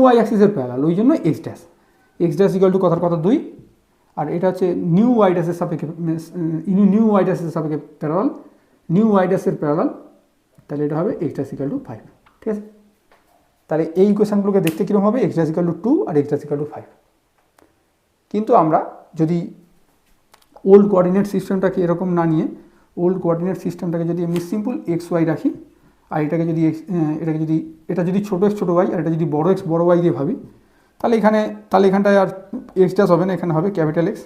ওয়াই অ্যাক্সিসের প্যারালাল, ওই জন্য এক্স ড্যাশ ইকাল টু কথার কথা 2, আর এটা হচ্ছে নিউ ওয়াই ড্যাশের সাপেক্ষে প্যারালাল, নিউ ওয়াই ড্যাশের প্যারালাল, তাহলে এটা হবে এক্স ড্যাশ ইকাল টু 5, ঠিক আছে। তাহলে এই ইকুয়েশনগুলোকে দেখতে কীরকম হবে? এক্স ড্যাশ ইকাল টু 2 আর এক্স ড্যাশ ইকাল টু 5। কিন্তু আমরা যদি ওল্ড কোঅর্ডিনেট সিস্টেমটাকে এরকম না নিয়ে, যদি এমনি সিম্পল এক্স ওয়াই রাখি, আর এটা যদি ছোটো এক্স ছোটো ওয়াই, আর এটা যদি বড় এক্স বড় ওয়াই দিয়ে ভাবি, তাহলে এখানটায় আর এক্স ড্যাশ হবে না, এখানে হবে ক্যাপিটাল এক্স,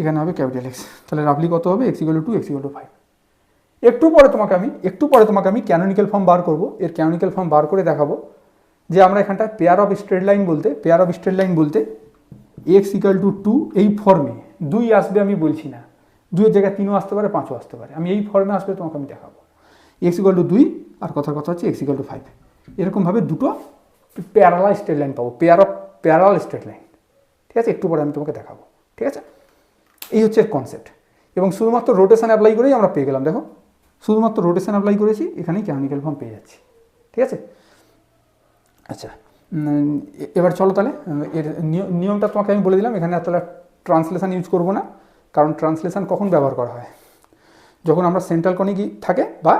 এখানে হবে ক্যাপিটাল এক্স। তাহলে রাফলি কত হবে? X equal to 2, x equal to 5। একটু পরে তোমাকে আমি ক্যানোনিক্যাল ফর্ম বার করবো, এর ক্যানোনিক্যাল ফর্ম বার করে দেখাবো যে আমরা এখানটায় পেয়ার অফ স্ট্রেট লাইন বলতে এক্স ইকাল টু 2 এই ফর্মে, 2 আসবে আমি বলছি না, 2-এর জায়গায় 3ও আসতে পারে, 5ও আসতে পারে, আমি এই ফর্মে আসবে তোমাকে আমি দেখাবো। এক্স ইকাল টু 2 আর কথার কথা হচ্ছে এক্স ইকাল টু 5, এরকমভাবে দুটো প্যারালাল স্ট্রেট লাইন পাবো, pair of parallel straight line, ঠিক আছে। একটু পরে আমি তোমাকে দেখাবো, ঠিক আছে। এই হচ্ছে কনসেপ্ট, এবং শুধুমাত্র রোটেশন অ্যাপ্লাই করেই আমরা পেয়ে গেলাম। দেখো শুধুমাত্র রোটেশন অ্যাপ্লাই করেছি, এখানেই ক্যানোনিক্যাল ফর্ম পেয়ে যাচ্ছি। ঠিক আছে, আচ্ছা এবার চলো তাহলে এর নিয়মটা তোমাকে আমি বলে দিলাম। এখানে তাহলে ট্রান্সলেশন ইউজ করবো না, কারণ ট্রান্সলেশন কখন ব্যবহার করা হয়, যখন আমরা সেন্ট্রাল কনিক থাকে বা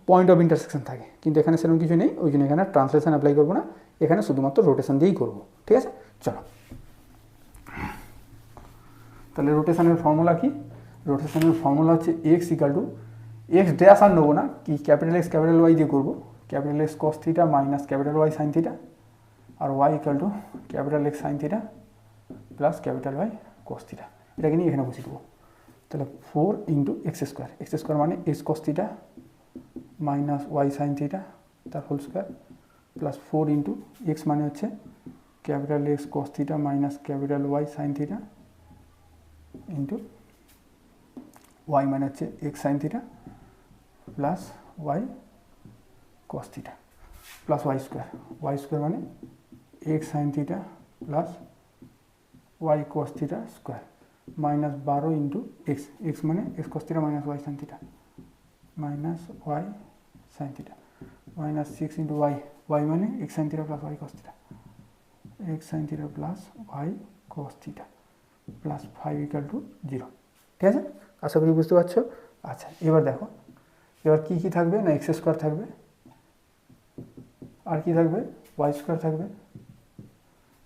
পয়েন্ট অফ ইন্টারসেকশন থাকে, কিন্তু এখানে সেরকম কিছু নেই, ওই জন্য এখানে ট্রান্সলেশন অ্যাপ্লাই করবো না, এখানে শুধুমাত্র রোটেশন দিয়েই করবো। ঠিক আছে, চলো তাহলে রোটেশনের ফর্মুলা কি? রোটেশনের ফর্মুলা হচ্ছে x equal to, x dash আর নেবো না, কি ক্যাপিটাল এক্স ক্যাপিটাল ওয়াই দিয়ে করবো, capital X cos theta minus capital Y sine theta, আর y equal to capital X sine theta plus capital Y cos theta. এটাকে নিয়ে এখানে বসিয়ে দেবো। তাহলে 4 ইন্টু এক্স স্কোয়ার মানে x cos theta minus y sine theta তার whole square plus 4 into x মানে হচ্ছে capital X cos theta minus capital Y sine theta into y মানে হচ্ছে x sine theta plus y cos theta plus y square মানে x sine theta plus y cos theta square minus 12 into x মানে x cos theta minus y sine theta minus y sine theta minus 6 into y মানে x sine theta plus y cos theta x sine theta plus y cos theta plus 5 equal to 0। ঠিক আছে, আশা করি বুঝতে পারছো। আচ্ছা এবার দেখো, এবার কী কী থাকবে না, এক্স স্কোয়ার থাকবে, আর কি থাকবে ওয়াই স্কোয়ার থাকবে,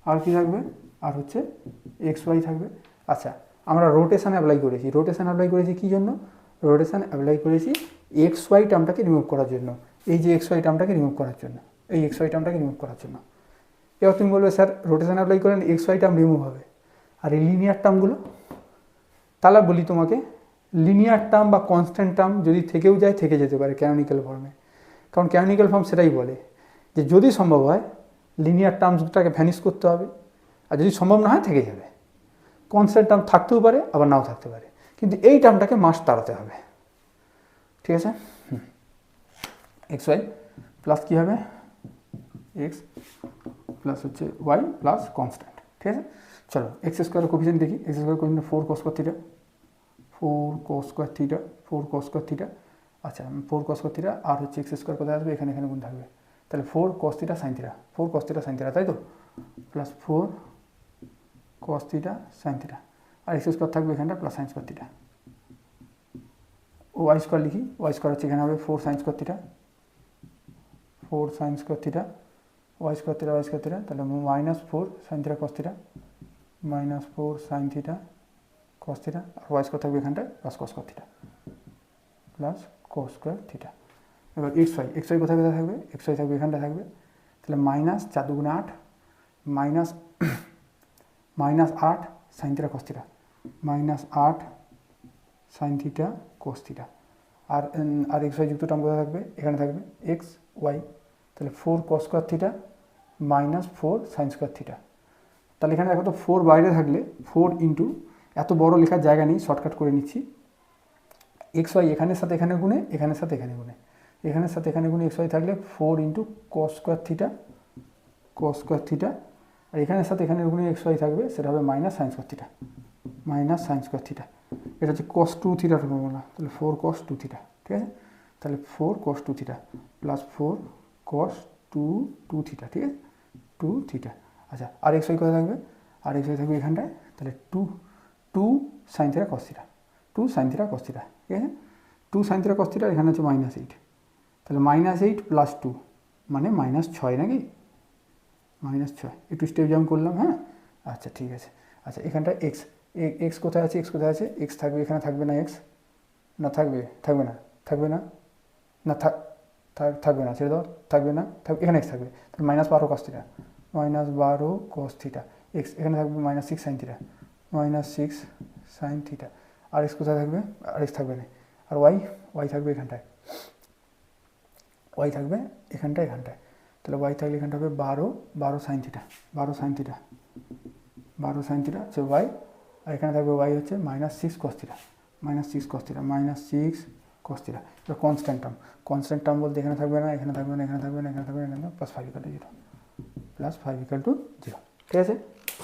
আর কি থাকবে আর হচ্ছে এক্স ওয়াই থাকবে। আচ্ছা আমরা রোটেশন অ্যাপ্লাই করেছি কী জন্য? রোটেশন অ্যাপ্লাই করেছি এক্স ওয়াই টার্মটাকে রিমুভ করার জন্য, এই যে এক্স ওয়াই টার্মটাকে রিমুভ করার জন্য, এই এক্স ওয়াই টার্মটাকে রিমুভ করার জন্য। এবার তুমি বলবে স্যার রোটেশন অ্যাপ্লাই করেন এক্স ওয়াই টার্ম রিমুভ হবে, আর এই লিনিয়ার টার্মগুলো, তাহলে বলি তোমাকে লিনিয়ার টার্ম বা কনস্ট্যান্ট টার্ম যদি থেকেও যায় থেকে যেতে পারে ক্যানোনিক্যাল ফর্মে, কারণ ক্যানোনিক্যাল ফর্ম সেটাই বলে যে যদি সম্ভব হয় লিনিয়ার টার্মসটাকে ভ্যানিশ করতে হবে, আর যদি সম্ভব না হয় থেকে যাবে। কনস্ট্যান্ট টার্ম থাকতেও পারে আবার নাও থাকতে পারে, কিন্তু এই টার্মটাকে মাস্ট তাড়াতে হবে। ঠিক আছে, এক্স ওয়াই প্লাস কী হবে এক্স প্লাস হচ্ছে ওয়াই প্লাস কনস্ট্যান্ট। ঠিক আছে, চলো এক্স স্কোয়ারের কোফিসিয়েন্ট দেখি। X square coefficient 4 cos square theta, 4 cos square theta. আচ্ছা 4 cos স্কোয়ার থিটা আর হচ্ছে এক্স স্কোয়ার কোথায় আসবে, এখানে গুণ থাকবে, তাহলে 4 cos theta sine theta, 4 cos theta sine theta, তাই তো, plus 4 cos theta sine theta, আর এক্স স্কোয়ার থাকবে এখানটা প্লাস সাইন স্কোয়ার থিটা। ও ওয়াই স্কোয়ার লিখি, ওয়াই স্কোয়ার হচ্ছে এখানে হবে 4 sin square theta, 4 sin square theta, y square theta, তাহলে minus 4 sin theta cos theta minus 4 sin theta cos theta, আর ওয়াই স্কোয়ার থাকবে এখানটায় plus cos square theta plus cos square theta. এবার x y কোথায় থাকবে, x y থাকবে এখানটা থাকবে, তাহলে minus 4 2 8 minus 8 sin theta cos theta minus 8 sin theta cos theta, আর এক্স ওয়াই যুক্ত টার্ম কোথায় থাকবে, এখানে থাকবে এক্স ওয়াই, তাহলে 4 cos square theta minus 4 sin square theta. তাহলে এখানে দেখো তো 4 বাইরে থাকলে 4 ইন্টু, এত বড় লেখার জায়গা নেই, শর্টকাট করে নিচ্ছি, এক্স ওয়াই এখানের সাথে এখানে গুণে, এখানের সাথে এখানে গুণে, এখানের সাথে এখানে গুণে এক্স ওয়াই থাকলে 4 ইন্টু cos স্কোয়ার থিটা, আর এখানের সাথে এখানে গুণে এক্স ওয়াই থাকবে, সেটা হবে মাইনাস সাইন স্কোয়ার থিটা, এটা হচ্ছে cos 2 থিটার ফর্মুলা, তাহলে 4 cos 2 থিটা। ঠিক আছে, তাহলে 4 cos 2 theta plus 4 cos 2 theta. ঠিক আছে, 2 থিটা। আচ্ছা আর এক্স ওয়াই কোথায় থাকবে, আর এক্স ওয়াই থাকবে এখানটায়, তাহলে 2 sin theta cos theta, 2 sin theta cos theta. ঠিক আছে, 2 sin থিটা cos থিটা, এখানে হচ্ছে -8, তাহলে -8 প্লাস 2 মানে -6 নাকি, -6, একটু স্টেপ জাম্প করলাম। হ্যাঁ আচ্ছা ঠিক আছে। আচ্ছা এখানটা এক্স কোথায় আছে, এক্স থাকবে এখানে, থাকবে না এক্স, না থাকবে না ছেড়ে দাও, থাকবে না, এখানে এক্স থাকবে, তাহলে -12 cos theta, -12 cos theta, x এখানে থাকবে -6 sin থিটা, -6 sin থিটা, আর এক্স কোথায় থাকবে, আর এক্স থাকবে না, আর ওয়াই থাকবে এখানটায়, তাহলে ওয়াই থাকলে এখানটা হবে 12 sin থিটা, 12 sin থিটা হচ্ছে ওয়াই, আর এখানে থাকবে ওয়াই হচ্ছে -6 cos থিটা, -6 cos থিটা। এটা কনস্ট্যান্ট টার্ম বলতে এখানে থাকবে না, এখানে থাকবে না, প্লাস 5 = 0, ঠিক আছে।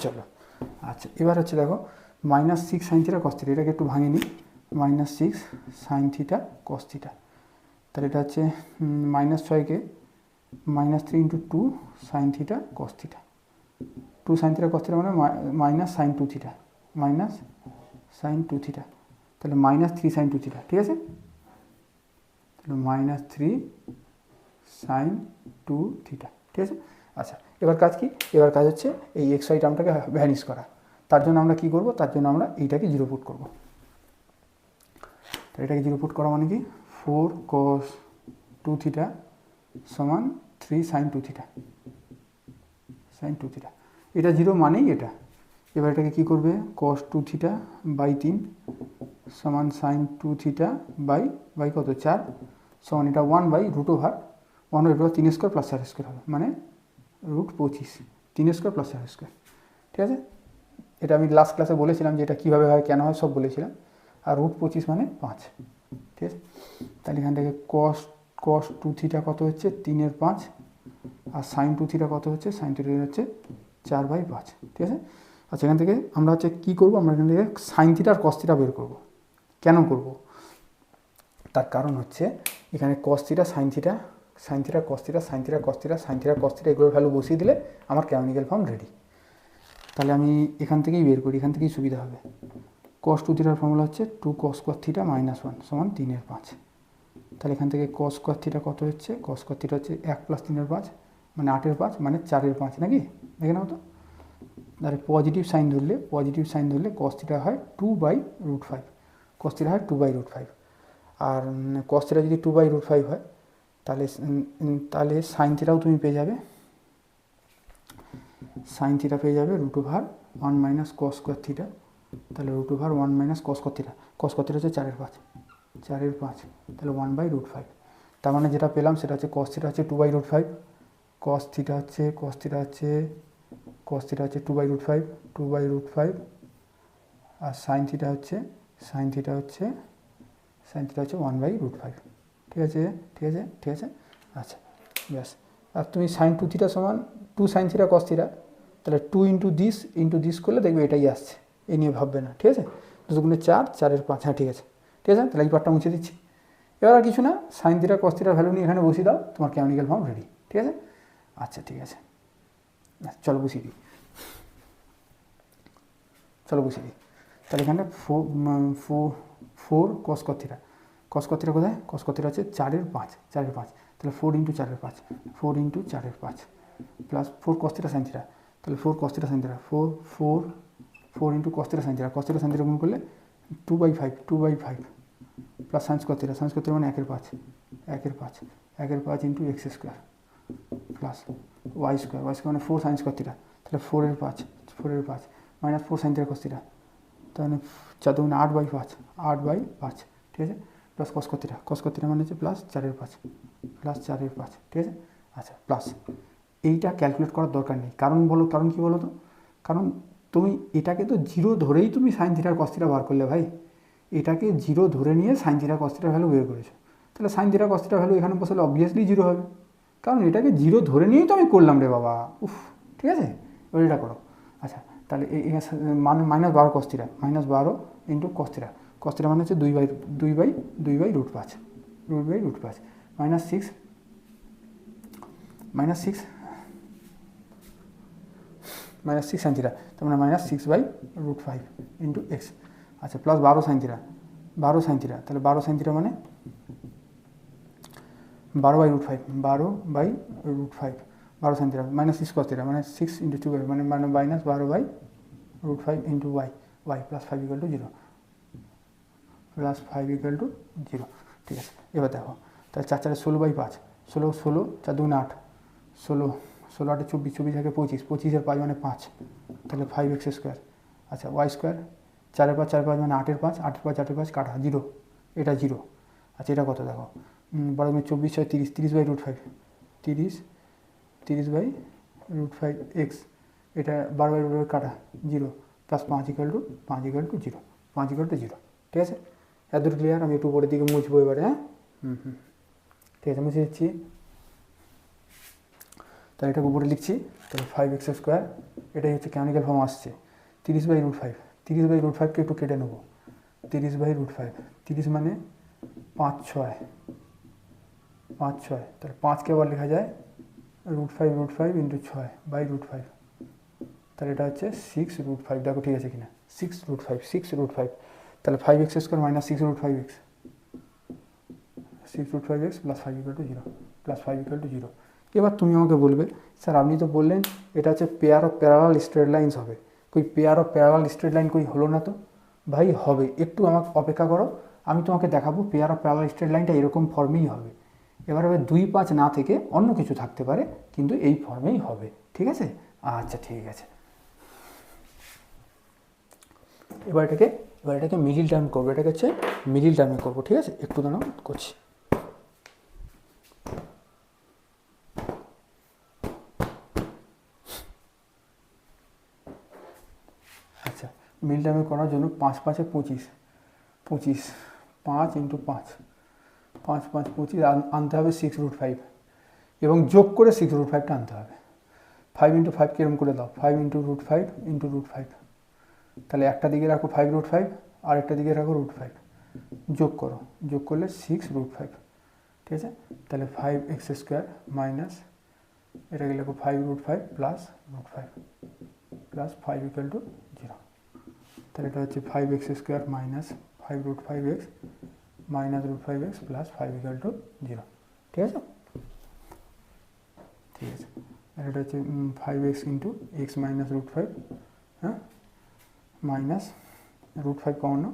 চলো আচ্ছা এবার হচ্ছে দেখো -6 sin থিটা cos থিটা, এটাকে একটু ভাঙে নিই, -6 sin থিটা cos থিটা, তাহলে এটা হচ্ছে -6কে -3 into 2 sine theta cos theta, 2 sine theta cos theta মানে minus sine 2 theta, minus sine 2 theta, তাহলে -3 সাইন 2 থিটা, ঠিক আছে। তাহলে -3 সাইন 2 থিটা, ঠিক আছে। আচ্ছা, এবার কাজ কি? এবার কাজ হচ্ছে এই এক্স ওয়াই টার্মটাকে ভ্যানিশ করা। তার জন্য আমরা কি করব? তার জন্য আমরা এইটাকে 0 পুট করব। তাহলে এটাকে 0 পুট করা মানে কি 4 cos 2 থিটা সমান 3 সাইন 2 থিটা, সাইন 2 থিটা, এটা 0 মানেই এটা। এবার এটাকে কী করবে? cos 2 থিটা বাই 3 সমান সাইন 2 থিটা বাই কত 4 সমান এটা 1 বাই √1 3 স্কোয়ার প্লাস 4 স্কোয়ার হবে, মানে √25, 3 স্কোয়ার প্লাস 4 স্কোয়ার, ঠিক আছে। এটা আমি লাস্ট ক্লাসে বলেছিলাম যে এটা কীভাবে হয় কেন হয় সব বলেছিলাম। আর √25 মানে 5, ঠিক আছে। তাহলে এখান থেকে cos 2 থিটা কত হচ্ছে 3/5, আর সাইন 2 থিটা কত হচ্ছে, সাইন 2 থিটা হচ্ছে 4/5, ঠিক আছে। আচ্ছা, এখান থেকে আমরা হচ্ছে কী করবো? আমরা এখান থেকে সাইন থিটা আর কস থিটা বের করবো। কেন করব? তার কারণ হচ্ছে এখানে cos theta sine theta, sine theta cos theta, sine theta cos theta, sine theta cos theta এগুলোর ভ্যালু বসিয়ে দিলে আমার ক্যানোনিক্যাল ফর্ম রেডি। তাহলে আমি এখান থেকেই বের করি, এখান থেকেই সুবিধা হবে। cos 2 থিটার ফর্মুলা হচ্ছে 2 cos স্কোয়ার থিটা -1 সমান 3/5। তাহলে এখান থেকে cos স্কোয়ার থিটা কত হচ্ছে? cos স্কোয়ার থিটা হচ্ছে 1 + 3/5 মানে 8/5 মানে 4/5, নাকি? দেখে নাও তো। তাহলে পজিটিভ সাইন ধরলে cos থিটা হয় 2/5, cos থিটা হয় 2/5, আর cos থিটা যদি 2/5 হয় তাহলে সাইন থিটাও তুমি পেয়ে যাবে, সাইন থিটা পেয়ে যাবে √1 - cos স্কোয়ার থিটা, তাহলে √1 - cos square theta, cos square theta হচ্ছে 4/5, তাহলে 1/5। তার মানে যেটা পেলাম সেটা হচ্ছে cos থিটা হচ্ছে 2/5, cos থিটা হচ্ছে 2/5, আর সাইন থিটা হচ্ছে 1/5, ঠিক আছে। আচ্ছা, ব্যাস। আর তুমি সাইন 2 থিটা সমান 2 সাইন থিটা কস থিটা, তাহলে 2 ইন্টু দিস করলে দেখবে এটাই আসছে, এই নিয়ে ভাববে না, ঠিক আছে। 2 × 4 4/5, হ্যাঁ ঠিক আছে। তাহলে এই পার্টটা মুছে দিচ্ছি। এবার আর কিছু না, সাইন থিটা কস থিটার ভ্যালু নিয়ে এখানে বসিয়ে দাও, তোমার ক্যানোনিক্যাল ফর্ম রেডি, ঠিক আছে। আচ্ছা, ঠিক আছে, চলো বসিয়ে দিই। তাহলে এখানে 4 cos square theta, cos square theta কোথায়? cos স্কোয়ার থিটা হচ্ছে 4/5, তাহলে 4 × 4/5 plus 4 cos theta sine theta, তাহলে 4 cos theta sine theta, 4 × cos theta sine theta গুণ করলে 2/5 প্লাস সাইন স্কোয়ার থিটা মানে 1/5 × x² প্লাস y² মানে 4 সাইন স্কোয়ার থিটা, তাহলে 4/5 minus 4 sign theta cos theta, তাহলে 4 × 8/5, ঠিক আছে, প্লাস cos স্কোয়ার থিটা মানে হচ্ছে প্লাস 4/5, ঠিক আছে। আচ্ছা, প্লাস এইটা ক্যালকুলেট করার দরকার নেই, কারণ কি বলো তো? কারণ তুমি এটাকে তো 0 ধরেই তুমি সাইন থিটার কস থিটা বার করলে ভাই, এটাকে 0 ধরে নিয়ে সাইন থিটা কস থিটার ভ্যালু বের করেছো, তাহলে সাইন থিটা কস থিটার ভ্যালু এখানে বসালে অবভিয়াসলি 0 হবে, কারণ এটাকে 0 ধরে নিয়েই তো আমি করলাম রে বাবা, ঠিক আছে। এবার এটা করো। আচ্ছা, তাহলে মানে -12 cos থিটা, -12 × cos থিটা, মানে হচ্ছে 2/√5, -6 সাইন থিটা, তার মানে -6/√5 × x। আচ্ছা, প্লাস 12 সাইন থিটা, তাহলে 12 সাইন থিটা মানে 12/√5, 12 সাইন থিটা, -6 cos থিটা মানে 6 × 2 মানে -12/√5 × y প্লাস 5 = 0, ঠিক আছে। এবার দেখো, তাহলে 4 × 4 = 16/5, 16 4 2 8, 16 8 24, 24 থেকে 25, 25 5 মানে 5, তাহলে 5x²। আচ্ছা, y², 4/5 মানে 8/5, 8/5 কাটা 0, এটা 0। আচ্ছা, এটা কত দেখো, বড় 24 6 30, 30/√5, 30/√5 x, এটা 12/√5 কাটা 0, প্লাস 5 = 0, 0, ঠিক আছে। এত ক্লিয়ার? আমি একটু উপরের দিকে মুছবো এবারে, হ্যাঁ। ঠিক আছে, মুছে দিচ্ছি। তাহলে এটাকে উপরে লিখছি, তাহলে 5x², এটাই হচ্ছে ক্যানোনিক্যাল ফর্ম আসছে। 30/√5, 30/√5কে একটু কেটে নেবো, 30/√5, 30 মানে 5 6 5 6, তাহলে 5কে আবার লেখা যায় √5 ইন্টু 6 বাই √5, তাহলে এটা হচ্ছে 6√5। দেখো ঠিক আছে কিনা, 6√5 তাহলে 5x² minus 6√5x, 6√5x plus 5 = 0, plus 5 = 0। এবার তুমি আমাকে বলবে স্যার আপনি তো বললেন এটা হচ্ছে pair of parallel straight lines হবে, কই pair of parallel straight line কই হলো না তো? ভাই হবে, একটু আমাকে অপেক্ষা করো, আমি তোমাকে দেখাবো পেয়ার অফ প্যারালাল স্ট্রেট লাইনটা এরকম ফর্মেই হবে। এবার হবে 2 5 না থেকে অন্য কিছু থাকতে পারে, কিন্তু এই ফর্মেই হবে, ঠিক আছে? আচ্ছা ঠিক আছে, এবার এটাকে মিডিল টার্ম করবো, এটাকে হচ্ছে মিডিল টার্মে করবো, ঠিক আছে? একটু দাঁড়াও করছি। আচ্ছা, মিডিল টার্মে করার জন্য 5 5 25, 5 ইন্টু 5, 5 5 25 আনতে হবে 6√5 এবং যোগ করে 6√5টা আনতে হবে। 5 ইন্টু 5 কিরম করে দাও, 5 ইন্টু √5 ইন্টু √5, তাহলে একটা দিকে রাখো 5√5 আর একটা দিকে রাখো √5, যোগ করো, যোগ করলে 6√5, ঠিক আছে? তাহলে 5x² মাইনাস এটাকে লেখো 5√5 প্লাস √5 প্লাস 5 = 0, তাহলে এটা হচ্ছে 5x² minus 5√5x minus √5x plus 5 = 0, ঠিক আছে? ঠিক আছে, আর এটা হচ্ছে 5x ইন্টু এক্স মাইনাস √5, হ্যাঁ, মাইনাস √5 কমানো,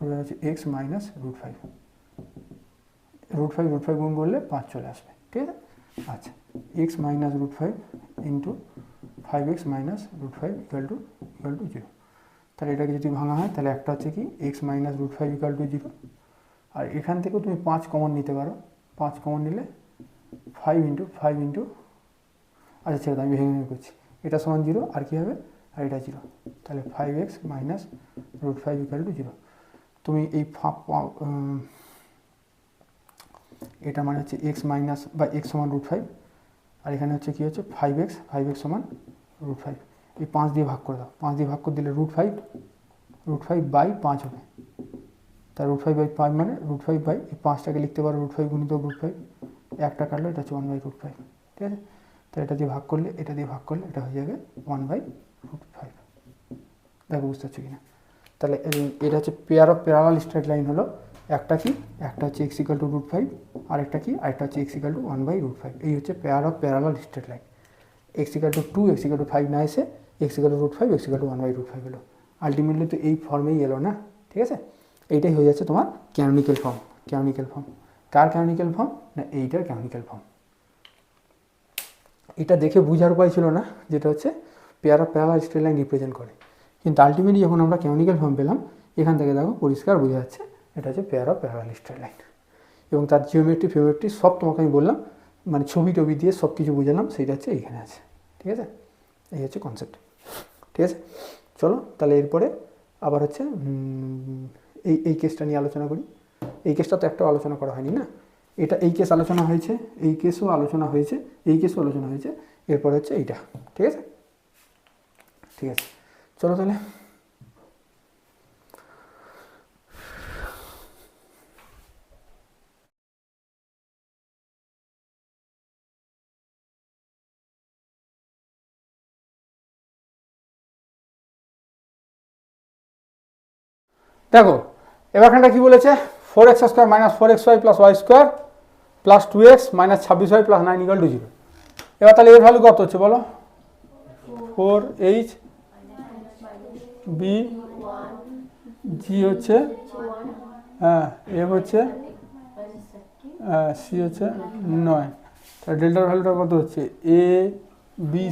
ওটা হচ্ছে এক্স মাইনাস √5, √5 গুণ করলে 5 চলে আসবে, ঠিক আছে? আচ্ছা, x minus √5 into 5x minus √5 = 0, তাহলে এটাকে যদি ভাঙা হয় তাহলে একটা হচ্ছে কি এক্স মাইনাস √5 = 0, আর এখান থেকেও তুমি 5 কমন নিতে পারো, 5 কমন নিলে 5 ইন্টু আচ্ছা ছেড়ে দাও, আমি ভেঙে করছি, এটা সমান 0 আর কি হবে, আর এটা 0, তাহলে 5x মাইনাস √5 = 0। তুমি এই এটা মানে হচ্ছে এক্স মাইনাস বা এক্স সমান √5, আর এখানে হচ্ছে কি হচ্ছে 5x সমান √5, এই 5 দিয়ে ভাগ করে দাও, 5 দিয়ে ভাগ করে দিলে √5 বাই 5 হবে, তার √5 বাই 5 মানে √5 বাই এই 5টাকে লিখতে পারো √5 গুণিত √5, একটা কাটলো এটা হচ্ছে 1/√5, ঠিক আছে? তো এটা দিয়ে ভাগ করলে এটা হয়ে যাবে 1/√5। দেখো বুঝতে পারছো কিনা? তাহলে এটা হচ্ছে pair of parallel straight line হলো, একটা হচ্ছে x = √5 আর একটা হচ্ছে x = 1/√5, এই হচ্ছে pair of parallel straight line. x = 2 x = 5 না এসে x = √5 x = 1/√5 হলো, আলটিমেটলি তো এই ফর্মেই এলো না, ঠিক আছে? এইটাই হয়ে যাচ্ছে তোমার ক্যানোনিক্যাল ফর্ম। কার ক্যানোনিক্যাল ফর্ম না, এইটার ক্যানোনিক্যাল ফর্ম। এটা দেখে বোঝার উপায় ছিল না, যেটা হচ্ছে pair of parallel straight line represent করে, কিন্তু আলটিমেটলি যখন আমরা ক্যানোনিক্যাল ফর্ম পেলাম, এখান থেকে দেখো পরিষ্কার বোঝা যাচ্ছে এটা হচ্ছে pair of parallel straight line, এবং তার জিওমেট্রি সব তোমাকে আমি বললাম, মানে ছবি দিয়ে সব কিছু বুঝালাম, সেইটা হচ্ছে এইখানে আছে, ঠিক আছে? এই হচ্ছে কনসেপ্ট, ঠিক আছে? চলো তাহলে এরপরে আবার হচ্ছে এই কেসটা নিয়ে আলোচনা করি। এই কেসটা তো একটা আলোচনা করা হয়নি না, এই কেস আলোচনা হয়েছে, এই কেসও আলোচনা হয়েছে, এরপর হচ্ছে এইটা, ঠিক আছে? চলো তাহলে দেখো এবারখানটা কি বলেছে, 4x² minus 4xy plus y² plus 2x minus 26y plus 9 = 0। এবার তাহলে এর ভ্যালু কত হচ্ছে বলো, 4h b g হচ্ছে, হ্যাঁ এ হচ্ছে, সি হচ্ছে 9, তাহলে ডেল্টার ভ্যালুটা কত হচ্ছে, এ বি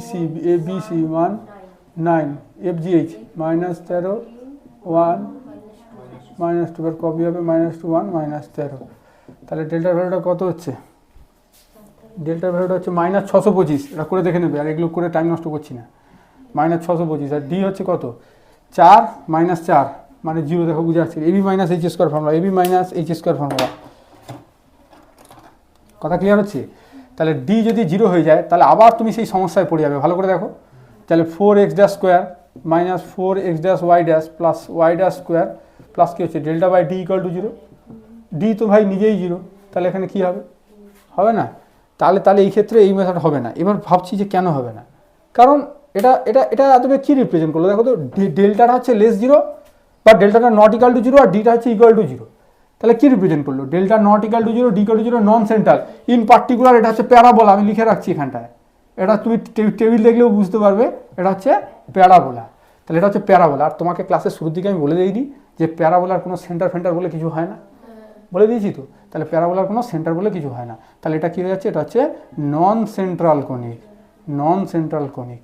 সি মান 9, FGH মাইনাস 13 1 মাইনাস 2, এর কপি হবে -2 1 -13, তাহলে ডেল্টার ভ্যালুটা কত হচ্ছে, ডেল্টার ভ্যালুটা হচ্ছে -625, এটা করে দেখে নেবে, আর এগুলো করে টাইম নষ্ট করছি না, -625, আর ডি হচ্ছে কত 4 -4 মানে 0, দেখো বুঝে আসছে, a b minus h² formula, a b minus h² formula, কথা ক্লিয়ার হচ্ছে? তাহলে ডি যদি 0 হয়ে যায় তাহলে আবার তুমি সেই সমস্যায় পড়ে যাবে, ভালো করে দেখো, তাহলে 4x² minus 4x' plus y' plus কি হচ্ছে ডেল্টা বাই ডি = 0, ডি তো ভাই নিজেই 0, তাহলে এখানে কি হবে হবে না? তাহলে এই ক্ষেত্রে এই মেথড হবে না। এবার ভাবছি যে কেন হবে না, কারণ এটা তুমি কী রিপ্রেজেন্ট করলো দেখো তো, ডেল্টাটা হচ্ছে লেস জিরো বা ডেল্টাটা নট ইকাল টু জিরো আর ডিটা হচ্ছে ইকুয়াল টু জিরো। তাহলে কী রিপ্রেজেন্ট করলো? Delta not equal to zero, D equal to zero, non central. In particular এটা হচ্ছে প্যারাবোলা, আমি লিখে রাখছি এখানটায়। এটা তুমি টেবিল দেখলেও বুঝতে পারবে, এটা হচ্ছে প্যারাবোলা। তাহলে এটা হচ্ছে প্যারাবোলা। আর তোমাকে ক্লাসের শুরুর দিকে আমি বলে দিই যে প্যারাবোলার কোনো সেন্টার ফেন্টার বলে কিছু হয় না, বলে দিয়েছি তো। তাহলে প্যারাবোলার কোনো সেন্টার বলে কিছু হয় না। তাহলে এটা কী হয়ে যাচ্ছে? এটা হচ্ছে নন সেন্ট্রাল কোনিক, নন সেন্ট্রাল কোনিক।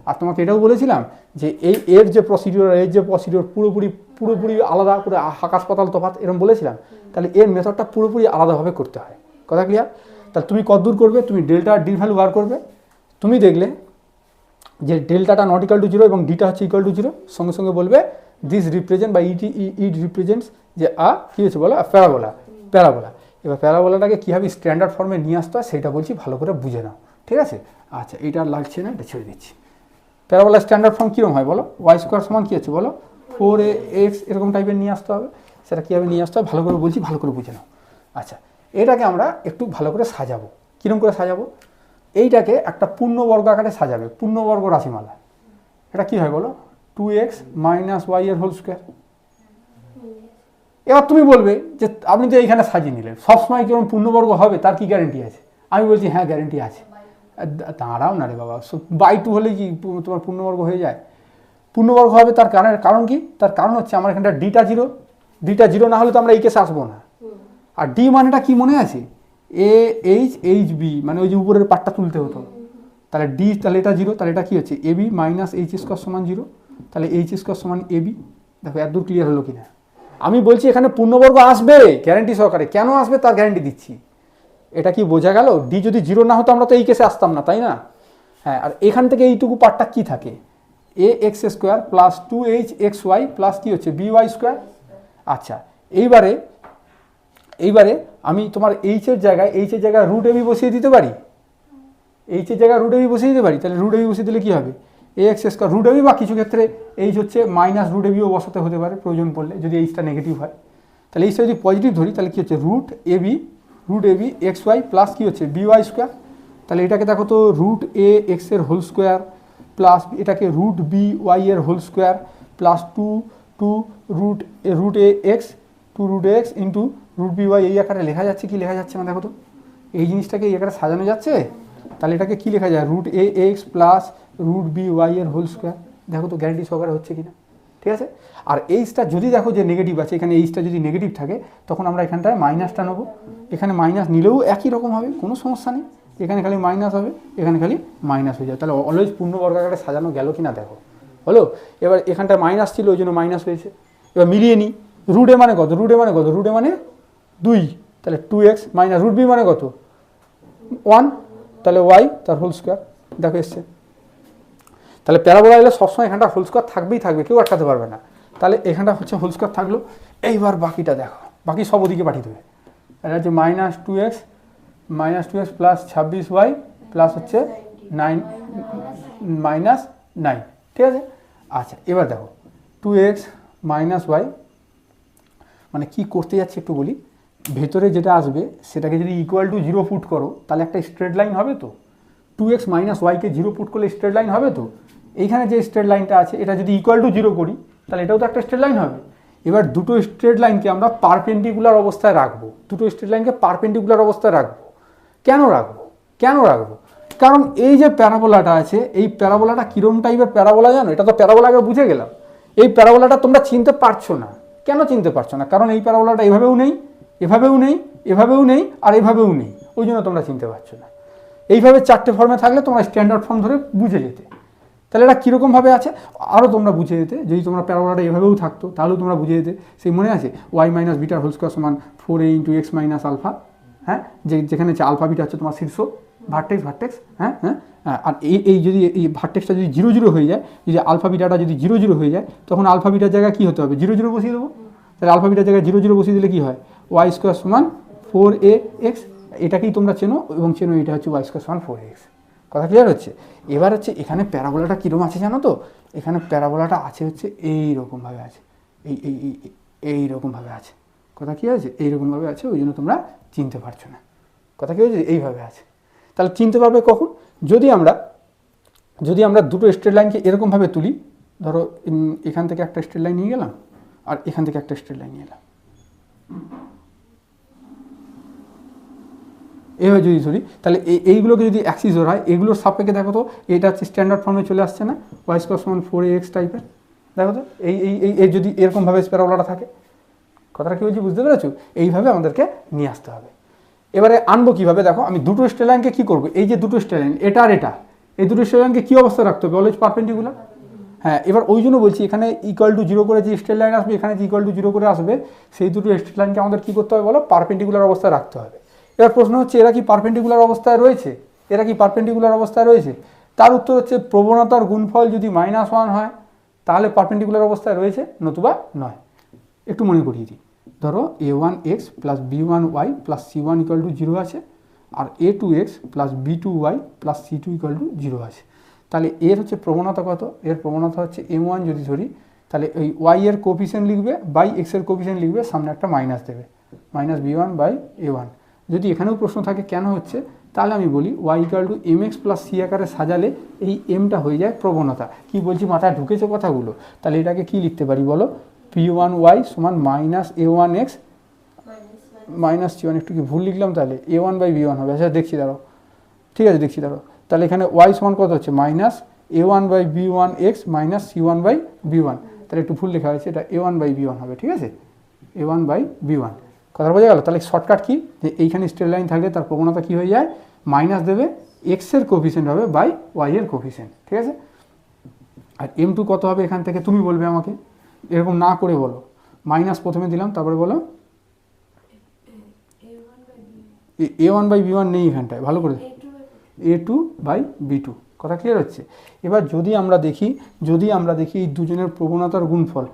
আর তোমাকে এটাও বলেছিলাম যে এর যে প্রসিডিওর পুরোপুরি আলাদা করে, আকাশ পাতাল তফাৎ এরকম বলেছিলাম। তাহলে এর মেথডটা পুরোপুরি আলাদাভাবে করতে হয়। কথা ক্লিয়ার? তাহলে তুমি কতদূর করবে? তুমি ডেল্টা আর ডি ভ্যালু বার করবে। তুমি দেখলে যে ডেল্টাটা নট ইকাল টু জিরো এবং ডিটা হচ্ছে ইকুয়াল টু জিরো, সঙ্গে সঙ্গে বলবে দিস রিপ্রেজেন্ট বা ইট রিপ্রেজেন্টস যে কী হচ্ছে বলো? প্যারাবোলা। এবার প্যারাবোলাটাকে কীভাবে স্ট্যান্ডার্ড ফর্মে নিয়ে আসতে হয় সেটা বলছি, ভালো করে বুঝে নাও, ঠিক আছে? আচ্ছা, এইটা আর লাগছে না, এটা ছেড়ে দিচ্ছি। প্যারাবোলার স্ট্যান্ডার্ড ফর্ম কীরকম হয় বলো? ওয়াই স্কোয়ার সমান কী আছে বলো? 4ax এরকম টাইপের নিয়ে আসতে হবে। সেটা কীভাবে নিয়ে আসতে হবে ভালো করে বলছি, ভালো করে বুঝে নাও। আচ্ছা, এটাকে আমরা একটু ভালো করে সাজাবো। কীরকম করে সাজাবো? এইটাকে একটা পূর্ণবর্গ আকারে সাজাবে, পূর্ণবর্গ রাশিমালা। এটা কী হয় বলো? 2x মাইনাস ওয়াই এর হোল স্কোয়ার। এবার তুমি বলবে যে আপনি তো এইখানে সাজিয়ে নিলেন, সবসময় কিরকম পূর্ণবর্গ হবে তার কি গ্যারেন্টি আছে? আমি বলছি হ্যাঁ, গ্যারেন্টি আছে। দাঁড়াও না রে বাবা, বাই 2 হলে কি তোমার পূর্ণবর্গ হয়ে যায়? পূর্ণবর্গ হবে তার কারণ কি? তার কারণ হচ্ছে আমার এখানটা ডিটা জিরো না হলে তো আমরা এই কেসে আসবো না। আর ডি মানেটা কি মনে আছে? এইচ বি, মানে ওই যে উপরের পার্টটা তুলতে হতো। তাহলে ডি, তাহলে এটা জিরো, তাহলে এটা কি হচ্ছে? এবি মাইনাস এইচ স্কোয়ার সমান জিরো। তাহলে এইচ স্কোয়ার সমান এবি। দেখো এত দূর ক্লিয়ার হলো কিনা? আমি বলছি এখানে পূর্ণবর্গ আসবে গ্যারেন্টি সহকারে। কেন আসবে তার গ্যারেন্টি দিচ্ছি। এটা কি বোঝা গেল? ডি যদি জিরো না হতো আমরা তো এই কেসে আসতাম না, তাই না? হ্যাঁ, আর এখান থেকে এইটুকু পার্টটা কি থাকে? A x square plus 2hxy plus কি হচ্ছে? by square. আচ্ছা, এইবারে আমি তোমার এইচের জায়গায় রুট এবি বসিয়ে দিতে পারি। এইচের জায়গায় রুট এবি বসিয়ে দিতে পারি। তাহলে রুট এবি বসিয়ে দিলে কী হবে? ax স্কোয়ার রুট এবি, বা কিছু ক্ষেত্রে এইচ হচ্ছে মাইনাস রুট এবিও বসাতে হতে পারে প্রয়োজন পড়লে, যদি এইচটা নেগেটিভ হয়। তাহলে এইচটা যদি পজিটিভ ধরি তাহলে কী হচ্ছে? রুট এবি xy প্লাস কী হচ্ছে? by square. তাহলে এটাকে দেখো তো, রুট এ এক্স এর হোল স্কোয়ার প্লাস এটাকে রুট বি ওয়াই এর whole square plus two root a x into root b y, এই আকারে লেখা যাচ্ছে। কি লেখা যাচ্ছে না দেখো তো? এই জিনিসটাকে এই আকারে সাজানো যাচ্ছে। তাহলে এটাকে কী লেখা যায়? Root a x plus root b y এর হোল স্কোয়ার। দেখো তো গ্যারান্টি সহকারে হচ্ছে কিনা, ঠিক আছে? আর এইচটা যদি দেখো যে নেগেটিভ আছে, এখানে এইচটা যদি নেগেটিভ থাকে তখন আমরা এখানটায় মাইনাসটা নেবো। এখানে মাইনাস নিলেও একই রকম হবে, কোনো সমস্যা নেই। এখানে খালি মাইনাস হবে, এখানে খালি মাইনাস হয়ে যাবে। তাহলে অলওয়েজ পূর্ণবর্গ আকারে সাজানো গেল কিনা দেখো, হলো? এবার এখানটায় মাইনাস ছিল, ওই জন্য মাইনাস হয়েছে। এবার মিলিয়ে নিই। রুট এ মানে কত? রুট এ মানে 2। তাহলে 2x মাইনাস রুট বি মানে কত? 1। তাহলে ওয়াই তার হোল স্কোয়ার। দেখো এসছে। তাহলে প্যারাবোলা এলে সবসময় এখানটা হোল স্কোয়ার থাকবে, কেউ আটকাতে পারবে না। তাহলে এখানটা হচ্ছে হোল স্কোয়ার থাকলো। এইবার বাকিটা দেখো, বাকি সব ওদিকে পাঠিয়ে দেবে। এটা হচ্ছে minus two x plus 26y plus হচ্ছে 9 মাইনাস 9, ঠিক আছে? আচ্ছা, এবার দেখো 2x মাইনাস ওয়াই মানে কি করতে যাচ্ছে একটু বলি। ভেতরে যেটা আসবে সেটাকে যদি ইকুয়াল টু 0 পুট করো তাহলে একটা স্ট্রেট লাইন হবে তো। 2x মাইনাস ওয়াইকে 0 পুট করলে স্ট্রেট লাইন হবে তো। এইখানে যে স্ট্রেট লাইনটা আছে এটা যদি ইকুয়াল টু 0 করি তাহলে এটাও তো একটা স্ট্রেট লাইন হবে। এবার দুটো স্ট্রেট লাইনকে আমরা পারপেন্ডিকুলার অবস্থায় রাখবো। কেন রাখবো? কারণ এই যে প্যারাবোলাটা আছে, এই প্যারাবোলাটা কিরম টাইপের প্যারাবোলা জানো? এটা তো প্যারাবোলাকে বুঝে গেলাম। এই প্যারাবোলাটা তোমরা চিনতে পারছো না। কেন চিনতে পারছো না? কারণ এই প্যারাবোলাটা এভাবেও নেই, আর এভাবেও নেই, ওই জন্য তোমরা চিনতে পারছো না। এইভাবে 4টে ফর্মে থাকলে তোমরা স্ট্যান্ডার্ড ফর্ম ধরে বুঝে যেতে। তাহলে এটা কীরকমভাবে আছে আরও তোমরা বুঝে যেতে। যদি তোমরা প্যারাবোলাটা এভাবেও থাকতো তাহলেও তোমরা বুঝে যেতে। সেই মনে আছে ওয়াই মাইনাস বিটার হোল স্কোয়ার সমান 4a into x minus alpha. হ্যাঁ, যেখানে হচ্ছে আলফা বিটা হচ্ছে তোমার শীর্ষ ভার্টেক্স। হ্যাঁ, আর এই যদি এই ভার্টেক্সটা যদি 0 হয়ে যায়, যদি আলফা বিটাটা যদি 0 হয়ে যায়, তখন আলফা বিটার জায়গায় কী হতে হবে? 0 বসিয়ে দেবো। তাহলে আলফা বিটার জায়গায় 0 বসিয়ে দিলে কী হয়? ওয়াই স্কোয়ার সমান 4ax। এটাকেই তোমরা চেনো এবং এটা হচ্ছে ওয়াই স্কোয়ার সমান 4ax। কথা ক্লিয়ার হচ্ছে? এবার হচ্ছে এখানে প্যারাবোলাটা কীরকম আছে জানো তো? এখানে প্যারাবোলাটা আছে হচ্ছে এইরকমভাবে আছে, এইরকমভাবে আছে। কথা কী আছে? এইরকমভাবে আছে, ওই জন্য তোমরা চিনতে পারছো না। কথা কি হয়েছে, এইভাবে আছে। তাহলে চিনতে পারবে কখন, যদি আমরা দুটো স্ট্রেট লাইনকে এরকমভাবে তুলি, ধরো এখান থেকে একটা স্ট্রেট লাইন নিয়ে গেলাম আর এখান থেকে একটা স্ট্রেট লাইন নিয়ে এলাম, এইভাবে যদি ধরি, তাহলে এইগুলোকে যদি অ্যাক্সিস হয়, এগুলোর সাপেক্ষে দেখো তো এটা হচ্ছে স্ট্যান্ডার্ড ফর্মে চলে আসছে না, ওয়াই স্কোয়ার সমান 4ax টাইপের, দেখো তো এই যদি এরকমভাবে প্যারাবোলাটা থাকে, কথাটা কি বলছি বুঝতে পেরেছো? এইভাবে আমাদেরকে নিয়ে আসতে হবে। এবারে আনবো কীভাবে, দেখো আমি দুটো স্ট্রেট লাইনকে কী করবো, এই যে দুটো স্ট্রেট লাইন এটা আর এটা, এই দুটো স্ট্রেট লাইনকে কী অবস্থা রাখতে হবে, অলওয়েজ পারপেন্ডিকুলার। হ্যাঁ, এবার ওই জন্য বলছি এখানে ইকুয়াল টু 0 করে যে স্ট্রেট লাইন আসবে, এখানে যে ইকুয়াল টু 0 করে আসবে, সেই দুটো স্ট্রেট লাইনকে আমাদের কী করতে হবে বলো, পারপেন্ডিকুলার অবস্থায় রাখতে হবে। এবার প্রশ্ন হচ্ছে এরা কি পারপেন্ডিকুলার অবস্থায় রয়েছে, এরা কি পারপেন্ডিকুলার অবস্থায় রয়েছে? তার উত্তর হচ্ছে প্রবণতার গুণফল যদি -1 হয় তাহলে পারপেন্ডিকুলার অবস্থায় রয়েছে, নতুবা নয়। একটু মনে করিয়ে দিই, ধরো a1x plus b1y plus c1 equal to 0 আছে, আর a2x plus b2y plus c2 equal to 0 আছে। তাহলে এর হচ্ছে প্রবণতা কত, এর প্রবণতা হচ্ছে m1 যদি ধরি, তাহলে ওই y এর কোফিসিয়েন্ট লিখবে বাই x এর কোফিসিয়েন্ট লিখবে, সামনে একটা মাইনাস দেবে, মাইনাস b1 বাই a1। যদি এখানেও প্রশ্ন থাকে কেন হচ্ছে, তাহলে আমি বলি y equal to mx plus c আকারে সাজালে এই mটা হয়ে যায় প্রবণতা। কি বলছি মাথায় ঢুকেছে কথাগুলো? তাহলে এটাকে কি লিখতে পারি বলো, p1y সমান মাইনাস a1x মাইনাস c1, একটু কি ভুল লিখলাম, তাহলে a1 বাই b1 হবে। আচ্ছা দেখছি দাঁড়াও, ঠিক আছে দেখছি দাঁড়াও, তাহলে এখানে y সমান কত হচ্ছে, minus a1 by b1x minus c1 by b1, তাহলে একটু ভুল লেখা হয়েছে, এটা a1 বাই b1 হবে, ঠিক আছে, a1 বাই b1, কথা বোঝা গেল? তাহলে শর্টকাট কি, যে এইখানে স্ট্রেট লাইন থাকলে তার প্রবণতা কি হয়ে যায়, মাইনাস দেবে, এক্স এর কোফিসিয়েন্ট হবে বাই ওয়াই এর কোফিসিয়েন্ট, ঠিক আছে। আর m2 কত হবে এখান থেকে তুমি বলবে আমাকে, এরকম না করে বলো, মাইনাস প্রথমে দিলাম, তারপরে বলো a1 বাই b1 নেই এখানটায়, ভালো করে a2 বাই b2, কথা ক্লিয়ার হচ্ছে? এবার যদি আমরা দেখি এই দুজনের প্রবণতার গুণফল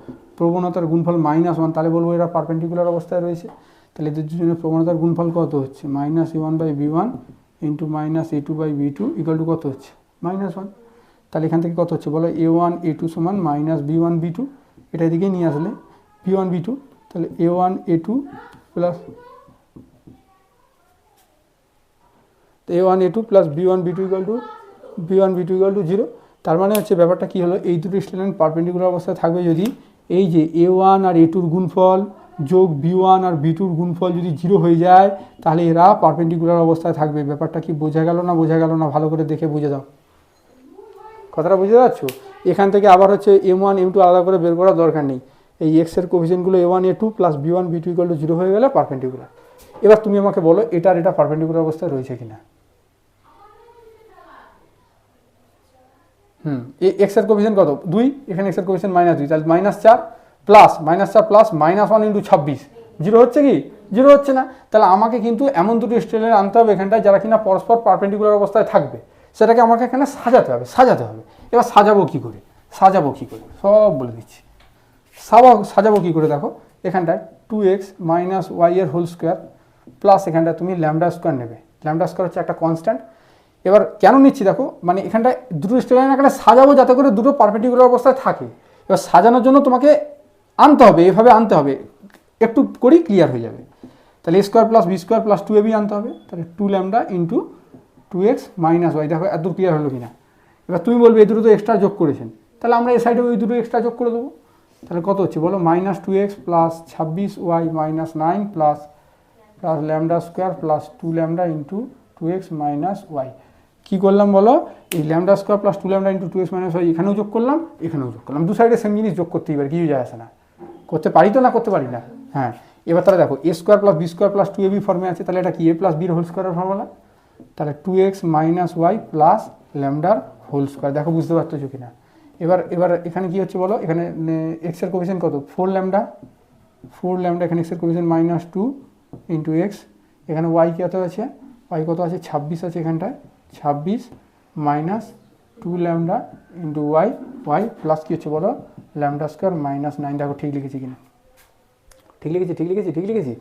-1, তাহলে বলবো এরা পারপেন্ডিকুলার অবস্থায় রয়েছে। তাহলে এদের দুজনের প্রবণতার গুণফল কত হচ্ছে, minus a1 by b1 into minus a2 by b2 equal to কত হচ্ছে, -1। তাহলে এখান থেকে কত হচ্ছে বলো, a1 a2 সমান মাইনাস b1 b2, এটা এদিকে নিয়ে আসলে b1 b2, তাহলে a1 a2 plus a1 a2 plus b1 b2 equal to 0। তার মানে হচ্ছে ব্যাপারটা কি হলো, এই দুটো স্ট্রেট লাইন পারপেন্ডিকুলার অবস্থায় থাকবে যদি এই যে a1 আর a2-র গুণফল যোগ b1 আর b2-র গুণফল যদি 0 হয়ে যায়, তাহলে এরা পারপেন্ডিকুলার অবস্থায় থাকবে। ব্যাপারটা কি বোঝা গেল না ভালো করে দেখে বুঝে দাও, কথাটা বুঝতে পারছো? এখান থেকে আবার হচ্ছে m1 m2 আলাদা করে বের করার দরকার নেই, এই x এর কোফিসিয়েন্টগুলো a1 a2 plus b1 b2 equal to 0 হয়ে গেলে পারপেন্ডিকুলার। এবার তুমি আমাকে বলো এটা পারপেন্ডিকুলার অবস্থায় রয়েছে কিনা। এক্স এর কোফিসিয়েন্ট কত, 2, এখানে এক্স এর কোফিসিয়েন্ট -2, তাহলে -4 প্লাস -1 ইন্টু 26, 0 হচ্ছে কি, 0 হচ্ছে না। তাহলে আমাকে কিন্তু এমন দুটো স্ট্রেট লাইন আনতে হবে এখানটায় যারা কিনা পরস্পর পারপেন্ডিকুলার অবস্থায় থাকবে, সেটাকে আমাকে এখানে সাজাতে হবে। এবার সাজাবো কি করে সব বলে দিচ্ছি। সাজাবো কি করে, দেখো এখানটায় 2x মাইনাস ওয়াই এর হোল স্কোয়ার প্লাস এখানটায় তুমি ল্যামডা স্কোয়ার নেবে, ল্যামডা স্কোয়ার হচ্ছে একটা কনস্ট্যান্ট। এবার কেন নিচ্ছি দেখো, মানে এখানটায় দুটো স্ট্রেট লাইন এখানে সাজাবো যাতে করে দুটো পারপেন্ডিকুলার অবস্থায় থাকে। এবার সাজানোর জন্য তোমাকে আনতে হবে, এভাবে আনতে হবে, একটু করেই ক্লিয়ার হয়ে যাবে। তাহলে a square plus b square plus 2ab আনতে হবে, তাহলে 2 lambda into 2x minus Y, দেখো এত ক্লিয়ার হলো কিনা। এবার তুমি বলবে এই দুটো তো এক্সট্রা যোগ করেছেন, তাহলে আমরা এই সাইডে ওই দুটো এক্সট্রা যোগ করে দেবো। তাহলে কত হচ্ছে বলো, -2x plus 26y minus 9 plus lambda square plus 2 lambda into 2x minus y. কী করলাম বলো, এই lambda square plus 2 lambda into 2x minus y এখানেও যোগ করলাম, দু সাইডে সেম জিনিস যোগ করতেই পারি, কিছু যায় আসে না, করতে পারি তো না করতে পারি না। হ্যাঁ, এবার তাহলে দেখো a square plus b square plus 2ab ফর্মে আছে, তাহলে এটা কি a প্লাস বির হোল স্কোয়ারের ফর্মুলা, তাহলে 2x মাইনাস ওয়াই প্লাস ল্যামডার হোল স্কোয়ার। দেখো বুঝতে পারছো কিনা। এবার এখানে কি হচ্ছে বলো, এখানে এক্স এর কোফিসিয়েন্ট কত, 4 ল্যামডা, এখানে এক্স এর কোফিসিয়েন্ট -2 ইন্টু এক্স, এখানে ওয়াই কত আছে, ওয়াই কত আছে 26 আছে এখানটায়, 26 minus 2 lambda into y plus কী হচ্ছে বলো, ল্যামডা স্কোয়ার -9। দেখো ঠিক লিখেছি কিনা, ঠিক লিখেছি।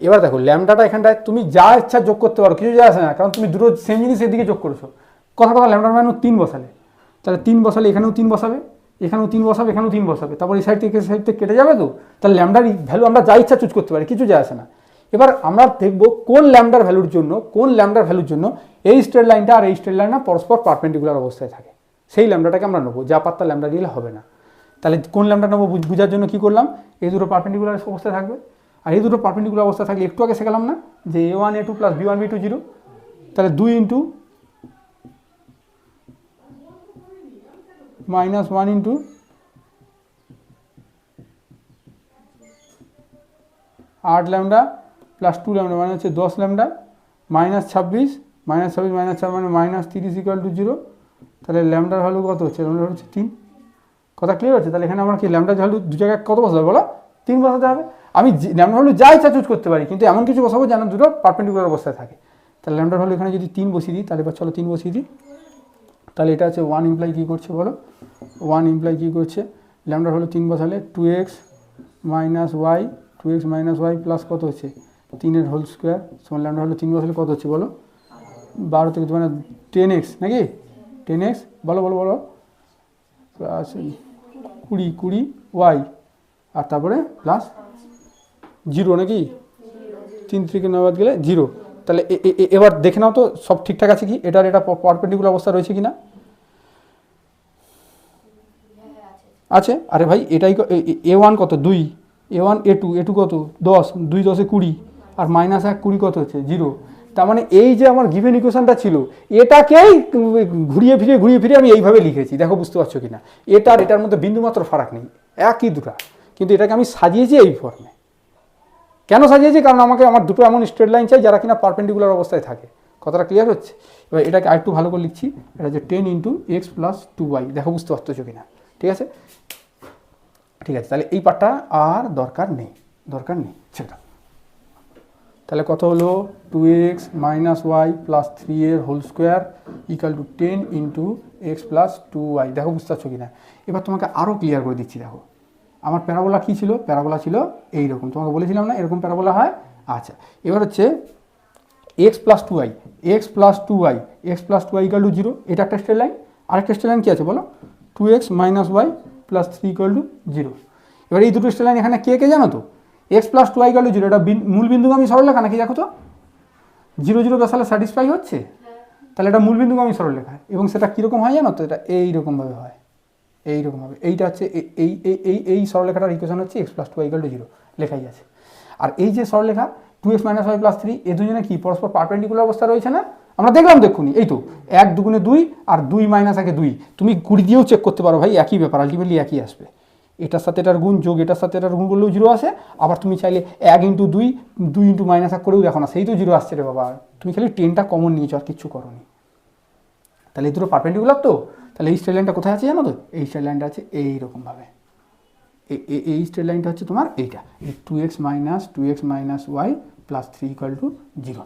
এবার দেখো ল্যামডাটা এখানটায় তুমি যা ইচ্ছা যোগ করতে পারো, কিছু যায় আসে না, কারণ তুমি দুটো সেম জিনিস এদিকে যোগ করেছো। কথা ল্যামডার মান 3 বসালে, তাহলে 3 বসালে এখানেও 3 বসাবে, এখানেও 3 বসাবে, তারপর এই সাইড থেকে কেটে যাবে তো, তাহলে ল্যামডার ভ্যালু আমরা যা ইচ্ছা চুজ করতে পারি, কিছু যায় আসে না। এবার আমরা দেখব কোন ল্যামডার ভ্যালুর জন্য এই স্ট্রেট লাইনটা আর এই স্ট্রেট লাইনটা পরস্পর পারপেন্ডিকুলার অবস্থায় থাকে, সেই ল্যামডাটাকে আমরা নেবো। যা পাত্তা ল্যামডা দিলে হবে না। তাহলে কোন ল্যামডা নেবো বোঝার জন্য কি করলাম, এই দুটো পারপেন্ডিকুলার অবস্থায় থাকবে, আর এই দুটো পারপেন্ডিকুলার অবস্থায় থাকলে একটু আগে শেখালাম না যে a1 a2 plus b1 b2 0, তাহলে 2 ইন্টু মাইনাস 1 ইন্টু आठ लैम्डा प्लस 2 लैम्डा মানে হচ্ছে 10 लैम्डा মাইনাস 26 মাইনাস 4 মানে মাইনাস 30 ইকুয়াল টু 0। তাহলে ল্যামডার ভ্যালু কত হচ্ছে, ল্যামডার হচ্ছে 3। কথা ক্লিয়ার হচ্ছে? তাহলে এখানে আমরা কি ল্যামডার ভ্যালু দু জায়গায় কত বসাবো বলো, 3 বসাতে হবে। আমি ল্যামডার ভ্যালু যা ইচ্ছা চুজ করতে পারি, কিন্তু এমন কিছু বসাবো যেন দুটো পারপেন্ডিকুলার অবস্থায় থাকে। তাহলে ল্যামডার ভ্যালু এখানে যদি 3 বসিয়ে দিই, তাহলে এবার চলো 3 বসিয়ে দিই। তাহলে এটা হচ্ছে 1 ইমপ্লাই কী করছে বলো, 1 ইমপ্লাই কী করছে, ল্যামডার ভ্যালু 3 বসালে 2x minus y 2x minus y plus কত হচ্ছে 3 হোল স্কোয়ার সমান ল্যামডা হলো 3 বসালে কত হচ্ছে বলো, 12 থেকে মানে 10x নাকি 10x বলো বলো বলো প্লাস 20 ওয়াই আর তারপরে প্লাস 0 নাকি 3 থেকে 9 বাদ গেলে 0। তাহলে এবার দেখে নাও তো সব ঠিকঠাক আছে কি, এটা পারপেন্ডিকুলার অবস্থা রয়েছে কিনা, আছে। আরে ভাই এটাই a1 কত 2, a1 a2 কত 10, 2 10 20 আর মাইনাস 1 20 কত হচ্ছে 0। তার মানে এই যে আমার গিভেন ইকুয়েশনটা ছিল এটাকেই ঘুরিয়ে ফিরে আমি এইভাবে লিখেছি, দেখো বুঝতে পারছো কিনা। এটার এটার মধ্যে বিন্দুমাত্র ফারাক নেই, একই দুটা, কিন্তু এটাকে আমি সাজিয়েছি এই ফর্মে। কেন সাজিয়েছি, কারণ আমাকে আমার দুটো এমন স্ট্রেট লাইন চাই যারা কিনা পারপেন্ডিকুলার অবস্থায় থাকে। কথাটা ক্লিয়ার হচ্ছে? এবার এটাকে আরেকটু ভালো করে লিখছি, এটা হচ্ছে 10 ইন্টু এক্স প্লাস 2y, দেখো বুঝতে পারছো কিনা। ঠিক আছে ঠিক আছে, তাহলে এই পার্টটা আর দরকার নেই সেটা। তাহলে কত হলো 2x মাইনাস ওয়াই প্লাস 3 এর whole square equal to 10 into x plus 2y, দেখো বুঝতে পারছো কিনা। এবার তোমাকে আরও ক্লিয়ার করে দিচ্ছি, দেখো আমার প্যারাবোলা কী ছিল, প্যারাবোলা ছিল এইরকম, তোমাকে বলেছিলাম না এরকম প্যারাবোলা হয়। আচ্ছা এবার হচ্ছে x plus 2y equal to 0, এটা একটা স্ট্রেট লাইন। আরেকটা স্ট্রেট লাইন কী আছে বলো, 2x minus y plus 3 equal to 0। এবার এই দুটো স্ট্রেট লাইন এখানে কে জানো তো, x plus 2y equal to 0, এটা মূল বিন্দুগামী সরলরেখা নাকি দেখো তো, 0 0 বসালে স্যাটিসফাই হচ্ছে, তাহলে এটা মূল বিন্দুগামী সরলরেখা। এবং সেটা কীরকম হয় জানো তো, এটা এইরকমভাবে হয়, এইরকমভাবে। এইটা হচ্ছে এই সরলরেখাটার ইকুয়েশন হচ্ছে x plus 2y equal to 0 লেখাই আছে। আর এই যে সরলরেখা 2x মাইনাস ওয়াই প্লাস 3, এ দুজনে কি পরস্পর পারপেন্ডিকুলার অবস্থা রয়েছে না, আমরা দেখলাম দেখুনি, এই তো 1 2 2 আর 2 মাইনাস 1 2, তুমি 20 দিয়েও চেক করতে পারো ভাই, একই ব্যাপার, আলটিমেটলি একই আসবে। এটার সাথে এটার গুণ যোগ এটার সাথে এটার গুণ করলেও 0 আসে। আবার তুমি চাইলে 1 ইন্টু 2 ইন্টু মাইনাস 1 করেও দেখো না, সেই তো 0 আসছে রে বাবা, তুমি খালি 10টা কমন নিয়েছো আর কিচ্ছু করোনি। তাহলে এই দুটো পারপেন্ডিকুলার তো, তাহলে এই স্ট্রেট লাইনটা কোথায় আছে জানো তো, এই স্ট্রেট লাইনটা আছে এইরকমভাবে, এই স্ট্রেট লাইনটা হচ্ছে তোমার এইটা, এই 2x minus y plus 3 equal to 0।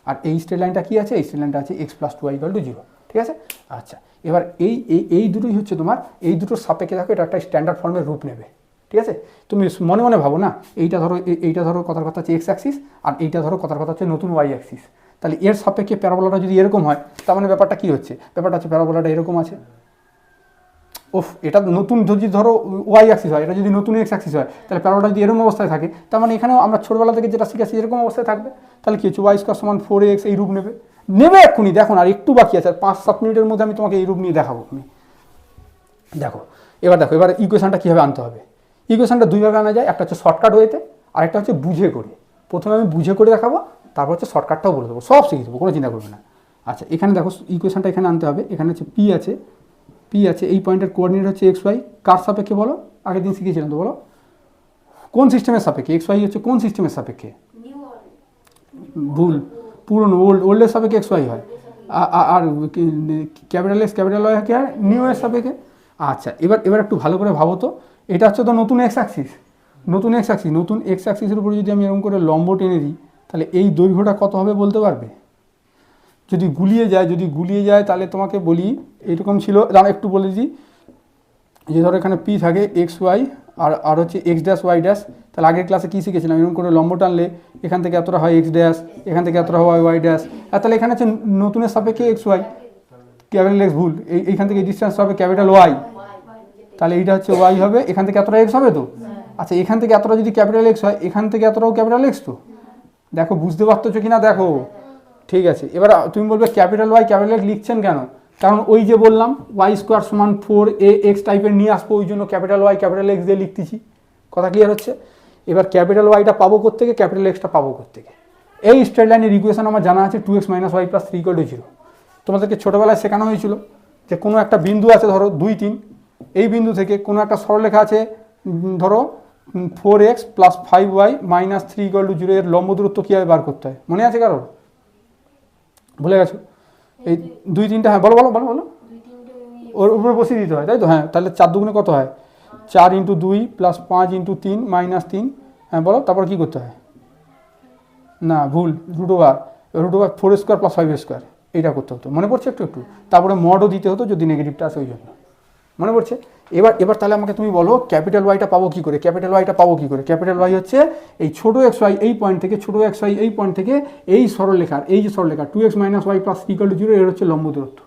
আর এই স্ট্রেট লাইনটা কী আছে, এই স্ট্রেট লাইনটা আছে x plus 2y equal to 0। ঠিক আছে, আচ্ছা এবার এই দুটোই হচ্ছে তোমার, এই দুটোর সাপেক্ষে থাকো, এটা একটা স্ট্যান্ডার্ড ফর্মের রূপ নেবে। ঠিক আছে, তুমি মনে মনে ভাবো না, এইটা ধরো কথার কথা হচ্ছে এক্স অ্যাক্সিস, আর এইটা ধরো কথার কথা হচ্ছে নতুন ওয়াই অ্যাক্সিস। তাহলে এর সাপেক্ষে প্যারাবোলাটা যদি এরকম হয়, তার মানে ব্যাপারটা কী হচ্ছে, ব্যাপারটা হচ্ছে প্যারাবোলাটা এরকম আছে। এটা নতুন যদি ধরো ওয়াই অ্যাক্সিস হয়, এটা যদি নতুন এক্স অ্যাক্সিস হয়, তাহলে প্যারাবোলাটা যদি এরকম অবস্থায় থাকে, তার মানে এখানেও আমরা ছোটবেলা থেকে যেটা শিখেছি এরকম অবস্থায় থাকবে। তাহলে কি হচ্ছে, ওয়াই স্কোয়ার সমান 4x, এই রূপ নেবে এক্ষুনি, দেখো না আর একটু বাকি আছে, আর 5-7 মিনিটের মধ্যে আমি তোমাকে এই রূপ নিয়ে দেখাবো। আমি দেখো এবার ইকুয়েশনটা কীভাবে আনতে হবে। ইকুয়েশনটা দুইভাবে আনা যায়, একটা হচ্ছে শর্টকাট ওয়েতে, আর একটা হচ্ছে বুঝে করে। প্রথমে আমি বুঝে করে দেখাবো, তারপর হচ্ছে শর্টকাটটাও বলে দেবো, সব শিখে দেবো, কোনো চিন্তা করবে না। আচ্ছা এখানে দেখো ইকুয়েশনটা এখানে আনতে হবে, এখানে হচ্ছে পি আছে, এই পয়েন্টের কোঅর্ডিনেট হচ্ছে এক্স ওয়াই, কার সাপেক্ষে বলো, আগের দিন শিখেছিলাম তো বলো, কোন সিস্টেমের সাপেক্ষে, এক্স ওয়াই হচ্ছে কোন সিস্টেমের সাপেক্ষে, ভুল, পুরনো ওল্ডের সাপেক্ষে এক্স ওয়াই হয়, আর ক্যাপিটাল এক্স ক্যাপিটাল ওয়াই কি হয়, নিউ এর সাপেক্ষে। আচ্ছা এবার একটু ভালো করে ভাবো তো, এটা হচ্ছে তো নতুন এক্স অ্যাক্সিসের উপরে যদি আমি এরকম করে লম্ব টেনে দিই, তাহলে এই দৈর্ঘ্যটা কত হবে বলতে পারবে? যদি গুলিয়ে যায় তাহলে তোমাকে বলি, এইরকম ছিল, দাঁড়া একটু বলে দিই, যে ধরো এখানে পি থাকে এক্স ওয়াই আর হচ্ছে এক্স ড্যাশ ওয়াই ড্যাশ। তাহলে আগের ক্লাসে কী শিখেছিলাম, এরকম করে লম্ব টানলে এখান থেকে এতটা হয় এক্স ড্যাশ, এখান থেকে এতটা হয় ওয়াই ড্যাশ। আর তাহলে এখানে হচ্ছে নতুনের সাপেক্ষে এক্স ওয়াই, ক্যাপিটাল এক্স ভুল, এইখান থেকে ডিস্টেন্স হবে ক্যাপিটাল ওয়াই, তাহলে এইটা হচ্ছে ওয়াই হবে, এখান থেকে এতটা এক্স হবে তো। আচ্ছা এখান থেকে এতটা যদি ক্যাপিটাল এক্স হয়, এখান থেকে এতটাও ক্যাপিটাল এক্স তো, দেখো বুঝতে পারতেছো কি না দেখো, ঠিক আছে। এবার তুমি বলবে ক্যাপিটাল ওয়াই ক্যাপিটাল এক্স লিখছেন কেন? কারণ ওই যে বললাম ওয়াই স্কোয়ার সমান 4ax টাইপের নিয়ে আসবো, ওই জন্য ক্যাপিটাল ওয়াই ক্যাপিটাল এক্স দিয়ে লিখতেছি। কথা ক্লিয়ার হচ্ছে? এবার ক্যাপিটাল ওয়াইটা পাবো কোত্থেকে, ক্যাপিটাল এক্সটা পাবো কোত্থেকে? এই স্ট্রেট লাইনের ইকুয়েশন আমার জানা আছে 2x - y + 3 = 0। তোমাদেরকে ছোটোবেলায় শেখানো হয়েছিল যে কোনো একটা বিন্দু আছে ধরো 2, 3, এই বিন্দু থেকে কোনো একটা সরলরেখা আছে ধরো 4x + 5y - 3 = 0, এর লম্ব দূরত্ব কীভাবে বার করতে হয় মনে আছে কারোর? ভুলে গেছো? এই 2, 3টা, হ্যাঁ বলো বলো বলো বলো। ওর উপরে বসিয়ে দিতে হয় তাই তো? হ্যাঁ, তাহলে 4 দুগুণে কত হয়? 4 × 2 + 5 × 3 - 3। হ্যাঁ বলো, তারপর কী করতে হয়? না ভুল, √4² + 5² এইটা করতে হতো, মনে পড়ছে একটু একটু? তারপরে মডও দিতে হতো যদি নেগেটিভটা আসে, ওই জন্য মনে পড়ছে? এবার তাহলে আমাকে তুমি বলো ক্যাপিটাল ওয়াইটা পাবো কী করে? ক্যাপিটাল ওয়াইটা পাবো কী করে? ক্যাপিটাল ওয়াই হচ্ছে এই ছোটো এক্স ওয়াই এই পয়েন্ট থেকে, ছোটো এক্স ওয়াই এই পয়েন্ট থেকে এই সরলরেখার, এই যে সরলরেখা 2x - y + 3 = 0, এর হচ্ছে লম্ব দূরত্ব।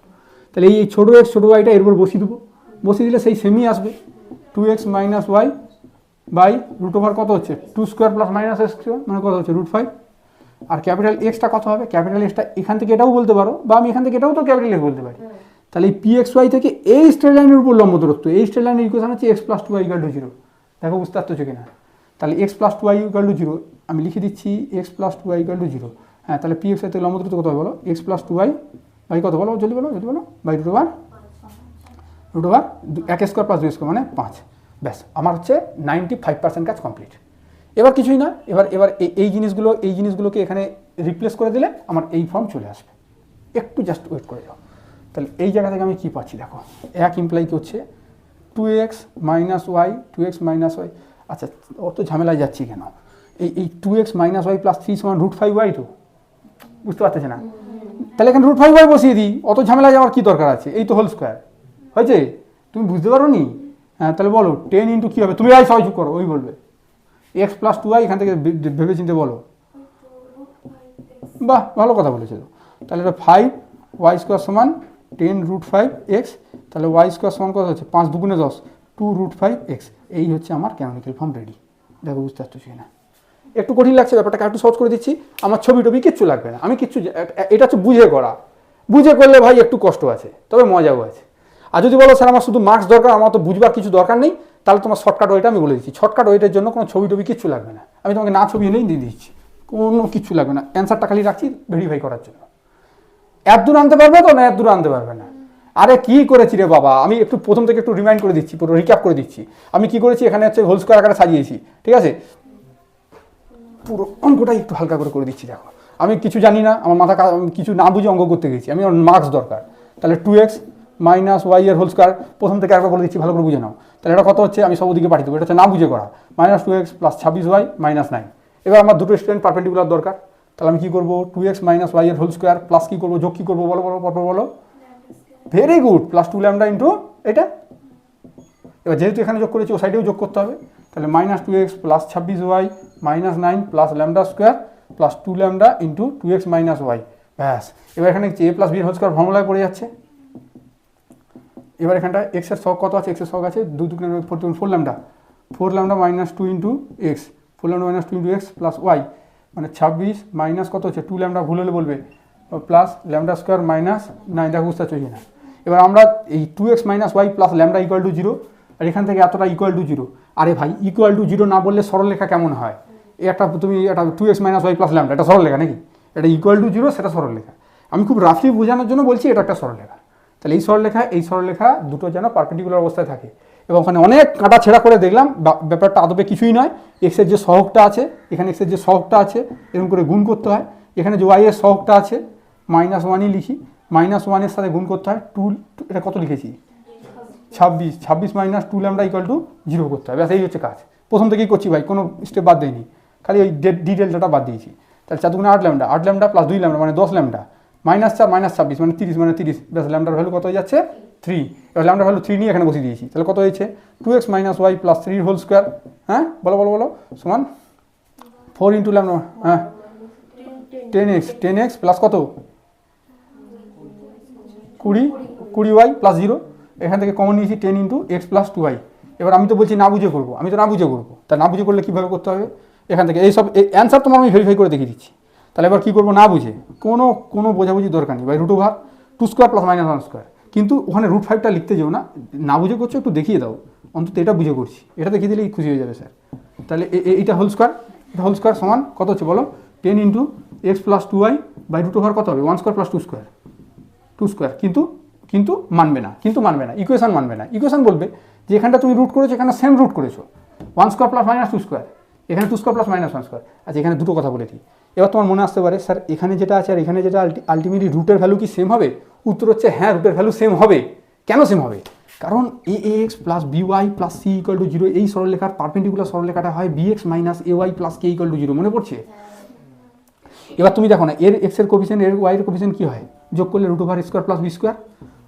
তাহলে এই ছোটো এক্স ছোটো ওয়াইটা এর উপর বসিয়ে দেবো, বসিয়ে দিলে সেই সেমই আসবে 2x - y √, কত হচ্ছে 2² + x², মানে কত হচ্ছে √5। আর ক্যাপিটাল এক্সটা কত হবে? ক্যাপিটাল এক্সটা এখান থেকে এটাও বলতে পারো, বা আমি এখান থেকে এটাও তো ক্যাপিটাল এক্স বলতে পারি। তাহলে এই pxy থেকে এই স্ট্রেট লাইনের উপর লম্ব দূরত্ব, এই স্ট্রেট লাইনের ইকুয়েশন হচ্ছে x + 2y = 0। দেখো বুঝতে পারছো কিনা? তাহলে x + 2y = 0 আমি লিখে দিচ্ছি, x + 2y = 0। হ্যাঁ, তাহলে pxy থেকে লম্ব দূরত্ব কত হবে বলো? x + 2y বাই কত বলো, জলদি বলো বাই √, 1² + 2² মানে 5। ব্যাস, আমার হচ্ছে 95% কাজ কমপ্লিট। এবার কিছুই না, এবার এই জিনিসগুলোকে এখানে রিপ্লেস করে দিলে আমার এই ফর্ম চলে আসবে। একটু জাস্ট ওয়েট করে যাও। তাহলে এই জায়গা থেকে আমি কী পাচ্ছি দেখো, এক ইমপ্লাই করছে 2x - y 2x - y। আচ্ছা, অত ঝামেলায় যাচ্ছি কেন? এই 2x - y + 3 = √5y, তো বুঝতে পারতেছে না? তাহলে এখানে √5y বসিয়ে দিই, অত ঝামেলায় যাওয়ার কী দরকার আছে? এই তো হোল স্কোয়ার হয়েছে, তুমি বুঝতে পারো নি? হ্যাঁ, তাহলে বলো 10 × কী হবে? তুমি আই সবাই চুপ করো, ওই বলবে x + 2y, এখান থেকে ভেবে চিনতে বলো। বাহ, ভালো কথা বলেছো। তাহলে এটা 5y² = 10 √5x, তাহলে y² সমান কত হচ্ছে 5 দুগুণে 10, 2 √5x। এই হচ্ছে আমার ক্যানোনিক্যাল ফর্ম রেডি। দেখো বুঝতে পারছো কি না? একটু কঠিন লাগছে ব্যাপারটাকে, একটু সহজ করে দিচ্ছি। আমার ছবি টবি কিচ্ছু লাগবে না, আমি কিচ্ছু, এটা হচ্ছে বুঝে করা। বুঝে করলে ভাই একটু কষ্ট আছে, তবে মজাও আছে। আর যদি বলো স্যার আমার শুধু মার্কস দরকার, আমার তো বুঝবার কিছু দরকার নেই, তাহলে তোমার শর্টকাট ওয়েটা আমি বলে দিচ্ছি। শর্টকাট ওয়েটের জন্য কোনো ছবি টবি কিচ্ছু লাগবে না, আমি তোমাকে না ছবি এনেই দিয়ে দিচ্ছি, কোনো কিছু লাগবে না। অ্যান্সারটা খালি রাখছি ভেরিফাই করার জন্য। এত দূর আনতে পারবে তো না? এত দূর আনতে পারবে না? আরে কি করেছি রে বাবা, আমি একটু প্রথম থেকে একটু রিমাইন্ড করে দিচ্ছি, পুরো রিক্যাপ করে দিচ্ছি। আমি কি করেছি, এখানে হচ্ছে হোল স্কোয়ার আকারে সাজিয়েছি, ঠিক আছে? পুরো অঙ্কটাই একটু হালকা করে দিচ্ছি। দেখো আমি কিছু জানি না, আমার মাথা কিছু না বুঝে অঙ্ক করতে গেছি আমি, আমার মার্কস দরকার। তাহলে 2x - y এর হোল স্কোয়ার প্রথম থেকে একবার বলে দিচ্ছি, ভালো করে বুঝে নাও। তাহলে এটা কত হচ্ছে, আমি সব ওদিকে পাঠিয়ে দেবো, এটা হচ্ছে না বুঝে করা, -2x + 26y - 9। এবার আমার দুটো স্টুডেন্ট পারপেন্ডিকুলার দরকার, তাহলে আমি কী করবো, 2x - y এর হোল স্কোয়ার প্লাস কী করবো, যোগ কী করবো বলো বলো পরপর বলো। ভেরি গুড, +2λ × এটা। এবার যেহেতু এখানে যোগ করেছি, ও সাইডেও যোগ করতে হবে। তাহলে -2x + 26y - 9 + λ² + 2λ × 2x - y। ব্যাস, এবার এখানে a + b এর হোল স্কোয়ার ফর্মুলায় পড়ে যাচ্ছে। এবার এখানটা x এর সহগ কত আছে, x এর সহগ আছে 2 × 4λ, 4λ - 2 × x, 4λ - 2 × x + y, মানে 26 মাইনাস কত হচ্ছে 2λ, ভুল হলে বলবে, প্লাস λ² -9। দেখো বুঝতে পারছো না? এবার আমরা এই 2x - y + λ = 0, আর এখান থেকে এতটা = 0। আরে ভাই =0 না বললে সরলরেখা কেমন হয়? একটা তুমি একটা 2x - y + λ, এটা সরলরেখা নাকি? এটা =0, সেটা সরলরেখা। আমি খুব রাফলি বোঝানোর জন্য বলছি এটা একটা সরলরেখা। তাহলে এই সরলরেখা দুটো যেন পারপেন্ডিকুলার অবস্থায় থাকে, এবং ওখানে অনেক কাটা ছেঁড়া করে দেখলাম ব্যাপারটা আদবে কিছুই নয়। এক্সের যে সহগটা আছে, এখানে এক্সের যে সহগটা আছে এরকম করে গুণ করতে হয়। এখানে যে ওয়াই এর সহগটা আছে -1ই লিখি, -1 এর সাথে গুণ করতে হয় 2, এটা কত লিখেছি 26 - 2λ = 0 করতে হয়। ব্যাস, এই হচ্ছে কাজ। প্রথম থেকেই করছি ভাই, কোনো স্টেপ বাদ দেয়নি, খালি ওই ডিটেলটা বাদ দিয়েছি। তাহলে 4 দুগুণে 8λ, 8λ + 2λ মানে 10λ, -4 - 26 মানে 30, মানে 30। ব্যাস, ল্যামডার ভ্যালু কত হয়ে যাচ্ছে 3। এবার ল্যামডার ভ্যালু 3 নিয়ে এখানে বসিয়ে দিয়েছি। তাহলে কত হয়েছে 2x - y + 3 হোল স্কোয়ার, হ্যাঁ বলো বলো বলো, সমান 4 × λ, হ্যাঁ 10x প্লাস কত 20y + 0। এখান থেকে কমন নিয়েছি 10 × x + 2y। এবার আমি তো বলছি না বুঝে করবো, তা না বুঝে করলে কীভাবে করতে হবে? এখান থেকে এই সব অ্যান্সার তোমার আমি ভেরিফাই করে দেখিয়ে দিচ্ছি। তাহলে এবার কী করবো না বুঝে, কোনো বোঝাবুঝি দরকার নেই ভাই, রুট ওভার 2² + -1²। কিন্তু ওখানে √5টা লিখতে যেও না, না বুঝে করছো একটু দেখিয়ে দাও, অন্তত এটা বুঝে করছি, এটা দেখিয়ে দিলেই খুশি হয়ে যাবে স্যার। তাহলে এইটা হোল স্কোয়ার, এটা হোল স্কোয়ার সমান কত হচ্ছে বলো, 10 × x + 2y বাই √ওভার কত হবে 1² + 2², কিন্তু মানবে না, ইকুয়েশন মানবে না। ইকুয়েশন বলবে যে এখানটা তুমি রুট করেছো, এখানে সেম রুট করেছো, 1² + -2², এখানে 2² + -1²। আচ্ছা এখানে দুটো কথা বলে দিই, এবার তোমার মনে আসতে পারে স্যার এখানে যেটা আছে আর এখানে যেটা আলটিমেটলি রুটের ভ্যালু কি সেম হবে? উত্তর হচ্ছে হ্যাঁ, রুটের ভ্যালু সেম হবে। কেন সেম হবে? কারণ ax + by + c = 0, এই সরলরেখার পারপেন্ডিকুলার সরলরেখাটা হয় bx - ay + k = 0, মনে পড়ছে? এবার তুমি দেখো না, এর x এর কোফিসিয়েন্ট এর y এর কোফিসিয়েন্ট কি হয়, যোগ করলে √² + b²,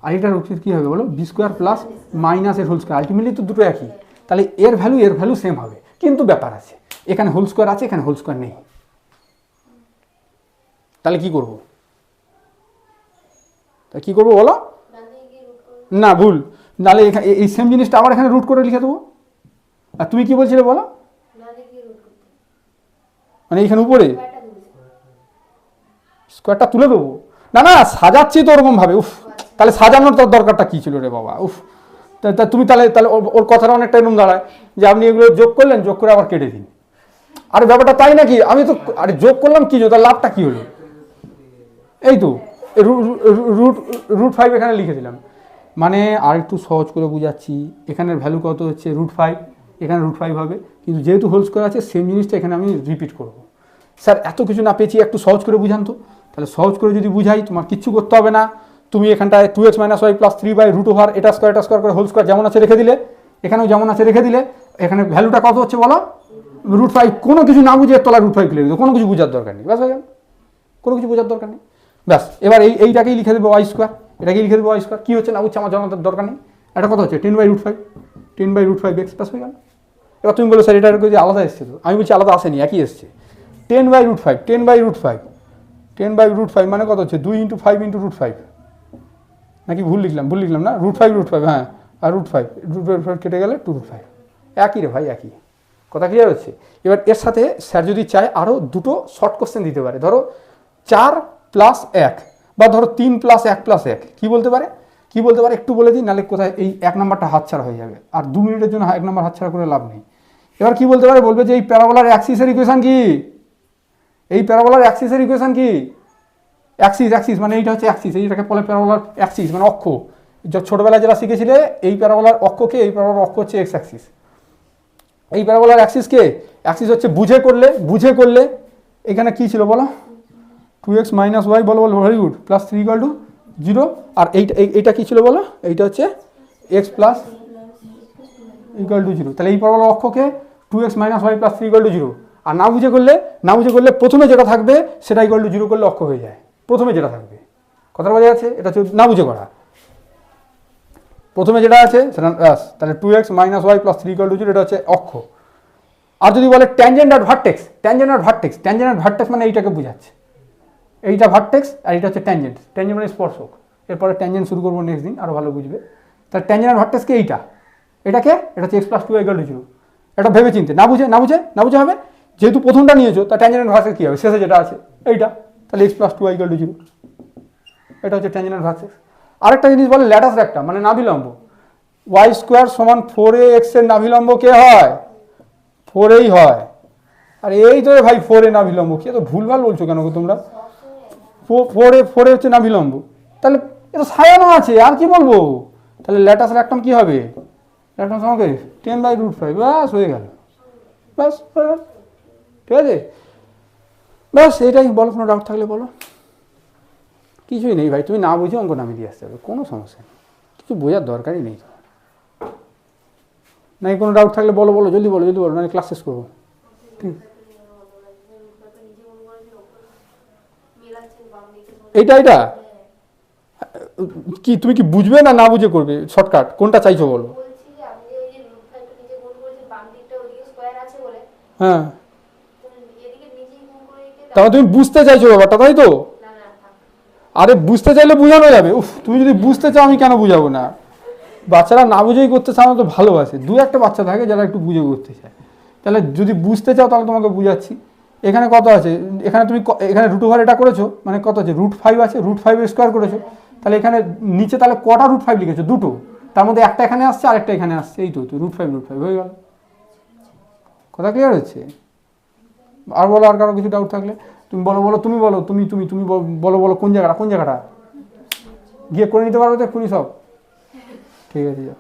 আর এটার কোফিসিয়েন্ট কি হবে বলো, b² + এর হোল স্কয়ার, আলটিমেটলি তো দুটো একই, তাহলে এর ভ্যালু সেম হবে। কিন্তু ব্যাপার আছে, এখানে হোল স্কয়ার আছে, এখানে হোল স্কয়ার নেই, তাহলে কি করব? বলো? না ভুল, নাহলে এই সেম জিনিসটা আবার এখানে রুট করে লিখে দেবো। আর তুমি কি বলছিলে বলো, মানে এইখানে উপরে স্কোয়ারটা তুলে দেবো? না সাজাচ্ছি তো ওরকম ভাবে, উফ, তাহলে সাজানোর তোর দরকারটা কি ছিল রে বাবা, উফ। তা তুমি তাহলে ওর কথাটা অনেকটা এরকম দাঁড়ায় যে আপনি এগুলো যোগ করলেন, যোগ করে আবার কেটে দিন। আরে ব্যাপারটা তাই নাকি? আমি তো আরে যোগ করলাম, কি তার লাভটা কি হলো? এই তো √5 এখানে লিখে দিলাম, মানে আর একটু সহজ করে বুঝাচ্ছি, এখানের ভ্যালু কত হচ্ছে √5, এখানে √5 হবে, কিন্তু যেহেতু হোল স্কোয়ার আছে সেম জিনিসটা এখানে আমি রিপিট করব। স্যার এত কিছু না পেয়েছি, একটু সহজ করে বুঝান তো। তাহলে সহজ করে যদি বুঝাই, তোমার কিচ্ছু করতে হবে না, তুমি এখানটায় 2x - y + 3 বাই √ওভার এটা স্কোয়ার করে হোল স্কোয়ার যেমন আছে রেখে দিলে, এখানেও যেমন আছে রেখে দিলে, এখানে ভ্যালুটা কত হচ্ছে বলো, √5। কোনো কিছু না বুঝে তলা √5 লিখে দেবো, কোনো কিছু বোঝার দরকার নেই, ব্যাস হয়ে গেল, কোনো কিছু বোঝার দরকার নেই, ব্যাস। এবার এইটাকেই লিখে দেবো y², এটাকেই লিখে দেবো y², কী হচ্ছে না বুঝছে আমার জানার দরকার নেই। এটা কত হচ্ছে 10/√5, 10/√5x, ব্যাস হয়ে গেল। এবার তুমি বলো স্যার এটা আলাদা এসছে তো, আমি বলছি আলাদা আসেনি, একই এসছে। 10/√5, 10/√5 মানে কত হচ্ছে 2 × 5 × √5, নাকি ভুল লিখলাম না, √5, হ্যাঁ, আর √5 কেটে গেলে 2√5, একই রে ভাই, একই কথা, ক্লিয়ার হচ্ছে? এবার এর সাথে স্যার যদি চায় আরও দুটো শর্ট কোশ্চেন দিতে পারে, ধরো 4 + 1 বা ধরো 3 + 1 + 1, কি বলতে পারে একটু বলে দিই, নাহলে কোথায় এই 1 নাম্বারটা হাতছাড়া হয়ে যাবে, আর 2 মিনিটের জন্য 1 নাম্বার হাতছাড়া করে লাভ নেই। এবার কি বলতে পারে, বলবে যে এই প্যারাবোলার অ্যাক্সিসের ইকুয়েশন কি, অ্যাক্সিস মানে এইটা হচ্ছে অ্যাক্সিস, এইটাকে বলে প্যারাবোলার অ্যাক্সিস, মানে অক্ষ। ছোটবেলায় যারা শিখেছিলে, এই প্যারাবোলার অক্ষকে, এই প্যারাবোলার অক্ষ হচ্ছে এক্স অ্যাক্সিস, এই প্যারাবোলার অ্যাক্সিসকে অ্যাক্সিস হচ্ছে বুঝে করলে এখানে কি ছিল বলো, 2x - y, বলো ভেরি গুড, + 3 = 0, আর এইটা কি ছিল বলো, এইটা হচ্ছে x + = 0। তাহলে এই প্যারাবোলার অক্ষকে 2x - y + 3 = 0, আর না বুঝে করলে প্রথমে যেটা থাকবে সেটা = 0 করলে অক্ষ হয়ে যায়, প্রথমে যেটা থাকবে, কথা বোঝা যাচ্ছে? এটা হচ্ছে না বুঝে করা, প্রথমে যেটা আছে সেটা ব্যাস, তাহলে 2x - y + 3 = 0, এটা হচ্ছে অক্ষ। আর যদি বলে ট্যানজেন্ট আর ভার্টেক্স মানে এইটাকে বোঝাচ্ছে, এইটা ভার্টেক্স আর এটা হচ্ছে ট্যানজেন্ট মানে স্পর্শক। এরপরে ট্যানজেন্ট শুরু করবো নেক্সট দিন, আরও ভালো বুঝবে। তাহলে ট্যানজেন্ট আর ভার্টেক্সকে এটা হচ্ছে x + 2y = 0, এটা ভেবে চিনতে, না বুঝে হবে, যেহেতু প্রথমটা নিয়েছো, তা ট্যানজেন্ট আর ভার্টেক্স কী হবে, শেষে যেটা আছে এইটা, তাহলে x + 2y = 0, এটা হচ্ছে ট্যানজেন্ট আর ভার্টেক্স। আরেকটা জিনিস বলে ল্যাটাস রেক্টাম, মানে নাভিলম্ব, y² = 4ax এর নাভিলম্ব কে হয়, 4 হয়। আর এই তো ভাই 4 নাভিলম্ব, কি তো ভুলভাল বলছো কেন তোমরা, 4 হচ্ছে নাভিলম্ব, তাহলে এটা সাজানো আছে, আর কি বলবো। তাহলে ল্যাটাস রেক্টাম কি হবে, ল্যাটাস আমাকে 10/√5, ব্যাস হয়ে গেল, ব্যাস ঠিক আছে, ব্যাস এটাই। বলো, কোনো ডাউট থাকলে বলো। কিছুই নেই ভাই, তুমি না বুঝে অঙ্ক নামিয়ে দিয়ে আসতে হবে, কোনো সমস্যা নেই, কিছু বোঝার দরকারই নেই। নাকি কোনো ডাউট থাকলে বলো, জলদি বলো, নাহলে ক্লাস শেষ করবো। ঠিক, এইটা কি তুমি কি বুঝবে না বুঝে করবে, শর্টকাট কোনটা চাইছো বলো? হ্যাঁ, তাহলে তুমি বুঝতে চাইছো ব্যাপারটা, তাই তো? আরে বুঝতে চাইলে বুঝানো যাবে, উফ, তুমি যদি বুঝতে চাও আমি কেন বুঝাবো না। বাচ্চারা না বুঝেই করতে চাও তো ভালোবাসে, 2-1টা বাচ্চা থাকে যারা একটু বুঝে করতে চায়। তাহলে যদি বুঝতে চাও তাহলে তোমাকে বুঝাচ্ছি, এখানে কত আছে, এখানে তুমি এখানে রুট ওভার এটা করেছো মানে কত আছে, √5 আছে, √5 স্কোয়ার করেছো, তাহলে এখানে নিচে তাহলে কটা √5 লিখেছো, দুটো, তার মধ্যে একটা এখানে আসছে আরেকটা এখানে আসছে, এই তো √5 হয়ে গেল। কথা ক্লিয়ার হচ্ছে? আর বলো, আর কারো কিছু ডাউট থাকলে তুমি বলো, তুমি বলো, তুমি বলো কোন জায়গাটা গিয়ে করে নিতে পারবে তো এক্ষুনি সব। ঠিক আছে, যাও।